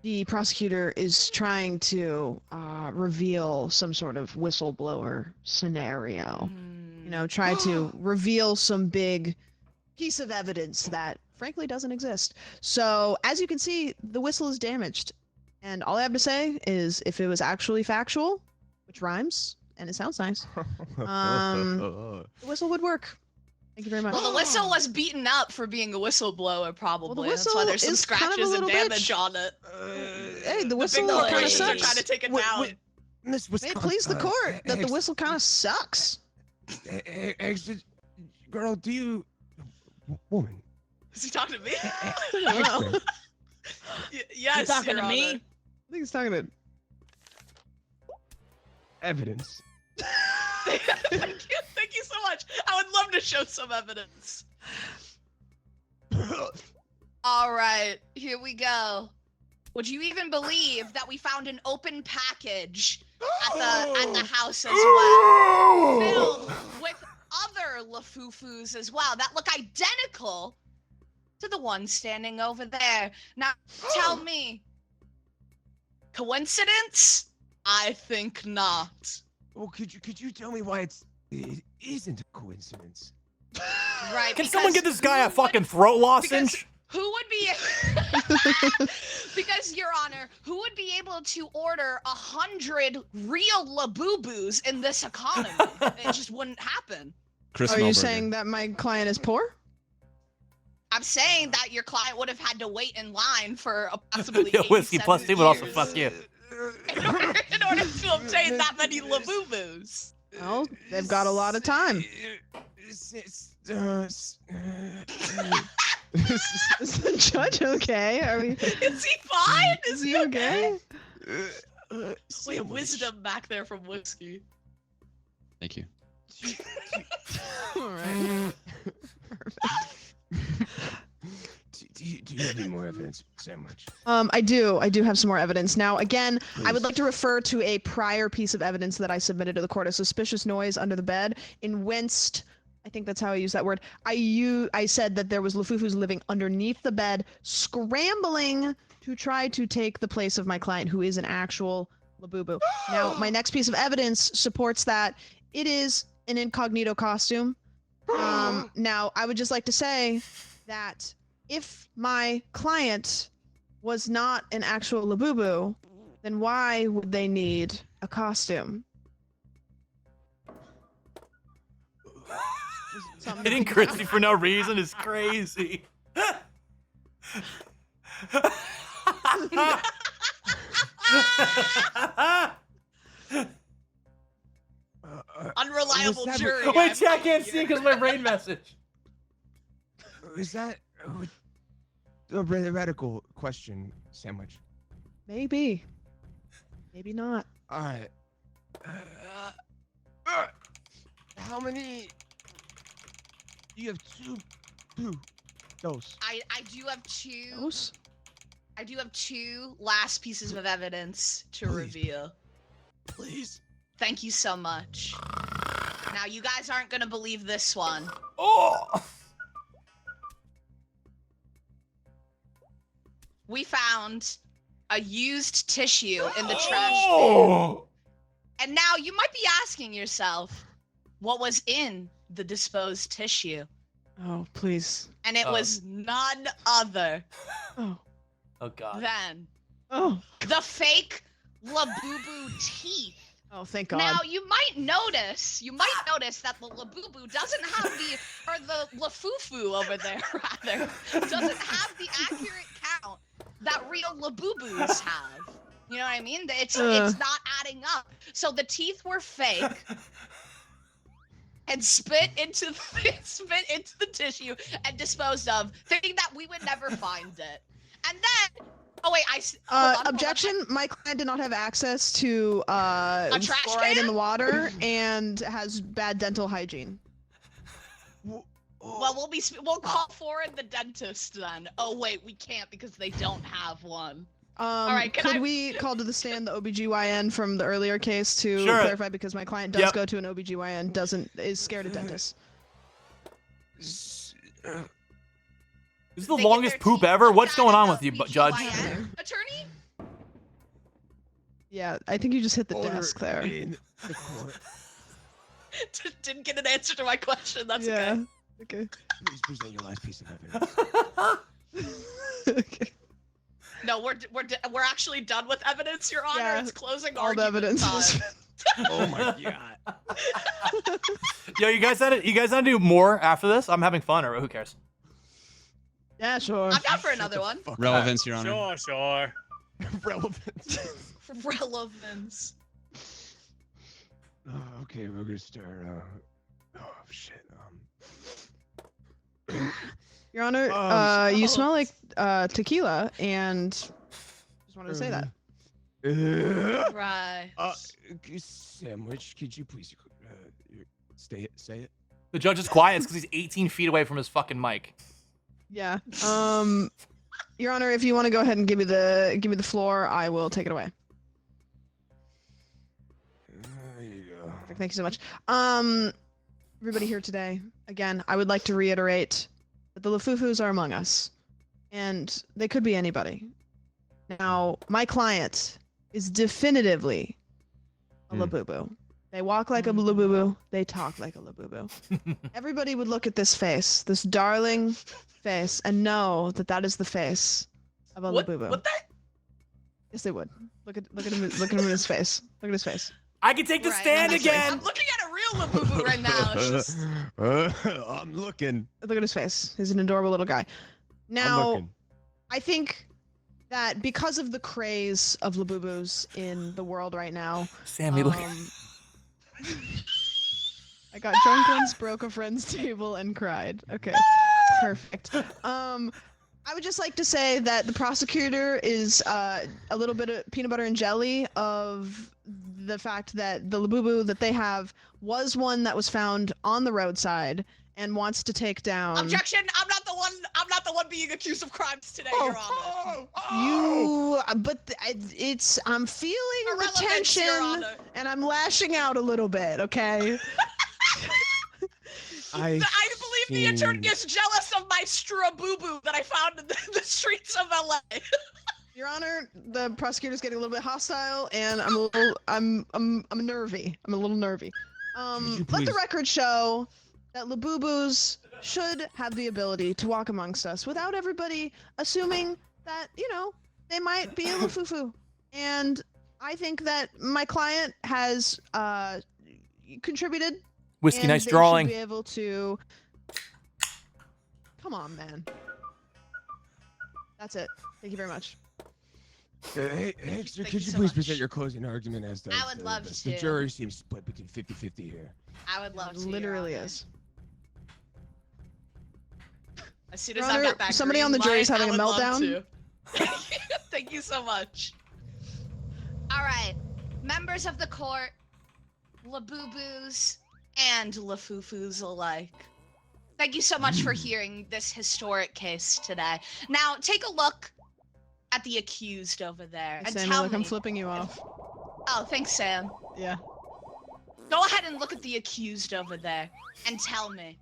the prosecutor is trying to reveal some sort of whistleblower scenario. You know, try to reveal some big piece of evidence that frankly doesn't exist. So, as you can see, the whistle is damaged. And all I have to say is if it was actually factual, which rhymes and it sounds nice, the whistle would work. Thank you very much. Well, the whistle was beaten up for being a whistleblower, probably. That's why whistle there's some is kind of a scratches and little damage bitch. on it. Hey, the The whistle big kind of corporations are sucks. trying to take it down. Miss May it Wisconsin, please the court that the whistle kind of sucks. Girl, do you, woman? Is he talking to me? I don't know. Yes, talking Your to me? Honor. I think he's talking to. Evidence. Thank you so much. I would love to show some evidence. All right, here we go. Would you even believe that we found an open package at the house as well, filled with other Lafufus as well that look identical to the one standing over there? Now, tell me, coincidence? I think not. Well, could you tell me why it isn't a coincidence? Right? Can someone get because this guy a who would- fucking throat because lozenge? Who would be? Because, Your Honor, who would be able to order 100 real Labubus in this economy? It just wouldn't happen. Chris Are you Melberger. saying that my client is poor? I'm saying that your client would have had to wait in line for approximately Yeah, Whisqey 87 plus 2 would also years fuck you. in order to obtain that many Labubus. Well, they've got a lot of time. Is the judge okay? Are we? Is he fine? Is he okay? We have wisdom back there from Whisqey. Thank you. All right. Do you have any more evidence, Samwitch? I do have some more evidence. Now, again, I would Please. like to refer to a prior piece of evidence that I submitted to the court. A suspicious noise under the bed in Winced. I think that's how I use that word. I said that there was Lafufus living underneath the bed, scrambling to try to take the place of my client, who is an actual Labubu. Now, my next piece of evidence supports that it is an incognito costume. Now, I would just like to say that if my client was not an actual Labubu, then why would they need a costume? Hitting Chrispy for no reason is crazy. Unreliable was that- jury. Wait, see, I can't see because my brain message. Is that a radical question, Samwitch? Maybe. Maybe not. All right. How many? You have two. Those. I do have two. Those? I do have two last pieces of evidence to Please. reveal. Please. Thank you so much. Now, you guys aren't gonna believe this one. Oh! We found a used tissue in the trash bin. Oh! And now you might be asking yourself, what was in the disposed tissue? Oh, please. And it was none other Oh. Oh god. than Oh. the fake Labubu teeth. Oh, thank God. Now you might notice that the Labubu doesn't have the Lafufu over there rather doesn't have the accurate count that real Labubus have. You know what I mean? It's not adding up. So the teeth were fake and spit into the tissue and disposed of, thinking that we would never find it. And then, oh wait, hold on. Objection. My client did not have access to trash fluoride in can? the water and has bad dental hygiene. Well, we'll call Foreign the dentist then. Oh wait, we can't because they don't have one. right, could we call to the stand the OBGYN from the earlier case to Sure. clarify, because my client does Yep. go to an OBGYN, is scared of dentists. This is the They get longest their poop teeth ever. looked What's at going at on the with you, Judge? OBGYN attorney? Yeah, I think you just hit the Order desk there. in the court. Didn't get an answer to my question. That's yeah. okay. Okay. Please present your last piece of evidence. Okay. No, we're actually done with evidence, Your Honor. Yeah, It's closing All the argument evidence. time. Oh my god. Yo, you guys want to do more after this? I'm having fun, or who cares? Yeah, sure. I'm down for another one. Fuck Relevance, Your Honor. Sure. Relevance. Relevance. Okay, we're gonna start. Oh shit. Your Honor, you smell like tequila, and just wanted to say that. Right. Samwitch, could you please say it? The judge is quiet because he's 18 feet away from his fucking mic. Yeah. Your Honor, if you want to go ahead and give me the floor, I will take it away. There you go. Thank you so much. Everybody here today, again, I would like to reiterate that the Lafufus are among us, and they could be anybody. Now, my client is definitively a Labubu. They walk like a Labubu. They talk like a Labubu. Everybody would look at this face, this darling face, and know that that is the face of a Labubu. What that? Yes, they would. Look at him. Look at him in his face. Look at his face. I can take the Right, stand I'm again. looking at a real Labubu right now. It's just... I'm looking. Look at his face. He's an adorable little guy. I'm Now, looking. I think that because of the craze of Labubus in the world right now, Sammy, look. I got drunk once, broke a friend's table, and cried. Okay, perfect. I would just like to say that the prosecutor is a little bit of peanut butter and jelly of the fact that the Labubu that they have was one that was found on the roadside and wants to take down. Objection! I'm not the one being accused of crimes today, Your Honor. I'm feeling the Irrelevant, Your tension, Honor. and I'm lashing out a little bit. Okay. I believe the attorney is jealous of my straboo that I found in the streets of LA. Your Honor, the prosecutor's getting a little bit hostile, and I'm nervy. I'm a little nervy. Let the record show that Labubus should have the ability to walk amongst us without everybody assuming that, they might be a Lafufu. And I think that my client has contributed. Whisqey, and nice they drawing. Should be able to. Come on, man. That's it. Thank you very much. Hey, sir, Thank could you you so please much. present your closing argument as the I would love the to. jury seems split between 50-50 here. I would love It to. Your literally Honor. is. As soon Your as I Honor, got that somebody green on the jury is light, having I a would love meltdown. to. Thank you so much. All right, members of the court, Labubus and Lafufus alike. Thank you so much for hearing this historic case today. Now, take a look at the accused over there and Sammy, tell look, me. I'm flipping you off. Oh, thanks, Sam. Yeah. Go ahead and look at the accused over there and tell me.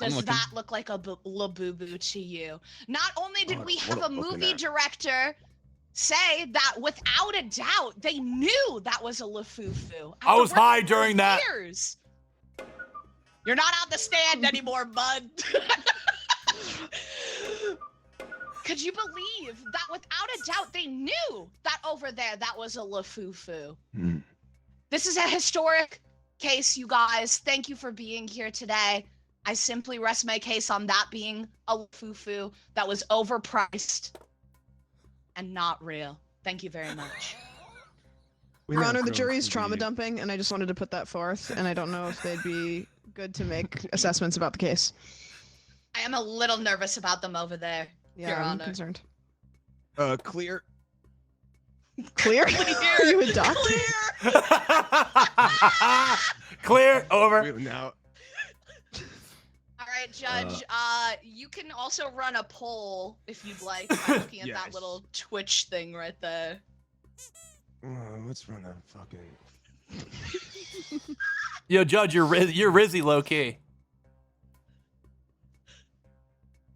I'm Does looking. that look like a Labubu to you? Not only did we What have a I'm looking movie at. director say that without a doubt they knew that was a Lafufu. I was After high working for during that. years. You're not on the stand anymore, bud. Could you believe that without a doubt they knew that over there that was a Lafufu? Hmm. This is a historic case, you guys. Thank you for being here today. I simply rest my case on that being a Lafufu that was overpriced and not real. Thank you very much. Your Honor, the jury's trauma dumping, and I just wanted to put that forth, and I don't know if they'd be good to make assessments about the case. I am a little nervous about them over there, Yeah, Your I'm Honor. concerned. Clear. Clear? Are you a doctor? Clear. Over. Now, All right, Judge. You can also run a poll if you'd like by looking at that Yes. little Twitch thing right there. let's run a fucking. Yo, Judge, you're Rizzy low key.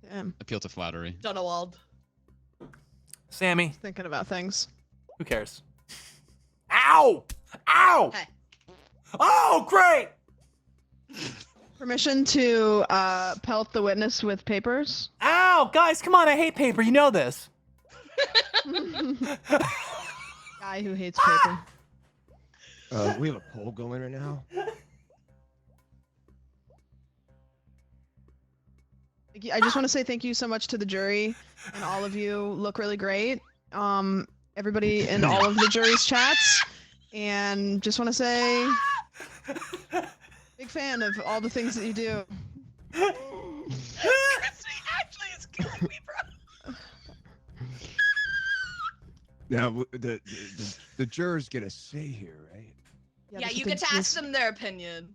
Damn, Appeal to flattery. Dunawald. Sammy, thinking about things. who cares? Ow! Ow! Hey. Oh, great! Permission to pelt the witness with papers. Ow! Guys, come on, I hate paper. You know this. Guy who hates paper. We have a poll going right now. I just want to say thank you so much to the jury, and all of you look really great. Everybody in all of the jury's chats, and just want to say, big fan of all the things that you do. Chrispy actually is killing me, bro. Now, the jurors get a say here, right? Yeah, this you is get the- to ask them their opinion.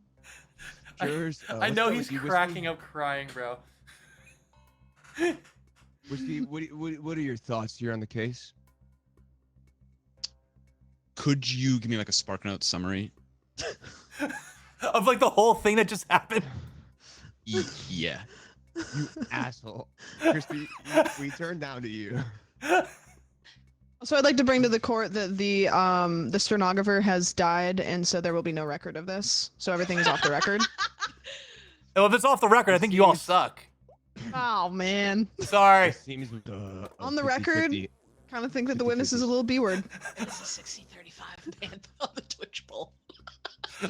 Jurors. I let's know start he's with you, cracking up crying, bro. Whisqey, what are your thoughts here on the case? Could you give me like a SparkNote summary? Of like the whole thing that just happened. Yeah. You asshole. Chrispy, we turned down to you. So I'd like to bring to the court that the stenographer has died, and so there will be no record of this. So everything is off the record. Well, if it's off the record, I think you all suck. Oh man. Sorry. Seems On the record, kind of think that the witness is a little B-word. This is 60-35 man on the Twitch poll.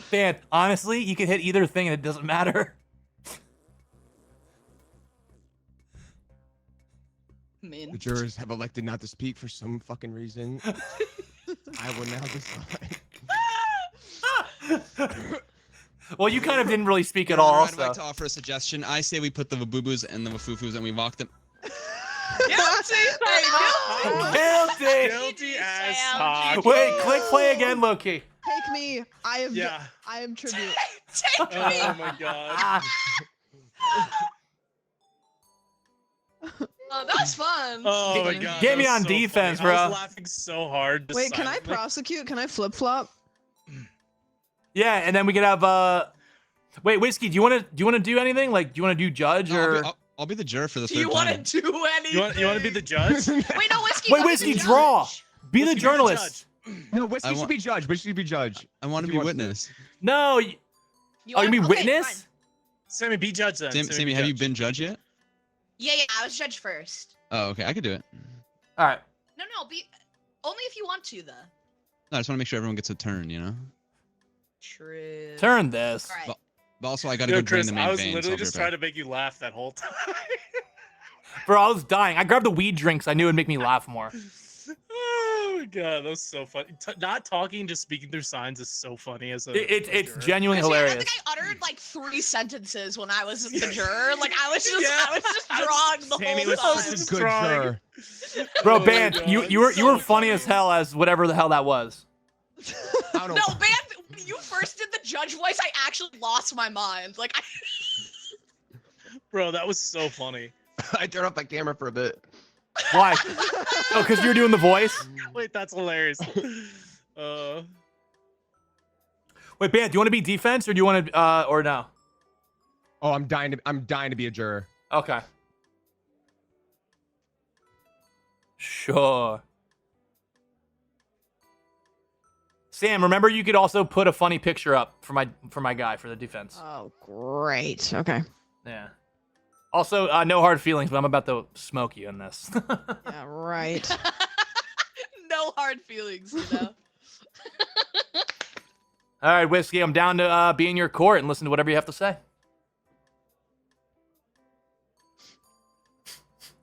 Dan, honestly, you can hit either thing and it doesn't matter. Man. The jurors have elected not to speak for some fucking reason. I will now decide. Well, you kind of didn't really speak at all, I'd also. like to offer a suggestion. I say we put the Wabubus and the Wafufus and we walk them. Guilty. Guilty. Guilty as Sam. fuck. Wait, click play again, Loki. Take me. I am. Yeah. I am tribute. Take me. Oh my god. Ah, Oh, that was fun. Oh my god. Get that me was on so defense, funny. I bro. was laughing so hard. just Wait, can I silently. prosecute? Can I flip flop? yeah, and then we could have Wait, Whisqey, do you wanna do anything? Like, do you wanna do judge No, or? I'll be the juror for the Do third you want time. to do anything? You want to be the judge? Wait, no, Whisqey. Wait, go be Whisqey, the draw. judge. Be Whisqey, the be journalist. No, Whisqey I should want- be judge. Whisqey should be judge. I want to If be you want witness. No. You Oh, you want- mean okay, witness? fine. Sammy, be judge then. Sammy, be have you judge. been judge yet? Yeah, I was judge first. Oh, okay, I could do it. All right. No, be only if you want to, though. No, I just want to make sure everyone gets a turn, you know? True. Turn this. All right. But- But also, I gotta Yo, go drain Chris, the main I was vein. so literally I'll be just right trying back. to make you laugh that whole time. Bro, I was dying. I grabbed the weed drinks. I knew it'd make me laugh more. Oh my god, that was so funny. Not talking, just speaking through signs is so funny as a. It's juror. genuinely See, I hilarious. think I uttered like 3 sentences when I was the juror. Like I was just Yeah. drawing the Sammy whole was time. such a Just good trying. juror. Bro, Oh my Bant, God, you were so funny as hell as whatever the hell that was. I don't know. No, man, when you first did the judge voice, I actually lost my mind. Like, Bro, that was so funny. I turned off my camera for a bit. Why? Oh, because you were doing the voice? Wait, that's hilarious. Wait, Bant, do you want to be defense or do you want to, or no? Oh, I'm dying to be a juror. Okay. Sure. Sam, remember you could also put a funny picture up for my guy for the defense. Oh, great. Okay. Yeah. Also, no hard feelings, but I'm about to smoke you in this. Yeah, right. no hard feelings, you know. All right, Whisqey, I'm down to be in your court and listen to whatever you have to say.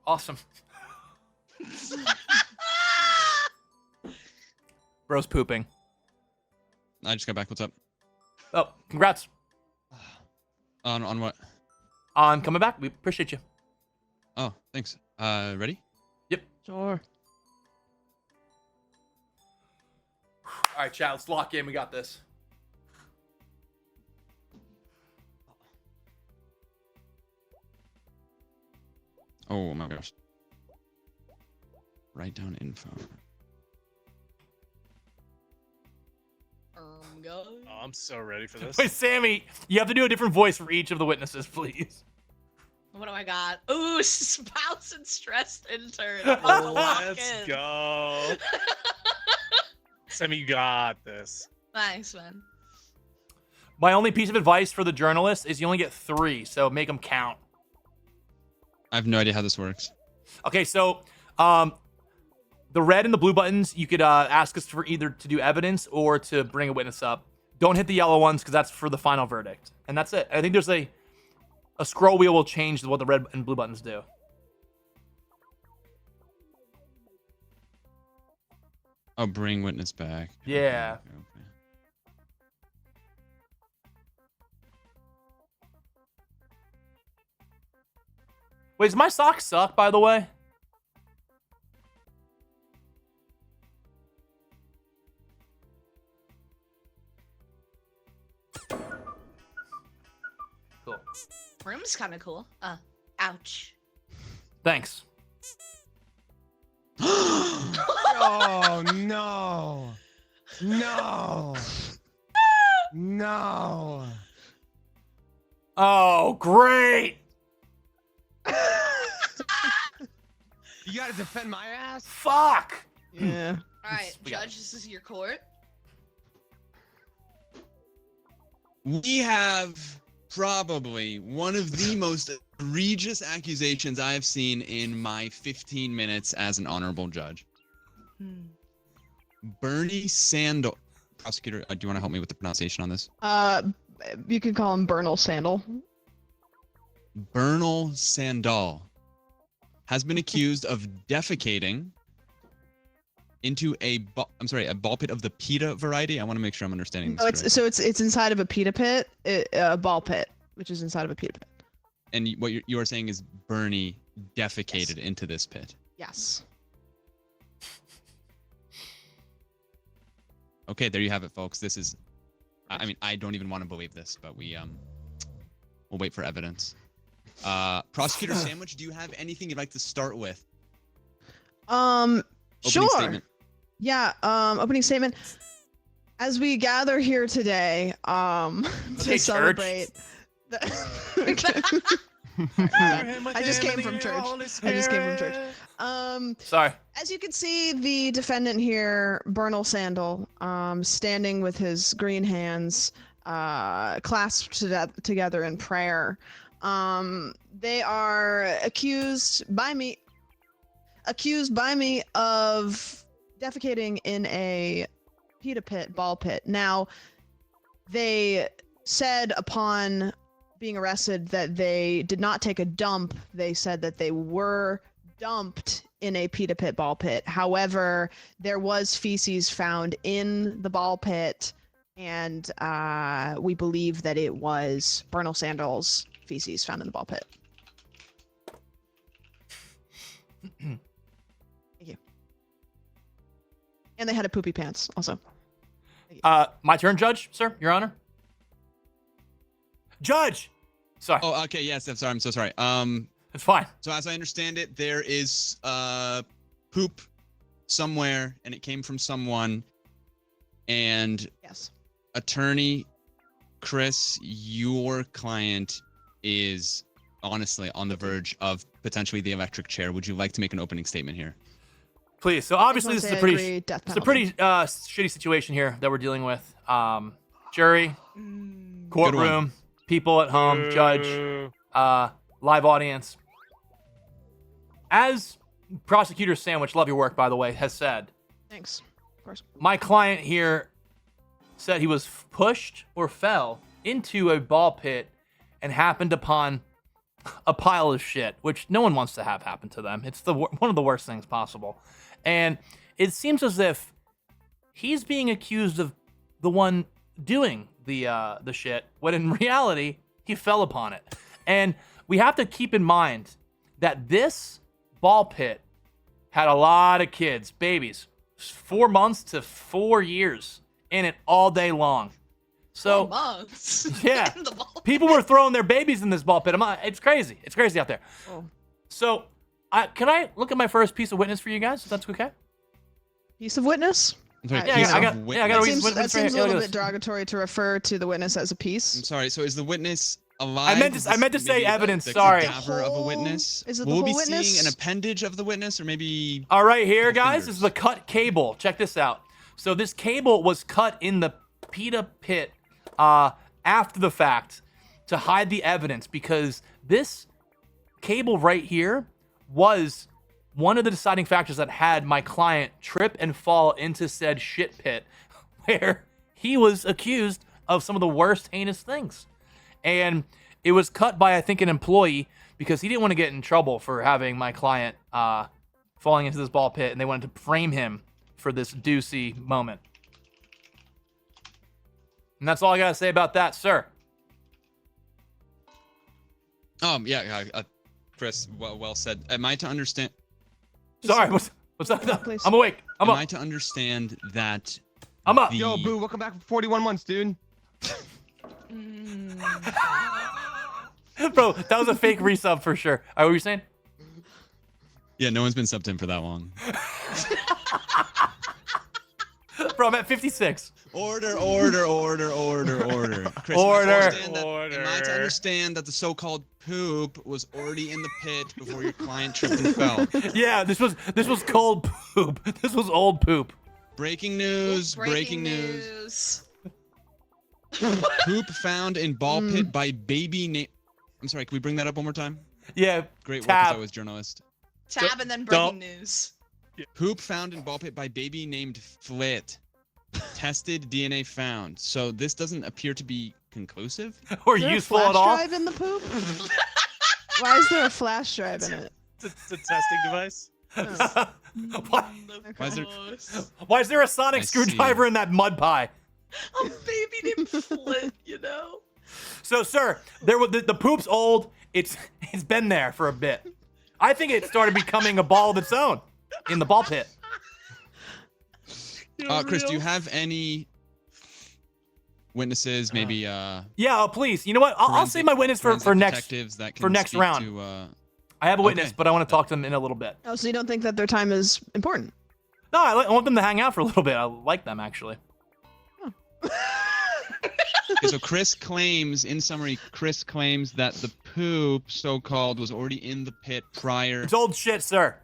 Awesome. Bro's pooping. I just got back. What's up? Oh, congrats On what? on coming back. We appreciate you. Oh, thanks. Ready? Sure. All right, chat, let's lock in. We got this. Oh my gosh. Write down info. Go. Oh, I'm so ready for this. Wait, Sammy, you have to do a different voice for each of the witnesses, please. What do I got? Ooh, spouse and stressed intern. Let's go. Sammy, you got this. Thanks, man. My only piece of advice for the journalist is you only get 3, so make them count. I have no idea how this works. Okay, so the red and the blue buttons, you could ask us for either to do evidence or to bring a witness up. Don't hit the yellow ones because that's for the final verdict. And that's it. I think there's a scroll wheel will change what the red and blue buttons do. Oh, bring witness back. Yeah. Okay. Wait, does my sock suck, by the way? Cool. Room's kind of cool. Ouch. Thanks. Oh no. No. No. Oh, great. You gotta defend my ass? Fuck. Yeah. All right, We got Judge, this is your court. We have probably one of the most egregious accusations I have seen in my 15 minutes as an honorable judge. Bernie Sandal. Prosecutor, do you want to help me with the pronunciation on this? You could call him Bernal Sandal. Bernal Sandal has been accused of defecating into a ball pit of the pita variety. I want to make sure I'm understanding Oh, this correctly. it's inside of a pita pit, a ball pit, which is inside of a pita pit. And what you are saying is Bernie defecated into this pit. Yes. Okay, there you have it, folks. This is, I mean, I don't even want to believe this, but we'll wait for evidence. Prosecutor Samwitch, do you have anything you'd like to start with? Sure. Statement. Yeah, opening statement. As we gather here today, to celebrate I just came from church. Sorry. As you can see, the defendant here, Bernal Sandal, standing with his green hands clasped together in prayer. They are accused by me of defecating in a ball pit. Now, they said upon being arrested that they did not take a dump. They said that they were dumped in a ball pit. However, there was feces found in the ball pit, and we believe that it was Bernal Sandal's feces found in the ball pit. Thank you. And they had a poopy pants also. My turn, Judge, sir, Your Honor. Judge! Sorry. Oh, okay, yes, I'm sorry. I'm so sorry. It's fine. So as I understand it, there is poop somewhere, and it came from someone. And yes, Attorney Chris, your client is honestly on the verge of potentially the electric chair. Would you like to make an opening statement here? Please. So obviously this is a pretty shitty situation here that we're dealing with. Jury, courtroom, people at home, judge, live audience. As Prosecutor Samwitch, love your work, by the way, has said. Thanks. Of course. My client here said he was pushed or fell into a ball pit and happened upon a pile of shit, which no one wants to have happen to them. It's one of the worst things possible. And it seems as if he's being accused of the one doing the shit, when in reality, he fell upon it. And we have to keep in mind that this ball pit had a lot of kids, babies, 4 months to 4 years in it all day long. So 4 months. Yeah, people were throwing their babies in this ball pit. It's crazy. It's crazy out there. Oh. So, can I look at my first piece of witness for you guys? If that's okay. Piece of witness? I got to read that seems a little bit derogatory to refer to the witness as a piece. I'm sorry. So is the witness alive? I meant to say evidence. The Sorry. cadaver of a witness. Is it Will the we whole be seeing witness? an appendage of the witness, or maybe? All right, here, guys. fingers? This is the cut cable. Check this out. So this cable was cut in the PETA pit after the fact to hide the evidence, because this cable right here was one of the deciding factors that had my client trip and fall into said shit pit, where he was accused of some of the worst heinous things. And it was cut by, I think, an employee, because he didn't want to get in trouble for having my client falling into this ball pit, and they wanted to frame him for this doozy moment. And that's all I gotta say about that, sir. Yeah, Chris, well said. Am I to understand? Sorry, what's up? No, Please. I'm awake. I'm Am up. I to understand that? I'm up. Yo, Boo, welcome back for 41 months, dude. Bro, that was a fake resub for sure. What were you saying? Yeah, no one's been subbed in for that long. Bro, I'm at 56. Order. Chris, Order. Am I to understand that the so-called poop was already in the pit before your client tripped and fell? Yeah, this was cold poop. This was old poop. Breaking news. Poop found in ball pit by baby name. I'm sorry, can we bring that up one more time? Yeah. Great work tab. as always, journalist. Tab and then breaking news. Poop found in ball pit by baby named Flit. Tested, DNA found. So this doesn't appear to be conclusive Or Is there useful a at flash all. drive in the poop? Why is there a flash drive in it? It's a testing device. Why is there a sonic I screwdriver see. in that mud pie? A baby named Flint, you know? So, sir, there was the poop's old. It's been there for a bit. I think it started becoming a ball of its own in the ball pit. Chris, do you have any witnesses? Maybe. Yeah. Oh, please. You know what? I'll save my witness for next round. I have a witness, but I want to talk to them in a little bit. Oh, so you don't think that their time is important? No, I want them to hang out for a little bit. I like them actually. Okay, so Chris claims, in summary, Chris claims that the poop, so-called, was already in the pit prior. It's old shit, sir.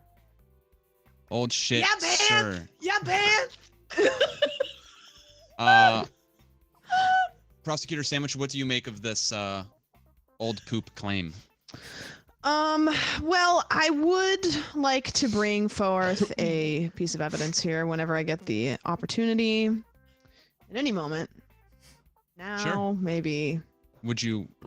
Old shit, Yeah, man. sir. Yeah, man. Prosecutor Samwitch, what do you make of this old poop claim? Well, I would like to bring forth a piece of evidence here whenever I get the opportunity. At any moment. Now, Sure. maybe.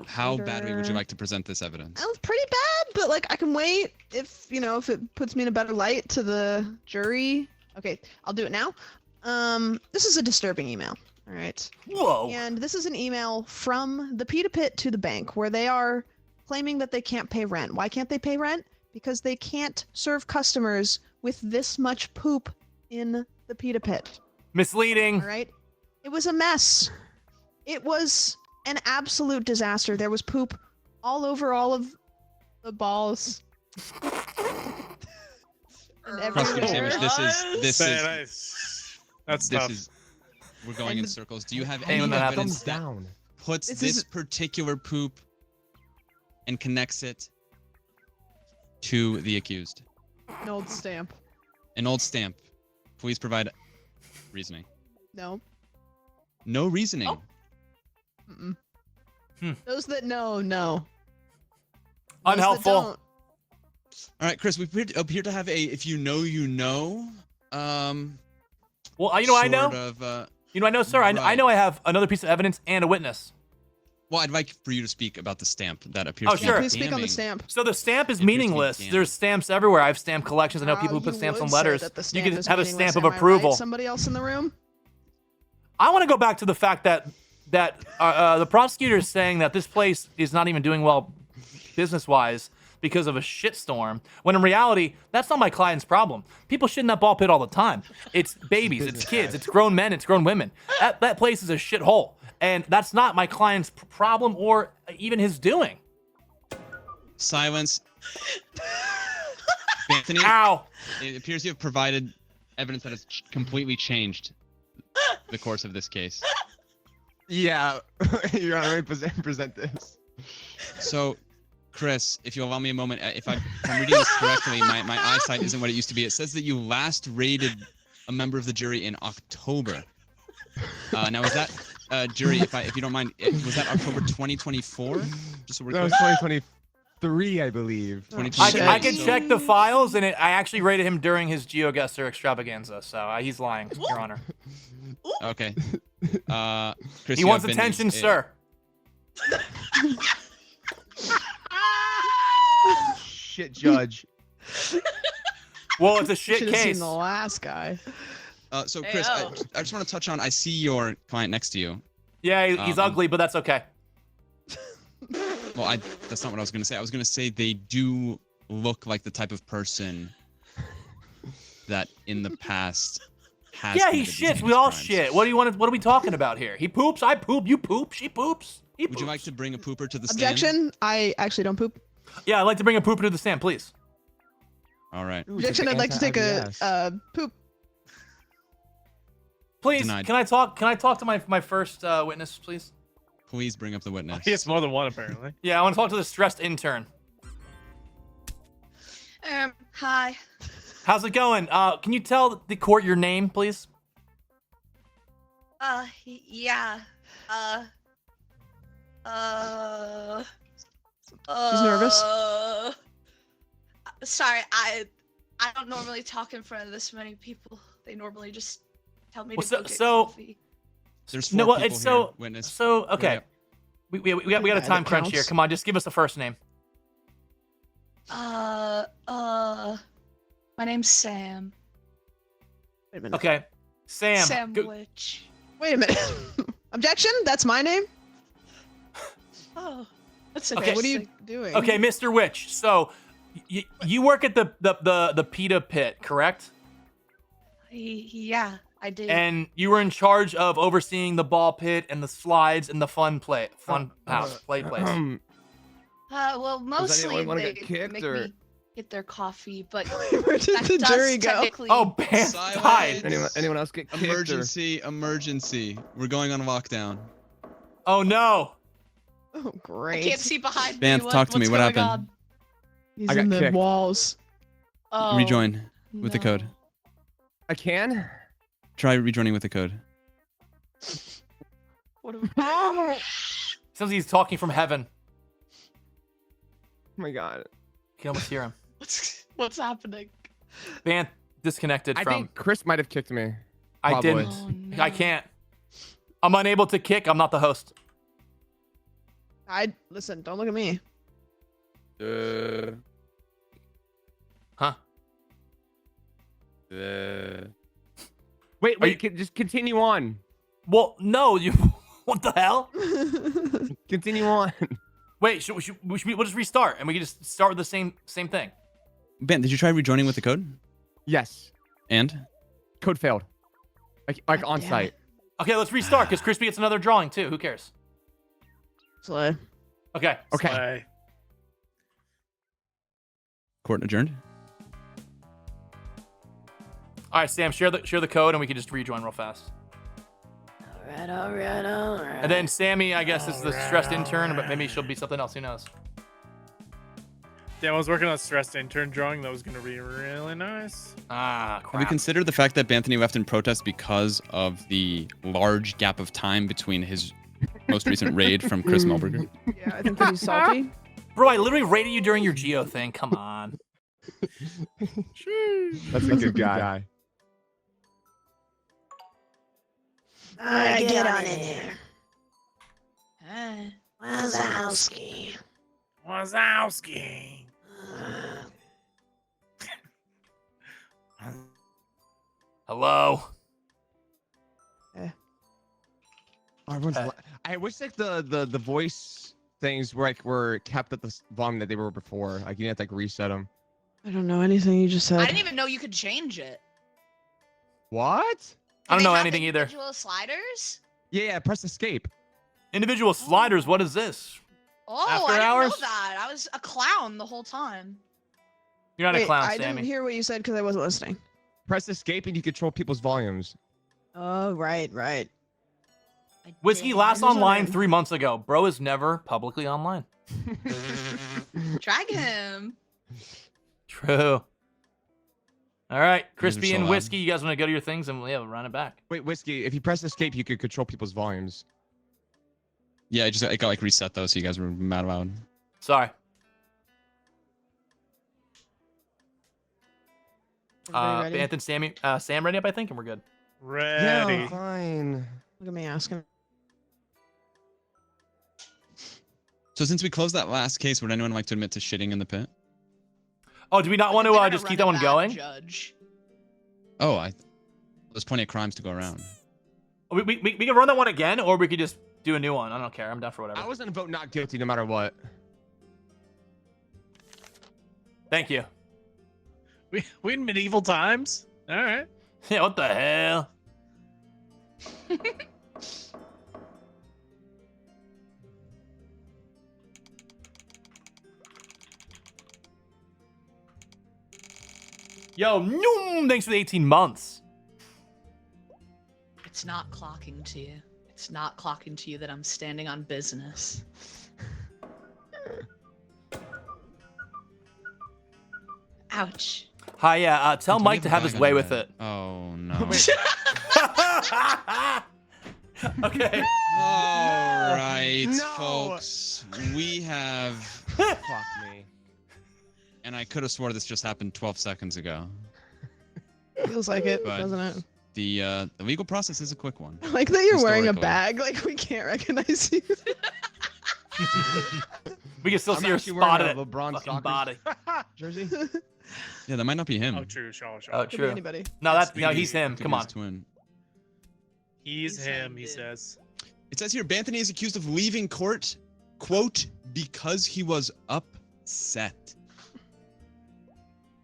How badly would you like to present this evidence? It's pretty bad, but like I can wait if it puts me in a better light to the jury. Okay, I'll do it now. This is a disturbing email. All right. Whoa. And this is an email from the Pita Pit to the bank where they are claiming that they can't pay rent. Why can't they pay rent? Because they can't serve customers with this much poop in the Pita Pit. Misleading. All right. It was a mess. It was an absolute disaster. There was poop all over all of the balls. And Prosecutor everywhere. Samwitch, That's tough. We're going in circles. Do you have Hey, any when that evidence that down. puts this particular poop and connects it to the accused? An old stamp. An old stamp. Please provide reasoning. No. No reasoning. Oh. Those that know, know. Those that Unhelpful. don't, All right, Chris, we appear to have a if you know, you know. Well, you know what I know? You know what I know, sir? I right. know I have another piece of evidence and a witness. Well, I'd like for you to speak about the stamp that appears Oh, to sure. be please speak on the damning. stamp. So the stamp is It appears to be meaningless. damning. There's stamps everywhere. I have stamp collections. I know Wow, people who put you stamps on would say letters. that the You stamp can is have a meaningless, stamp of am I right? approval. Somebody else in the room? I want to go back to the fact that the prosecutor is saying that this place is not even doing well business-wise because of a shitstorm, when in reality, that's not my client's problem. People shit in that ball pit all the time. It's babies, it's kids, it's grown men, it's grown women. That place is a shithole, and that's not my client's problem or even his doing. Silence. Banthony, Ow! it appears you have provided evidence that has completely changed the course of this case. Yeah, Your Honor, let me present this. So, Chris, if you allow me a moment, if I'm reading this correctly, my eyesight isn't what it used to be. It says that you last rated a member of the jury in October. Now, is that jury, if you don't mind, was that October 2024? Just so we're That was clear? 2023, I believe. 2023. I can check the files, and I actually rated him during his GeoGuessr extravaganza, so he's lying, Your Honor. Okay. Chris, He you wants have been attention, sir. Shit, judge. Well, it's a shit Should have seen case. the last guy. So, Chris, I just want to touch on, I see your client next to you. Yeah, he's ugly, but that's okay. Well, that's not what I was going to say. I was going to say they do look like the type of person that in the past has Yeah, he committed these shits. heinous We all crimes. shit. What are we talking about here? He poops. I poop. You poop. She poops. He poops. Would you like to bring a pooper to the stand? Objection. I actually don't poop. Yeah, I'd like to bring a pooper to the stand, please. All right. Objection. I'd like to take a poop. Please, Denied. can I talk to my first witness, please? Please bring up the witness. He has more than one, apparently. Yeah, I want to talk to the stressed intern. Hi. How's it going? Can you tell the court your name, please? Yeah. She's nervous. Sorry, I don't normally talk in front of this many people. They normally just tell me Well, to go get so- coffee. There's 4 No, well, people it's here, so witness. so okay. Yep. We got a Yeah, time that crunch here. counts. Come on, just give us the first name. My name's Sam. Wait a minute. Okay, Sam. Go- Samwitch. Wait a minute. Objection. That's my name. Oh, that's Okay, Okay. What are you interesting. doing? Okay, Mr. Witch. So, You work at the PETA pit, correct? Yeah, I do. And you were in charge of overseeing the ball pit and the slides and the fun place. Well, mostly anyone wanna they get kicked, make or- me get their coffee, but Where did that the does jury go? technically. Oh, Bant died. Anyone else get kicked? Emergency. We're going on lockdown. Oh no. Oh, I great. can't see behind Banth, me. talk to me. What's What going happened? He's I got in the kicked. walls. On? Oh, Rejoin with the code. no. I can. Try rejoining with the code. What am Sounds like he's talking from heaven. Oh my god. You can almost hear him. What's happening? Bant disconnected I from. think Chris might have kicked me. I probably. didn't. Oh, no. I can't. I'm unable to kick. I'm not the host. Listen, don't look at me. Huh? Wait, Are you- just continue on. Well, no. You. What the hell? Continue on. Wait. We'll just restart and we can just start with the same thing. Ben, did you try rejoining with the code? Yes. And? Code failed. Like on damn site. Okay, let's restart because Chrispy gets another drawing too. Who cares? Slay. Okay. Okay. Slay. Court adjourned. All right, Sam, share the code and we can just rejoin real fast. All right. And then Sammy, I guess, is the stressed intern, but maybe she'll be something else. Who knows? Yeah, I was working on a stressed intern drawing that was gonna be really nice. Ah, Have you crap. considered the fact that Banthony left in protest because of the large gap of time between his most recent raid from Chris Melberger? Yeah, I think that he's salty. Bro, I literally rated you during your Geo thing. Come on. That's a good guy. Alright, get on in there. Wazowski. Wazowski. Hello. I wish like the voice things were kept at the volume that they were before. Like you didn't have to like reset them. I don't know anything you just said. I didn't even know you could change it. What? I don't Do know they have anything either. individual sliders? Yeah, press escape. Individual sliders. What is this? Oh, After I didn't hours? know that. I was a clown the whole time. You're not a Wait, clown, I Sammy. didn't hear what you said because I wasn't listening. Press escape and you control people's volumes. Oh, right. I Whisqey did. last Who's online on? 3 months ago. Bro is never publicly online. Drag him. True. All right, You guys are Chrispy so and loud. Whiskey, you guys want to go to your things and we'll run it back. Wait, Whisqey, if you press escape, you could control people's volumes. Yeah, it got like reset though, so you guys were mad loud. Sorry. Everybody ready? Banth and Sammy, Sam ready up, I think, and we're good. Ready. Yeah, fine. Look at me asking. So since we closed that last case, would anyone like to admit to shitting in the pit? Oh, do we not want They're to gonna just run keep a that one bad going? Judge. Oh, there's plenty of crimes to go around. We can run that one again, or we could just do a new one. I don't care. I'm down for whatever. I was gonna vote not guilty no matter what. Thank you. We in medieval times. All right. Yeah, what the hell? Yo, noom, thanks for the 18 months. It's not clocking to you. It's not clocking to you that I'm standing on business. Ouch. Hi, yeah, tell Don't Mike leave to the have his bag way on with the it. bed. Oh no. Okay. All right, No. folks. We have, Fuck me. and I could have swore this just happened 12 seconds ago. Feels like it, But- doesn't it? The legal process is a quick one. I like that you're wearing a Historical. bag. Like we can't recognize you. We can still I'm see your actually wearing spotted a LeBron fucking soccer body. jersey. Yeah, that might not be him. Oh, true. Sure. Oh, Could be true. anybody. No, that's Could no, be- he's him. Could Come be on. his twin. He's He's him. He dude. says. It says here, Banthony is accused of leaving court, quote, because he was upset.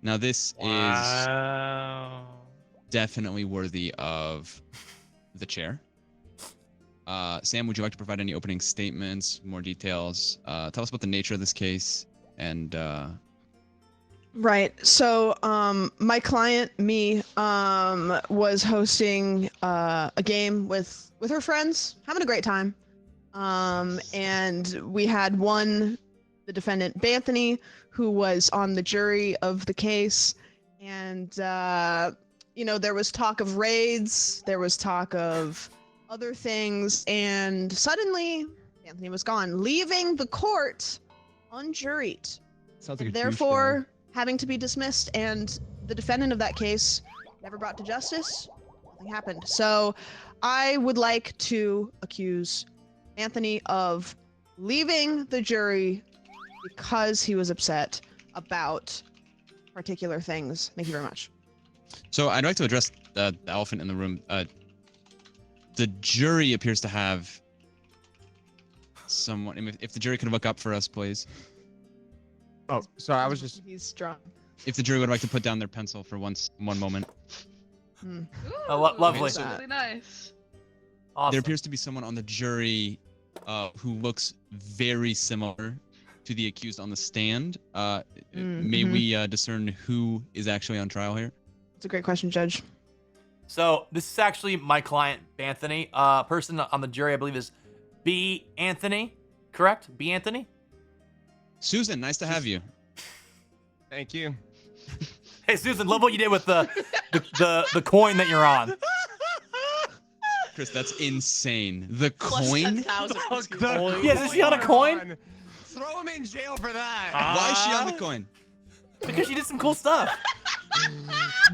Now this is Wow. definitely worthy of the chair. Sam, would you like to provide any opening statements, more details? Tell us about the nature of this case and Right. So, my client, me, was hosting a game with her friends, having a great time. And we had the defendant, Banthony, who was on the jury of the case. And, there was talk of raids, there was talk of other things, and suddenly Banthony was gone, leaving the court unjuried. Sounds like a Therefore, having to be dismissed, and the defendant of that case never brought to justice. Nothing happened. So I would like to accuse Anthony of leaving the jury because he was upset about particular things. Thank you very much. So I'd like to address the elephant in the room. The jury appears to have someone. If the jury could look up for us, please. Oh, sorry, I was just. He's drunk. If the jury would like to put down their pencil for one moment. Ooh, lovely. that's really nice. Awesome. There appears to be someone on the jury who looks very similar to the accused on the stand. May we discern who is actually on trial here? That's a great question, Judge. So this is actually my client, Banthony. Person on the jury, I believe, is B. Anthony. Correct? B. Anthony? Susan, nice to have you. Thank you. Hey, Susan, love what you did with the coin that you're on. Chris, that's insane. The Plus coin? 10,000. Yeah, is she on a coin? Throw him in jail for that. Why is she on the coin? Because she did some cool stuff.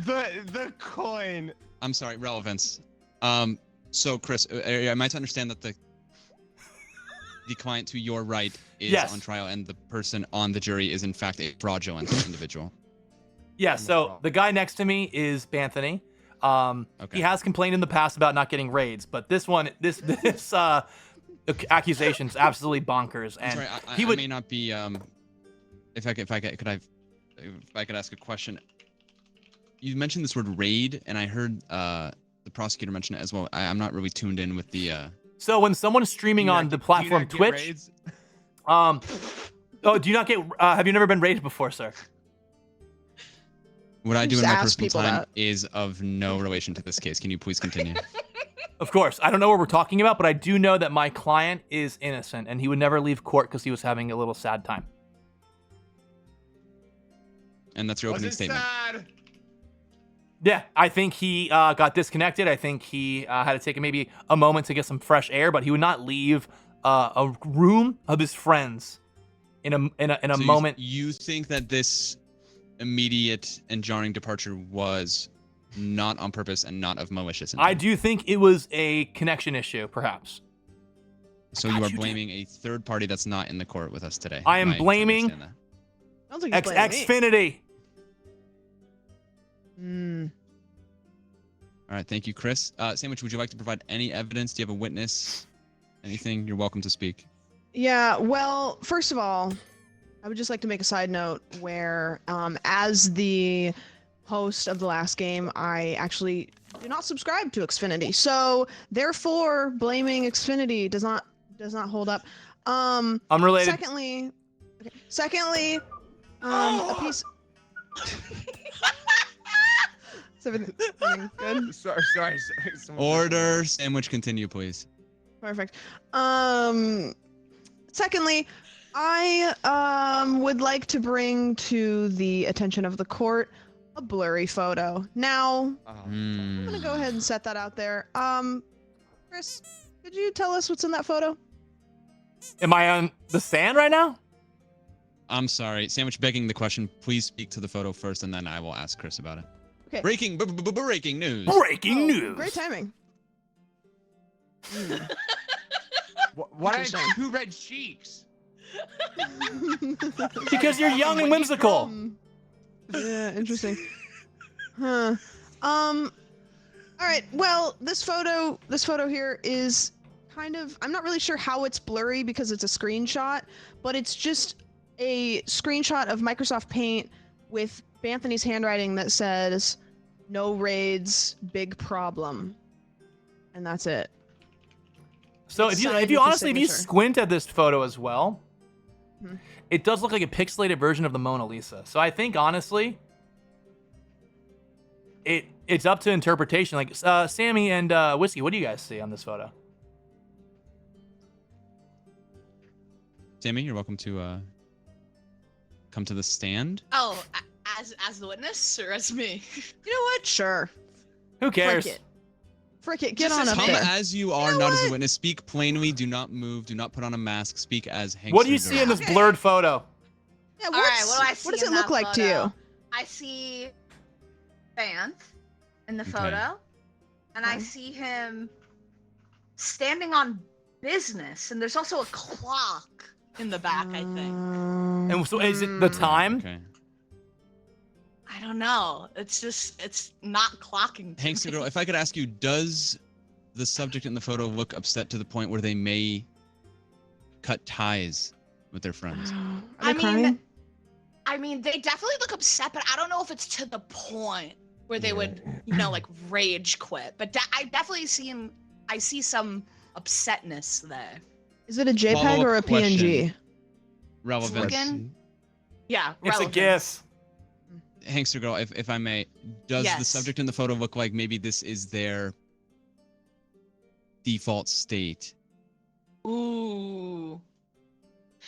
The coin. I'm sorry, relevance. So Chris, am I to understand that the client to your right is Yes. on trial and the person on the jury is in fact a fraudulent individual? Yeah, so the guy next to me is Banthony. Okay. He has complained in the past about not getting raids, but this accusation's absolutely bonkers. And I'm sorry, he would I may not be. If I could ask a question. You mentioned this word raid, and I heard the prosecutor mention it as well. I'm not really tuned in with the. So when someone's streaming on the platform Twitch, do you not get? Have you never been raided before, sir? What I do in Just my ask personal people time that. is of no relation to this case. Can you please continue? Of course. I don't know what we're talking about, but I do know that my client is innocent, and he would never leave court because he was having a little sad time. And that's your opening statement. Sad? Yeah, I think he got disconnected. I think he had to take maybe a moment to get some fresh air, but he would not leave a room of his friends in a So moment. You think that this immediate and jarring departure was not on purpose and not of malicious intent? I do think it was a connection issue, perhaps. So you are blaming a third party that's not in the court with us today. I am to blaming understand that? Sounds like he's blaming me. Xfinity. All right, thank you, Chris. Samwitch, would you like to provide any evidence? Do you have a witness? Anything? You're welcome to speak. Yeah, well, first of all, I would just like to make a side note where, as the host of the last game, I actually do not subscribe to Xfinity. So, therefore, blaming Xfinity does not hold up. Unrelated. Secondly, a piece. Is everything good? Sorry. Order. Samwitch, continue, please. Perfect. Secondly, I would like to bring to the attention of the court a blurry photo. Now, I'm gonna go ahead and set that out there. Chris, could you tell us what's in that photo? Am I on the stand right now? I'm sorry. Samwitch begging the question. Please speak to the photo first, and then I will ask Chris about it. Okay. Breaking news. Breaking news. Great timing. What are two red cheeks? Because you're young and whimsical. Yeah, interesting. Huh. All right. Well, this photo here is kind of. I'm not really sure how it's blurry because it's a screenshot, but it's just a screenshot of Microsoft Paint with Banthony's handwriting that says, "No raids, big problem," and that's it. So It's if you signed with the honestly if you signature. squint at this photo as well, Mhm. it does look like a pixelated version of the Mona Lisa. So I think honestly, it's up to interpretation. Like Sami and Whisqey, what do you guys see on this photo? Sami, you're welcome to come to the stand. Oh, as the witness or as me? You know what? Sure. Who cares? Frick it. Frick it. Get Just on as up me. Come there. as you are, know not as a what? witness. Speak plainly. Do not move. Do not put on a mask. Speak as Hank. What do you see in this Okay. blurred photo? Yeah, All right, what's- what do I see? What does in it look that like to photo? you? I see Banth in the Okay. photo, and I Okay. see him standing on business, and there's also a clock in the back. I think. And so is it the time? Okay. I don't know. It's not clocking. To Hank's me. girl, if I could ask you, does the subject in the photo look upset to the point where they may cut ties with their friends? Are they crying? I mean, they definitely look upset, but I don't know if it's to the point where they would, like rage quit. But I definitely I see some upsetness there. Is it a JPEG Follow-up or a PNG? question. Relevant. Looking- Yeah, It's a relevance. GIF. Hankster girl, if I may, does the Yes. subject in the photo look like maybe this is their default state? Ooh.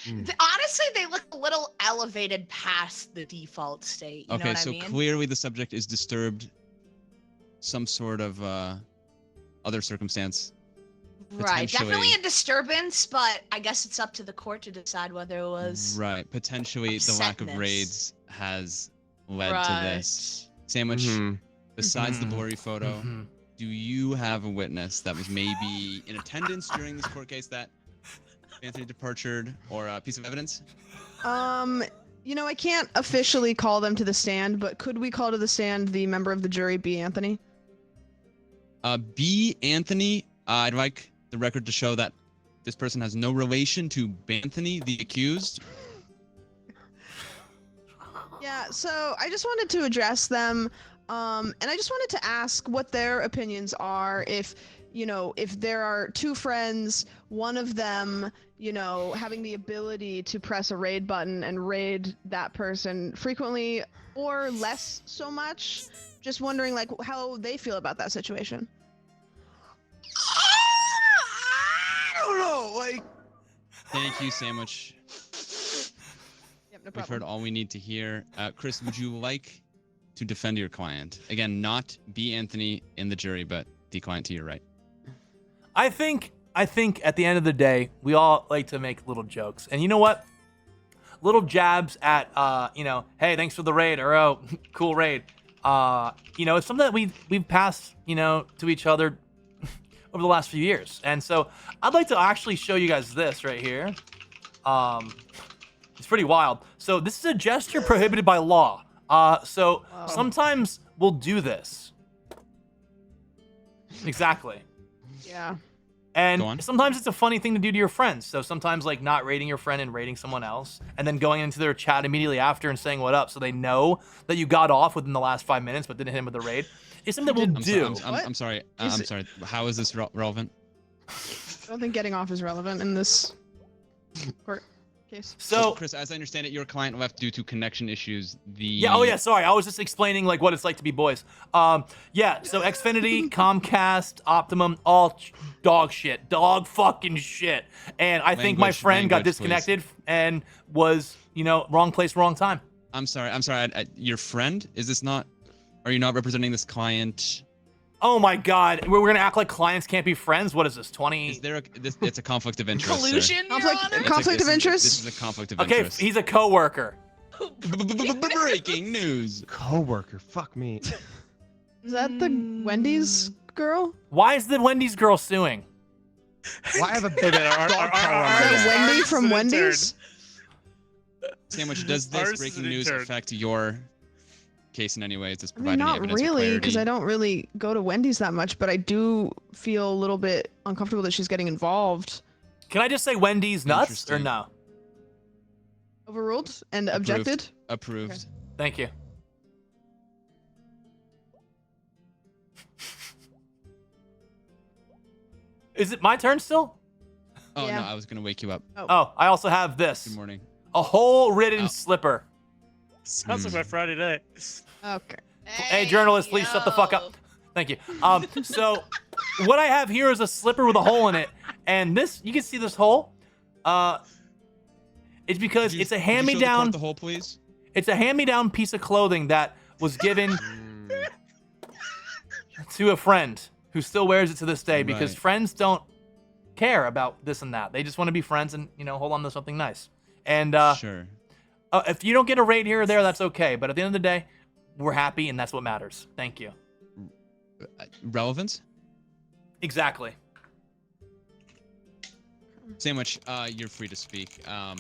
Mm. Honestly, they look a little elevated past the default state. You know Okay, what so I mean? clearly the subject is disturbed, some sort of other circumstance. Right, definitely potentially- a disturbance, but I guess it's up to the court to decide whether it was Right, potentially the lack of upsetness. raids has led right. to this. Sandwich, Mhm. besides the Mhm. blurry photo, Mhm. do you have a witness that was maybe in attendance during this court case that Anthony departured or a piece of evidence? I can't officially call them to the stand, but could we call to the stand the member of the jury, B. Anthony? B. Anthony, I'd like the record to show that this person has no relation to Banthony, the accused. Yeah, so I just wanted to address them, and I just wanted to ask what their opinions are if there are two friends, one of them, having the ability to press a raid button and raid that person frequently or less so much. Just wondering, how they feel about that situation. I don't know. Thank you, Sandwich. Yep, no We've problem. heard all we need to hear. Chris, would you like to defend your client? Again, not B. Anthony in the jury, but the client to your right. I think at the end of the day, we all like to make little jokes. And you know what? Little jabs at hey, thanks for the raid, or oh, cool raid. It's something that we've passed, to each other over the last few years. And so I'd like to actually show you guys this right here. It's pretty wild. So this is a gesture prohibited by law. Sometimes we'll do this. Exactly. Yeah. Go And on. sometimes it's a funny thing to do to your friends. So sometimes not rating your friend and rating someone else, and then going into their chat immediately after and saying what up, so they know that you got off within the last 5 minutes but didn't hit him with a raid. It's something that we'll I'm do. sorry. I'm sorry. Is I'm it- sorry. How is this relevant? I don't think getting off is relevant in this court case. So Chris, as I understand it, your client left due to connection issues. sorry. I was just explaining what it's like to be boys. So Xfinity, Comcast, Optimum, all dog shit. Dog fucking shit. And I think my friend got Language, please. disconnected and was, wrong place, wrong time. I'm sorry. Your friend? Is this not? Are you not representing this client? Oh my god. We're gonna act like clients can't be friends? What is this, 20? Is there it's a conflict of interest, sir. Collusion, Your Conflict- Honor? It's Conflict of interest? This is a conflict of Okay, interest. he's a coworker. Breaking news. Coworker. Fuck me. Is that the Wendy's girl? Why is the Wendy's girl suing? Why have a Hey, big man, dog collar on Is my that neck? Wendy from Arson intern. Wendy's? Sandwich, does this Arson breaking news intern. affect your case in any way? Does this I mean, provide any not evidence or really, because clarity? I don't really go to Wendy's that much, but I do feel a little bit uncomfortable that she's getting involved. Can I just say Wendy's nuts or Interesting. no? Overruled and Approved. objected? Approved. Thank you. Is it my turn still? Oh Yeah. no, I was gonna wake you up. Oh, I also have this. Good morning. A hole-ridden Oh. slipper. Sounds like my Friday night. Okay. Hey, journalist, please shut the fuck yo. up. Thank you. So what I have here is a slipper with a hole in it, and this, you can see this hole. It's because Could you- it's a could you show the hand-me-down. court the hole, please. It's a hand-me-down piece of clothing that was given to a friend who still wears it to this day because Right. friends don't care about this and that. They just want to be friends and hold on to something nice. And Sure. if you don't get a rate here or there, that's okay. But at the end of the day, we're happy, and that's what matters. Thank you. Relevance? Exactly. Sandwich, you're free to speak. A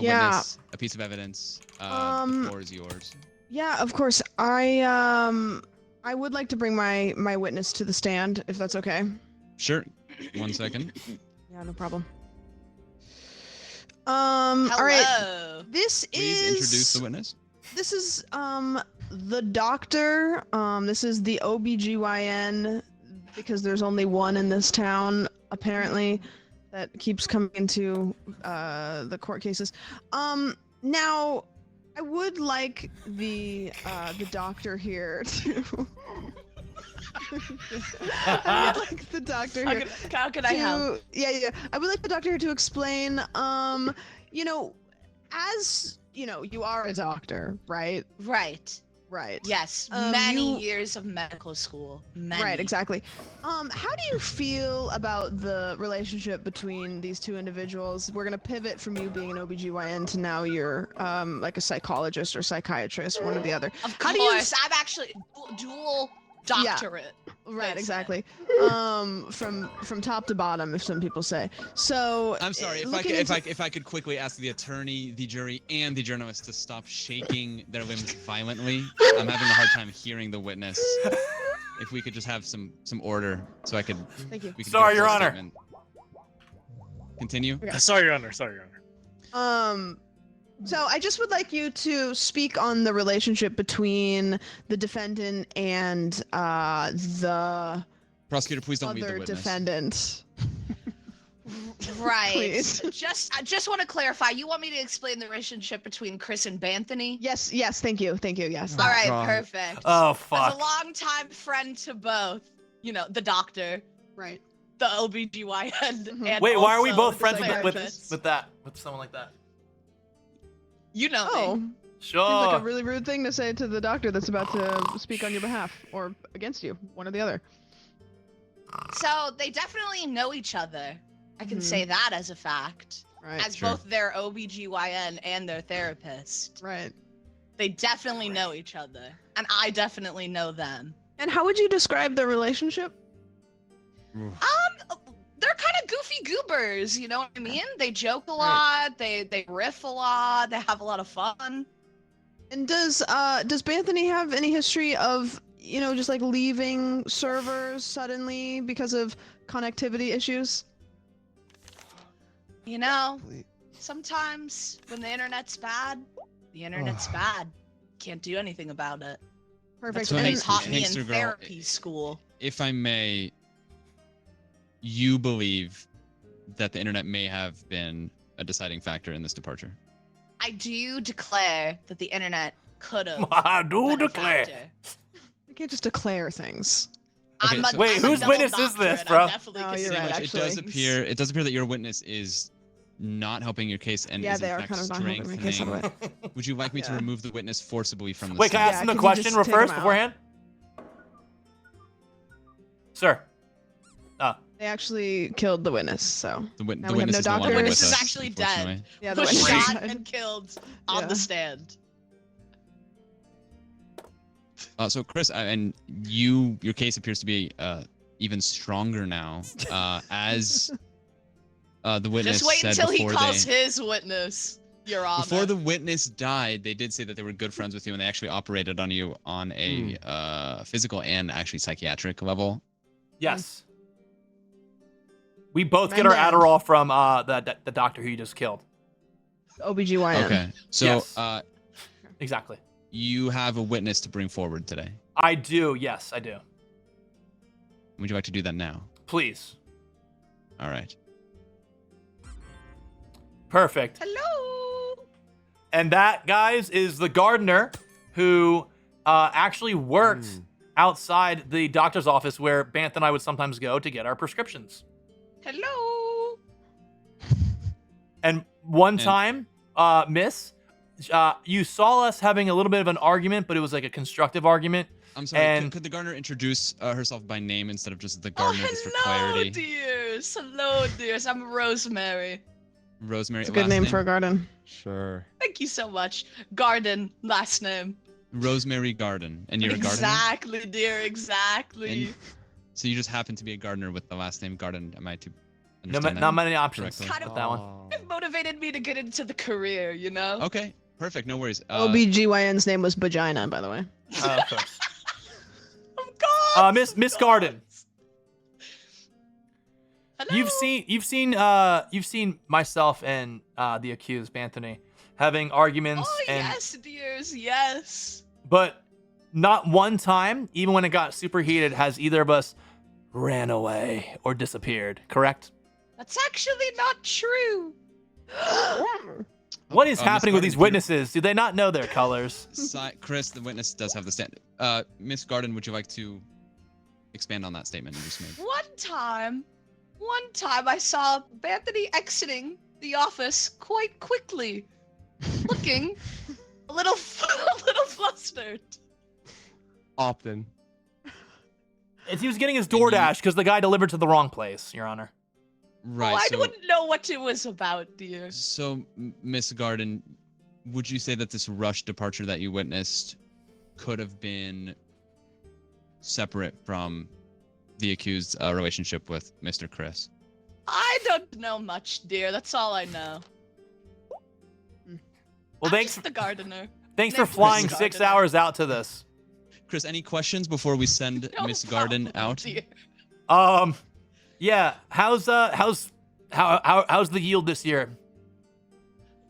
Yeah. witness, a piece of evidence. The floor is yours. Yeah, of course. I would like to bring my witness to the stand, if that's okay. Sure. 1 second. Yeah, no problem. Hello. All right. This Please is introduce the witness. This is the doctor. This is the OBGYN because there's only one in this town apparently that keeps coming into the court cases. Now I would like the doctor here to I would like the doctor here How can I help? yeah. I would like the doctor here to explain, as you are a doctor, right? Right. Right. Yes. Um, Many you- years of medical school. Many. Right, exactly. How do you feel about the relationship between these two individuals? We're gonna pivot from you being an OBGYN to now you're like a psychologist or psychiatrist, one or the other. Of How do you course. I'm actually dual doctorate. Right, Makes exactly. From top to bottom, if some people say. So I'm sorry. If I could quickly ask the attorney, the jury, and the journalist to stop shaking their limbs violently. I'm having a hard time hearing the witness. If we could just have some order, so I could. Thank you. We could Sorry, get a Your full Honor. statement. Continue. Sorry, Your Honor. Sorry, Your Honor. So I just would like you to speak on the relationship between the defendant and the Prosecutor, please don't read the other witness. defendant. Right. Please. I just want to clarify. You want me to explain the relationship between Chris and Banthony? Yes, thank you, yes. All right, God. perfect. Oh As fuck. a longtime friend to both, the doctor, Right. the OBGYN, Mhm. and Wait, why are we also both the friends with psychiatrist. with someone like that? You know me. Oh, Sure. seems like a really rude thing to say to the doctor that's about to speak on your behalf or against you, one or the other. So they definitely know each other. I can Mhm. say that as a fact. Right. As Sure. both their OBGYN and their therapist. Right. They definitely know each other. And I definitely know them. And how would you describe their relationship? They're kind of goofy goobers, you know what I mean? They joke a lot, they riff a lot, they have a lot of fun. And does Banthony have any history of just like leaving servers suddenly because of connectivity issues? Sometimes when the internet's bad, the internet's bad. Can't do anything about it. Perfect. That's what they And- taught me in Hangster girl, therapy school. If I may, you believe that the internet may have been a deciding factor in this departure. I do declare that the internet could have. I do declare. You can't just declare things. Okay, so- Wait, whose witness is this, bro? No, you're right, Sandwich, actually. it does appear that your witness is not helping your case and Yeah, is they in are fact kind of not helping my case strengthening. out of it. Would you like me to Yeah. remove the witness forcibly from the Wait, can I stand? ask Yeah, him the can you question just take him first out? beforehand? Sir. They actually killed the witness, so The, Now the we have witness no is no doctor. longer The witness with is us, actually dead. unfortunately. yeah, the Was witness Great. shot died. and killed on Yeah. the stand. So Chris, and your case appears to be even stronger now, as the witness Just wait said until he before calls they, his witness, Your Honor. before the witness died. They did say that they were good friends with you, and they actually operated on you on a physical and actually psychiatric level. Yes. We both get our Man. Adderall from the doctor who you just killed. OBGYN. Okay, so Yes. Exactly. you have a witness to bring forward today. I do. Yes, I do. Would you like to do that now? please. All right. Perfect. Hello. And that, guys, is the gardener who actually works outside the doctor's office where Banth and I would sometimes go to get our prescriptions. Hello. And one time, Miss, you saw us having a little bit of an argument, but it was like a constructive argument. I'm sorry. And Could the gardener introduce herself by name instead of just the gardener, just for Hello, clarity? dears. Hello, dears. I'm Rosemary. Rosemary. It's a good last name for a garden. Sure. Thank you so much. Garden, last name. Rosemary Garden, and you're a gardener. Exactly, dear. Exactly. And so you just happen to be a gardener with the last name Garden. Am I to no, understand that not many options correctly? Kind of with that one. It motivated me to get into the career, you know? Okay, perfect. No worries. OBGYN's name was Vagina, by the way. Okay. Of course. Miss Garden, Hello. you've seen myself and the accused Banthony having arguments, Oh, and yes, dears. Yes. but not one time, even when it got super heated, has either of us ran away or disappeared. Correct? That's actually not true. What is Miss happening with Garden, these if you- witnesses? Do they not know their colors? Chris, the witness, does have the stand. Miss Garden, would you like to expand on that statement you just made? One time I saw Banthony exiting the office quite quickly, looking a little flustered. Often. He was getting his DoorDash because the guy delivered to the wrong place, Your Honor. Right. Oh, I so, wouldn't know what it was about, dear. so Miss Garden, would you say that this rushed departure that you witnessed could have been separate from the accused's relationship with Mr. Chris? I don't know much, dear. That's all I know. Well, I'm thanks. just the gardener. Thanks for Named flying Miss 6 Gardener. hours out to this. Chris, any questions before we send No Miss Garden problem, out? dear. Yeah. How's the yield this year?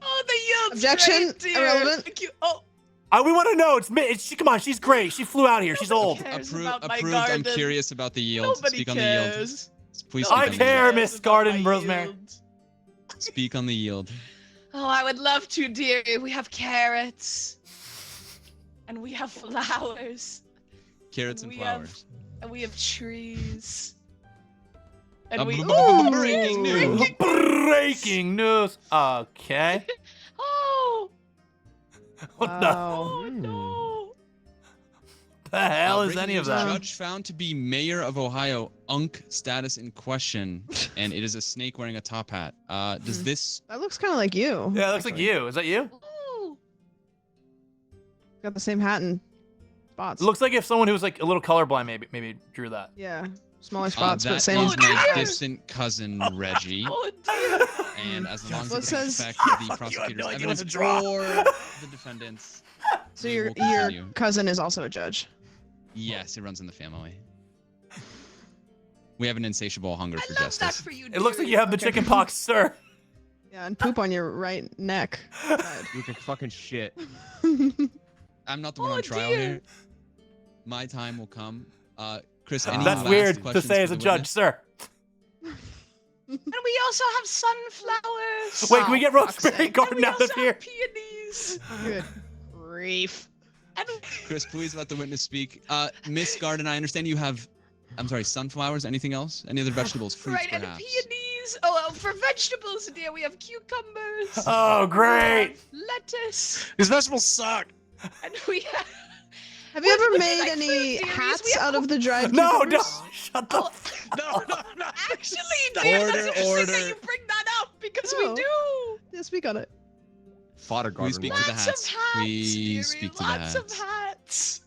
Oh, the yield's Objection, great, dear. irrelevant. Thank you. Oh, We want to know. Come on, she's great. She flew out here. She's old. cares about my Approved. I'm garden. curious about the yield. Nobody Speak on cares. the yield. Please I speak on the care, yield. Miss about Garden, my Rosemary. yield. Speak on the yield. Oh, I would love to, dear. We have carrots. And we have flowers. Carrots and We have- flowers. And we have trees. And Uh, we. b- b- Ooh, breaking news. Breaking news. Okay. Oh, What Wow. oh no. the hell is Breaking any of news, that? Judge found to be mayor of Ohio, Unk status in question, and it is a snake wearing a top hat. Does this? That looks kind of like you. Yeah, it looks like actually. you. Is that you? Ooh. Got the same hat and spots. It looks like if someone who was like a little colorblind maybe drew that. Yeah, smaller spots, but That same. is my dear. distant cousin Reggie, Oh dear. and as long as What it doesn't says- affect the You have prosecutor's no idea what evidence to draw. or the defendants. So we your will continue. cousin is also a judge. Yes, it runs in the family. We have an insatiable hunger I for love that justice. for you, It looks like dear. you have the chicken pox, sir. Yeah, and poop on your right neck. You can fucking shit. I'm not the one Oh, on trial dear. here. My time will come. Chris, any That's last weird to questions say for as a the judge, witness? sir. And we also have sunflowers. Wait, can we get Oh, fuck's Rosemary sake. Garden And we out also of here? have peonies. Good grief. And Chris, please let the witness speak. Miss Garden, I understand you have, I'm sorry, sunflowers. Anything else? Any other vegetables, fruits, right, and perhaps? peonies. Oh, for vegetables, dear, we have cucumbers. Oh, great. Lettuce. These vegetables suck. And we have. Have you ever What made like any fruit, dear? We hats have out of the dried No, cucumbers? no. Shut the. Oh, No. actually, dear, Order, that's interesting order. that you bring that up because Oh. we do. Yeah, speak on it. Fodder Please garden. speak to the Lots hats. of hats, Please dearie, speak to the lots of hats. hats.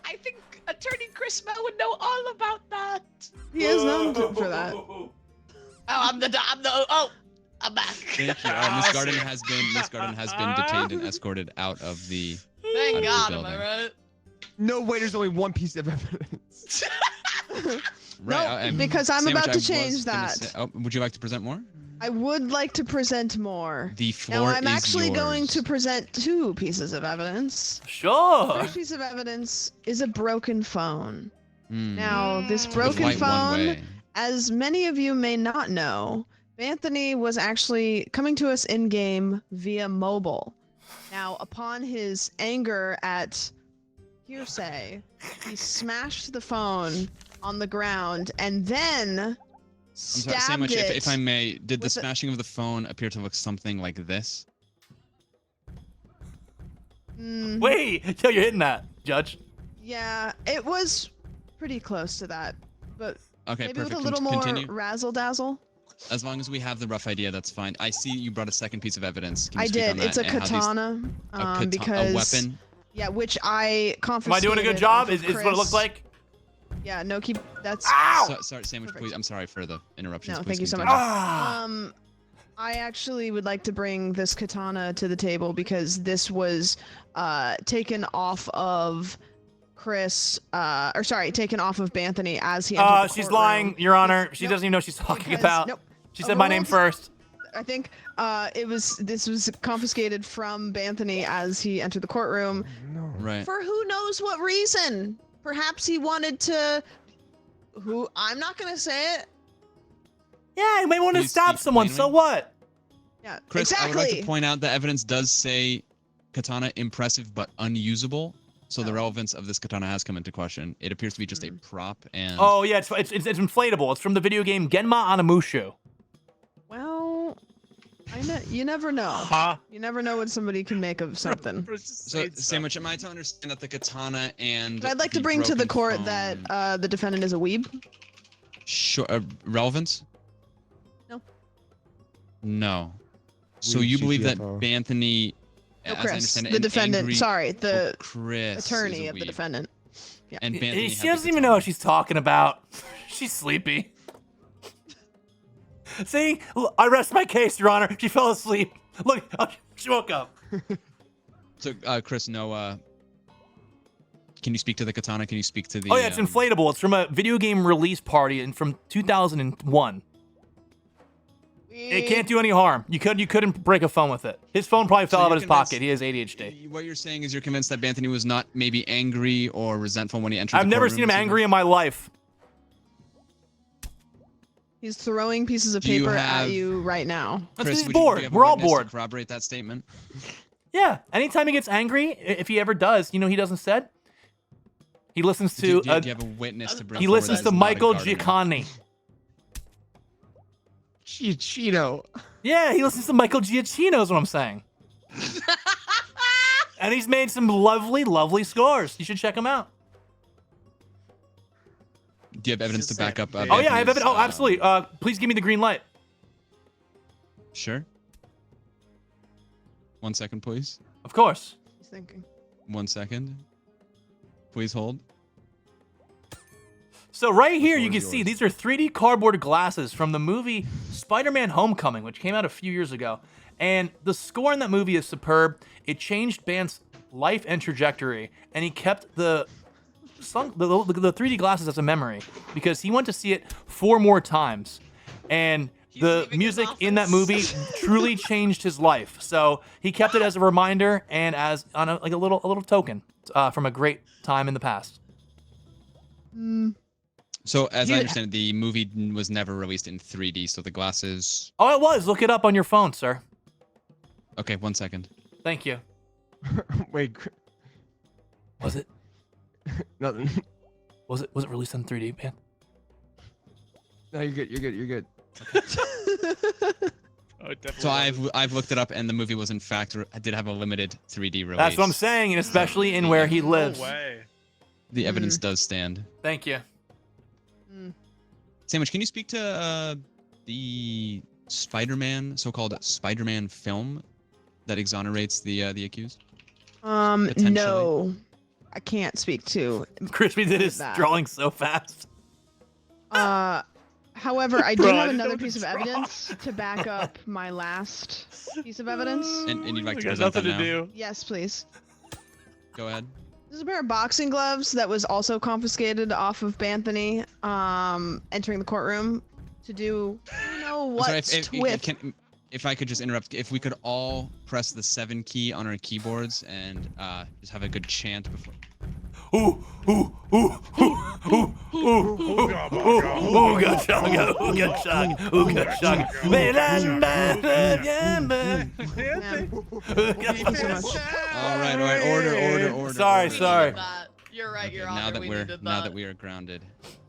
I think Attorney Chrispy would know all about that. He is known for that. Oh, I'm back. Thank you. Miss Garden has been detained and escorted out of the. Thank Out of the God, am I building. right? No way, there's only one piece of evidence. Right, No, because I'm Sandwich, about I to was change gonna that. say- would you like to present more? I would like to present more. The floor Now, I'm is actually going yours. to present two pieces of evidence. Sure. First piece of evidence is a broken phone. Now, this With broken light one phone, way. as many of you may not know, Banthony was actually coming to us in-game via mobile. Now, upon his anger at hearsay, he smashed the phone on the ground and then stabbed Sandwich, it. if I may, did the with a- smashing of the phone appear to look something like this? Wait, yo, you're hitting that, Judge. Yeah, it was pretty close to that, but Okay, maybe perfect. with a little more Continue. razzle-dazzle. As long as we have the rough idea, that's fine. I see you brought a second piece of evidence. Can you I speak on did. that It's a and how these- katana, because a weapon. yeah, which I Am confiscated. I doing a good job? off of Is what it looks Chris. like? Yeah, no, keep. That's. Sorry, Sandwich, Perfect. please. I'm sorry for the interruptions. No, Please thank you so much. continue. Ah. I actually would like to bring this katana to the table because this was taken off of Chris, or sorry, taken off of Banthony as he entered the She's courtroom. lying, Your Honor. She Nope. doesn't even know what she's talking Because- about. nope. She said my name Overruled. first. I think this was confiscated from Banthony as he entered the courtroom Right. for who knows what reason. Perhaps he wanted to. Who I'm not gonna say it. Yeah, you may want to Please stab keep someone. explaining. So what? Yeah, Chris, exactly. I would like to point out the evidence does say katana impressive but unusable. So the Oh. relevance of this katana has come into question. It appears to be just a prop and Oh yeah, it's inflatable. It's from the video game Genma Onimushu. Well, you never know. Ha. You never know what somebody can make of something. so Sandwich, am I to understand that the katana and But I'd like to the bring to the broken court phone- that the defendant is a weeb. Sure, relevance? No. No. So Weeb you believe that GTFO. Banthony, No, as I Chris, understand it, the an defendant. angry- Sorry, the Chris is attorney a of the weeb. defendant. Yeah. And Banthony She had the doesn't even know what katana. she's talking about. She's sleepy. See, Look, I rest my case, Your Honor. She fell asleep. Look, she woke up. So, Chris, no. Can you speak to the katana? Can you speak to the? Oh yeah, it's inflatable. It's from a video game release party and from 2001. It can't do any harm. You couldn't break a phone with it. His phone probably fell So out of you're his pocket. He has ADHD. What you're saying is you're convinced that Banthony was not maybe angry or resentful when he entered. I've the never courtroom seen him this evening? angry in my life. He's throwing pieces of Do you paper have- at you right now. That's Chris, he's would you- do bored. you have a We're all witness to bored. corroborate that statement. Yeah. Anytime he gets angry, if he ever does, you know he doesn't said. He listens Do you to. have a witness to bring? He forward listens that to is not a Michael gardener? Giacchini. Cheeto. Yeah, he listens to Michael Giacchino. Is what I'm saying. And he's made some lovely, lovely scores. You should check him out. Do you have evidence to back up? Oh yeah, I have Banthony's, evidence. Oh, absolutely. Please give me the green light. Sure. 1 second, please. Of course. He's thinking. 1 second. Please hold. So right here, you floor can is see yours. these are 3D cardboard glasses from the movie Spider-Man: Homecoming, which came out a few years ago. And the score in that movie is superb. It changed Ban's life and trajectory, and he kept the 3D glasses as a memory because he went to see it 4 more times. And the leaving his music in that office. movie truly changed his life. So he kept it as a reminder and as on a little token from a great time in the past. So, as I You- understand it, the movie was never released in 3D, so the glasses. Oh, it was. Look it up on your phone, sir. Okay, 1 second. Thank you. Wait, Was it? nothing. Was it released in 3D, man? No, you're good. You're good. You're good. Oh, it definitely So was. I've looked it up, and the movie was in fact did have a limited 3D release. That's what I'm saying, and especially in where he lives. No way. The evidence does stand. Thank you. Sandwich, can you speak to the Spider-Man, so-called Spider-Man film that exonerates the accused? Potentially. No, I can't speak to. Chrispy did his That. drawing so fast. However, I do Bro, I have didn't know another what to piece of draw. evidence to back up my last piece of evidence. And you'd like We to got present that nothing to now? do. Yes, please. Go ahead. This is a pair of boxing gloves that was also confiscated off of Banthony entering the courtroom to do, you know, I'm sorry, what's with. if I could just interrupt, if we could all press the 7 key on our keyboards and just have a good chant before. Ooga chugga, ooga chugga, ooga chugga. Thank you so much. All right, order. Sorry, We sorry. needed that. You're right, Okay, Your now Honor. that We we're needed now that. that we are grounded,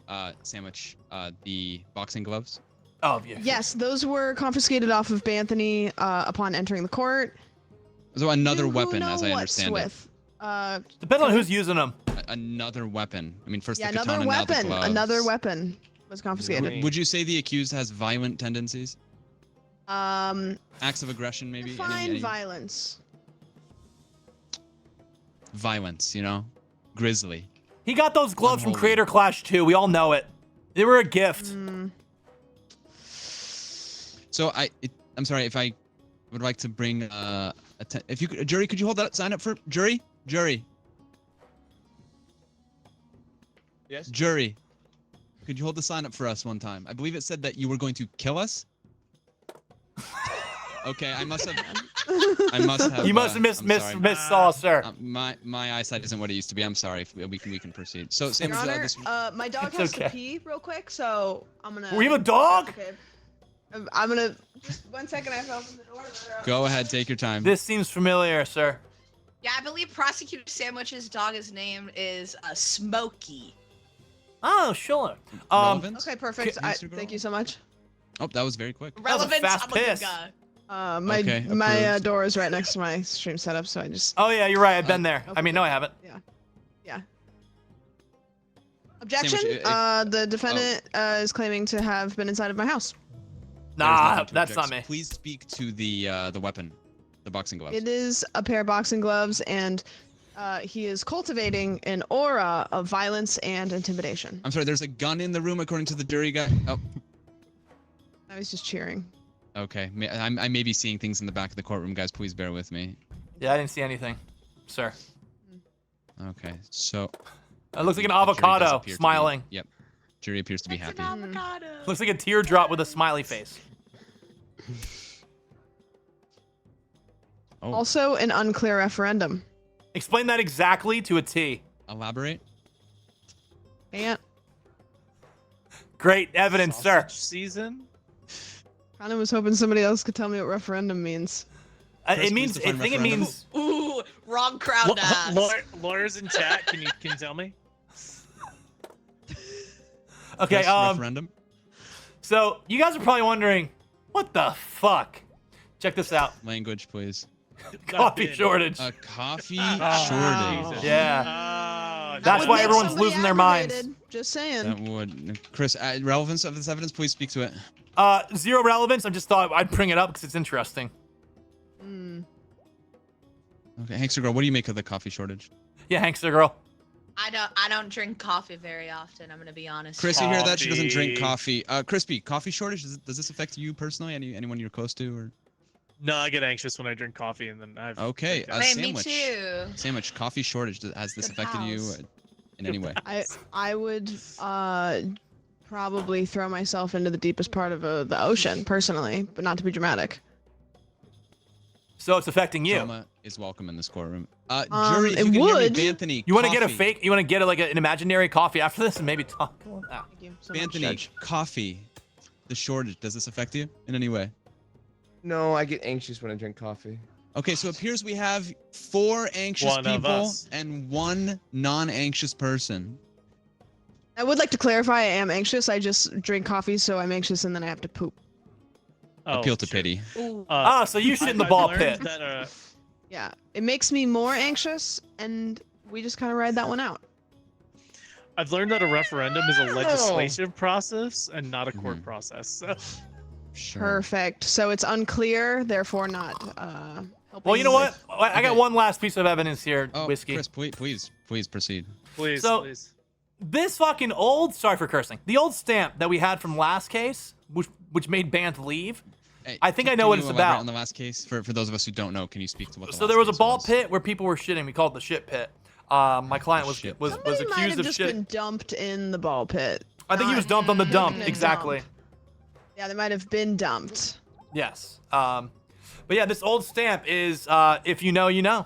Samwitch, the boxing gloves. Oh, yeah. Yes, those were confiscated off of Banthony upon entering the court. So another You weapon, know as I what's understand it. with. Depends on who's using them. Another weapon. I mean, first Yeah, the katana, another now the weapon. gloves. Another weapon was confiscated. Really? Would you say the accused has violent tendencies? Acts of aggression, maybe? Define violence. Violence, you know? Grisly. He got those gloves from Unholy. Creator Clash 2. We all know it. They were a gift. So I'm sorry if I would like to bring if you could, jury, could you hold that sign up for jury? Yes. Jury. Could you hold the sign up for us one time? I believe it said that you were going to kill us. Okay, I must have. You must have I'm sorry. missaw, sir. My eyesight isn't what it used to be. I'm sorry. We can proceed. So Sam, Your Honor, this, my dog It's has okay. to pee real quick, so I'm gonna. We have a dog? Okay. I'm gonna. Just 1 second, I have to open the door. go ahead, take your time. This seems familiar, sir. Yeah, I believe Prosecutor Sandwich's dog's name is Smokey. Oh, sure. Relevance? Okay, perfect. Mr. Thank Girl? you so much. Oh, that was very quick. was a Relevance, fast I'm a good piss. guy. My Okay, my approved. door is right next to my stream setup, so I just. Oh, yeah, you're right. I've been there. I mean, no, I haven't. Yeah. Objection. Sandwich, The defendant is claiming to have been inside of my house. There's Nah, nothing to that's object. not me. Please speak to the weapon, the boxing gloves. It is a pair of boxing gloves, and he is cultivating an aura of violence and intimidation. I'm sorry. There's a gun in the room, according to the jury guy. Oh, I was just cheering. okay. I may be seeing things in the back of the courtroom, guys. Please bear with me. Yeah, I didn't see anything, sir. Okay, so It looks like an the jury does avocado appear to be- smiling. Yep. Jury appears to be It's happy. an avocado. Looks like a teardrop with a smiley face. Oh, Also, an unclear referendum. Explain that exactly to a T. elaborate. Can't. Great evidence, sir. Sausage season. Kind of was hoping somebody else could tell me what referendum means. It Chris, means. please I define think it referendum. means. Ooh, wrong crowd to ask. Lawyers in chat, can you tell me? Okay. Chris, referendum. So you guys are probably wondering, what the fuck? Check this out. Language, please. Coffee been. shortage. A coffee Oh, shortage. Jesus. Yeah. Oh, That's Would why make everyone's somebody losing their minds. aggravated, Just saying. That would. Chris, relevance of this evidence, please speak to it. Zero relevance. I just thought I'd bring it up because it's interesting. Okay, Hankster girl, what do you make of the coffee shortage? Yeah, Hankster girl. I don't drink coffee very often. I'm gonna be honest. Chris, you hear that? She doesn't drink Coffee. coffee. Crispy, coffee shortage. Does this affect you personally? Anyone you're close to, or? No, I get anxious when I drink coffee, and then I've. Okay, I Hey, me sandwich. too. Sandwich, coffee shortage. Has this Good affected you pals. in any way? I would probably throw myself into the deepest part of the ocean personally, but not to be dramatic. So it's affecting you. Trauma is welcome in this courtroom. Jury, if it you can hear me, would. Banthony, You want to get a coffee. fake? You want to get like an imaginary coffee after this and maybe talk? Ah. Thank you so much, Banthony, Judge. coffee. The shortage. Does this affect you in any way? No, I get anxious when I drink coffee. Okay, so it appears we have 4 anxious One of people us. and 1 non-anxious person. I would like to clarify I am anxious. I just drink coffee, so I'm anxious and then I have to poop. Oh, Appeal to shit. pity. Ooh. Ah, so you shit in the I've ball learned pit. That, Yeah, it makes me more anxious, and we just kind of ride that one out. I've learned that a referendum is a legislative process and not a court Mhm. process. So. Sure. Perfect. So it's unclear, therefore not helping. Well, you know what? with- I got Okay. one last piece of evidence here, Oh, Whiskey. Chris, please proceed. Please, So- please. This fucking old, sorry for cursing, the old stamp that we had from last case, which made Banth leave. Hey, I think I can know what you it's elaborate about. On the last case, for those of us who don't know, can you speak to what the So last there was a case ball pit where people were shitting. We called it the shit pit. My client was shit was, pit. was Somebody might accused have of just shit. been dumped in the ball pit. I think he was dumped on the dump. Been Exactly. dumped. Yeah, they might have been dumped. Yes. But yeah, this old stamp is if you know, you know.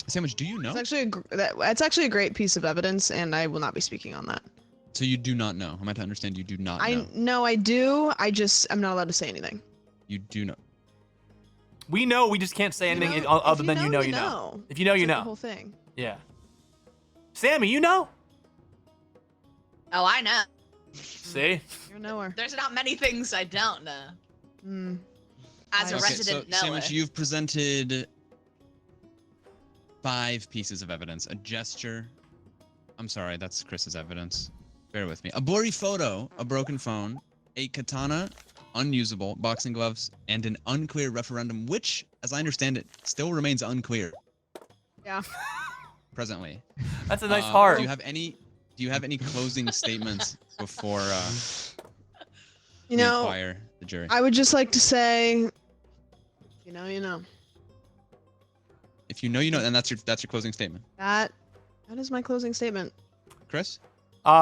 Sandwich, do you know? It's actually a great piece of evidence, and I will not be speaking on that. So you do not know. Am I to understand you do not know? No, I do. I'm not allowed to say anything. You do know. We know. We just can't say anything know, other if than you you know, know. you You know. know. If you know, you That's know. the whole thing. Yeah. Sammy, you know. Oh, I know. See? You're nowhere. There's not many things I don't know. Hmm. As a Okay, resident knower. Sandwich, you've presented 5 pieces of evidence. A gesture. I'm sorry, that's Chris's evidence. Bear with me. A blurry photo, a broken phone, a katana, unusable, boxing gloves, and an unclear referendum, which, as I understand it, still remains unclear. Yeah. Presently. That's a nice heart. Do you have any closing statements before You we know, inquire the jury? I would just like to say, you know. If you know, you know, and that's your closing statement. That is my closing statement. Chris?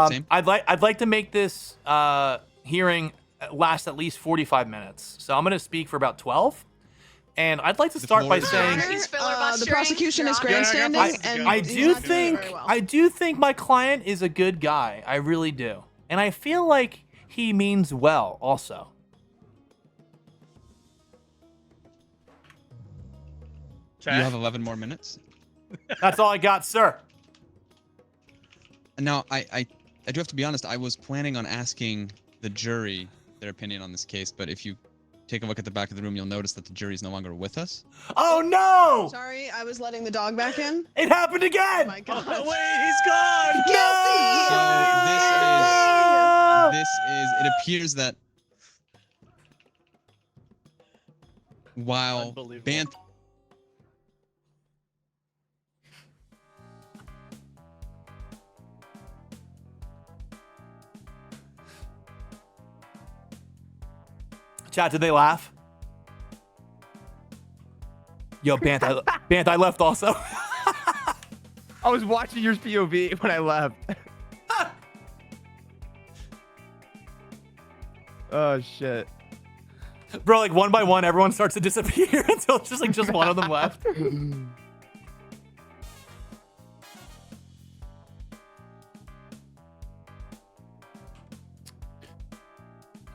Same? I'd like to make this hearing last at least 45 minutes. So I'm gonna speak for about 12, and I'd like to start by saying He's filibustering. The prosecution is Your Honor. grandstanding, and I he's do not doing it think very well. I do think my client is a good guy. I really do, and I feel like he means well also. You have 11 more minutes. That's all I got, sir. And now, I do have to be honest. I was planning on asking the jury their opinion on this case, but if you take a look at the back of the room, you'll notice that the jury is no longer with us. Oh no! Sorry, I was letting the dog back in. It happened Oh again! my god. Oh, wait, he's gone! So this is. It appears that while Unbelievable. Banth. Chat, did they laugh? Yo, Banth, I left also. I was watching your POV when I left. Oh shit. Bro, like one by one, everyone starts to disappear until it's just one of them left.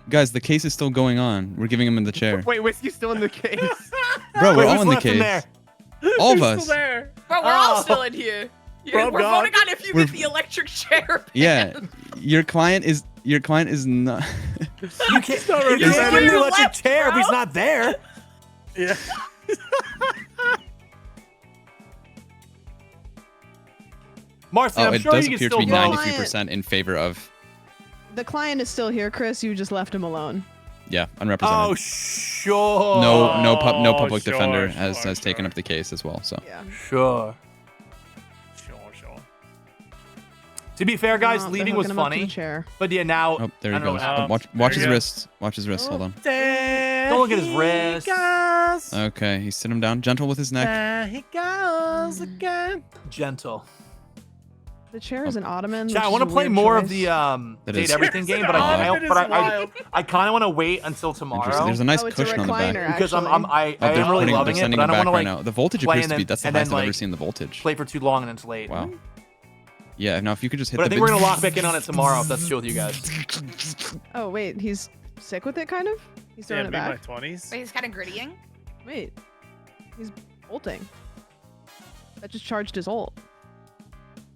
Guys, the case is still going on. We're giving him in the chair. Wait, Whisqey's still in the case. Bro, we're Wait, all who's in the left in case. there? All of He's us. still there. Bro, we're all Oh. still in here. Bro, We're God. voting on if you We're- get the electric chair. Yeah, your client is not. You can't give him You're the electric left, chair if bro. he's not there. Yeah. Marcy, Oh, I'm it sure does you can appear to still be vote. 93% in favor of. The client is still here, Chris. You just left him alone. Yeah, unrepresented. Oh, sure. no public sure, defender sure, has taken sure. up the case as well. So Yeah. Sure. Sure. To be fair, guys, They're leaving was hooking him up to the funny. chair. But yeah, now. oh, there I he don't know goes. what happened. Watch There his you go. wrist. Watch his wrist. Hold on. Don't look at his wrist. Okay, he's sitting him down, gentle with his neck. There he goes again. Gentle. The chair is an ottoman. Chat, I want to play more of the That date is- everything game, but Ottoman is wild. I kind of want to wait until Interesting. tomorrow There's a nice Oh, it's a cushion on the back. recliner, because I Oh, am they're really putting- loving they're it, sending but I him don't back want to right like now. The voltage play appears and to be then- that's the and then, highest I've ever like, seen the voltage. play for too long and it's late. Wow. Yeah. Now if you could just hit But I the think we're big- gonna lock back in on it tomorrow if that's chill with you guys. Oh wait, he's sick with it, kind of. He's throwing Yeah, it be my back. 20s. Wait, he's kind of grittying. Wait, he's bolting. That just charged his ult.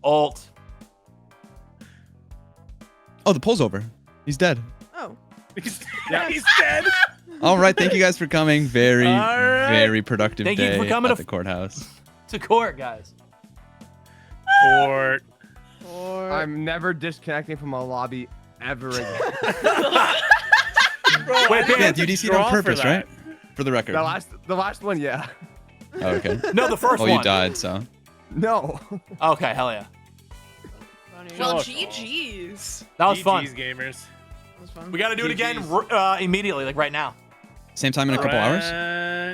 Alt. Oh, the poll's over. He's dead. Oh. He's dead. All right. Thank you guys for coming. Very, All right. very productive Thank you day for coming at to- the courthouse. To court, guys. Or I'm never disconnecting from a lobby ever again. Bro, Wait, I yeah, had to you DC'd draw on for purpose, that. right? For the record. the last one, yeah. Oh, okay. No, the first Oh, one. you died, so. No. Okay, hell yeah. Well, Sure. GG's. That was fun. GG's, gamers. That was fun. We got to do it again GG's. immediately, like right now. Same time in a couple hours?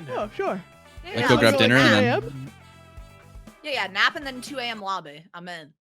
Oh, sure. Yeah, Like, yeah, go let's grab do it dinner now. and then. Yep. Yeah, nap and then 2 a.m. lobby. I'm in.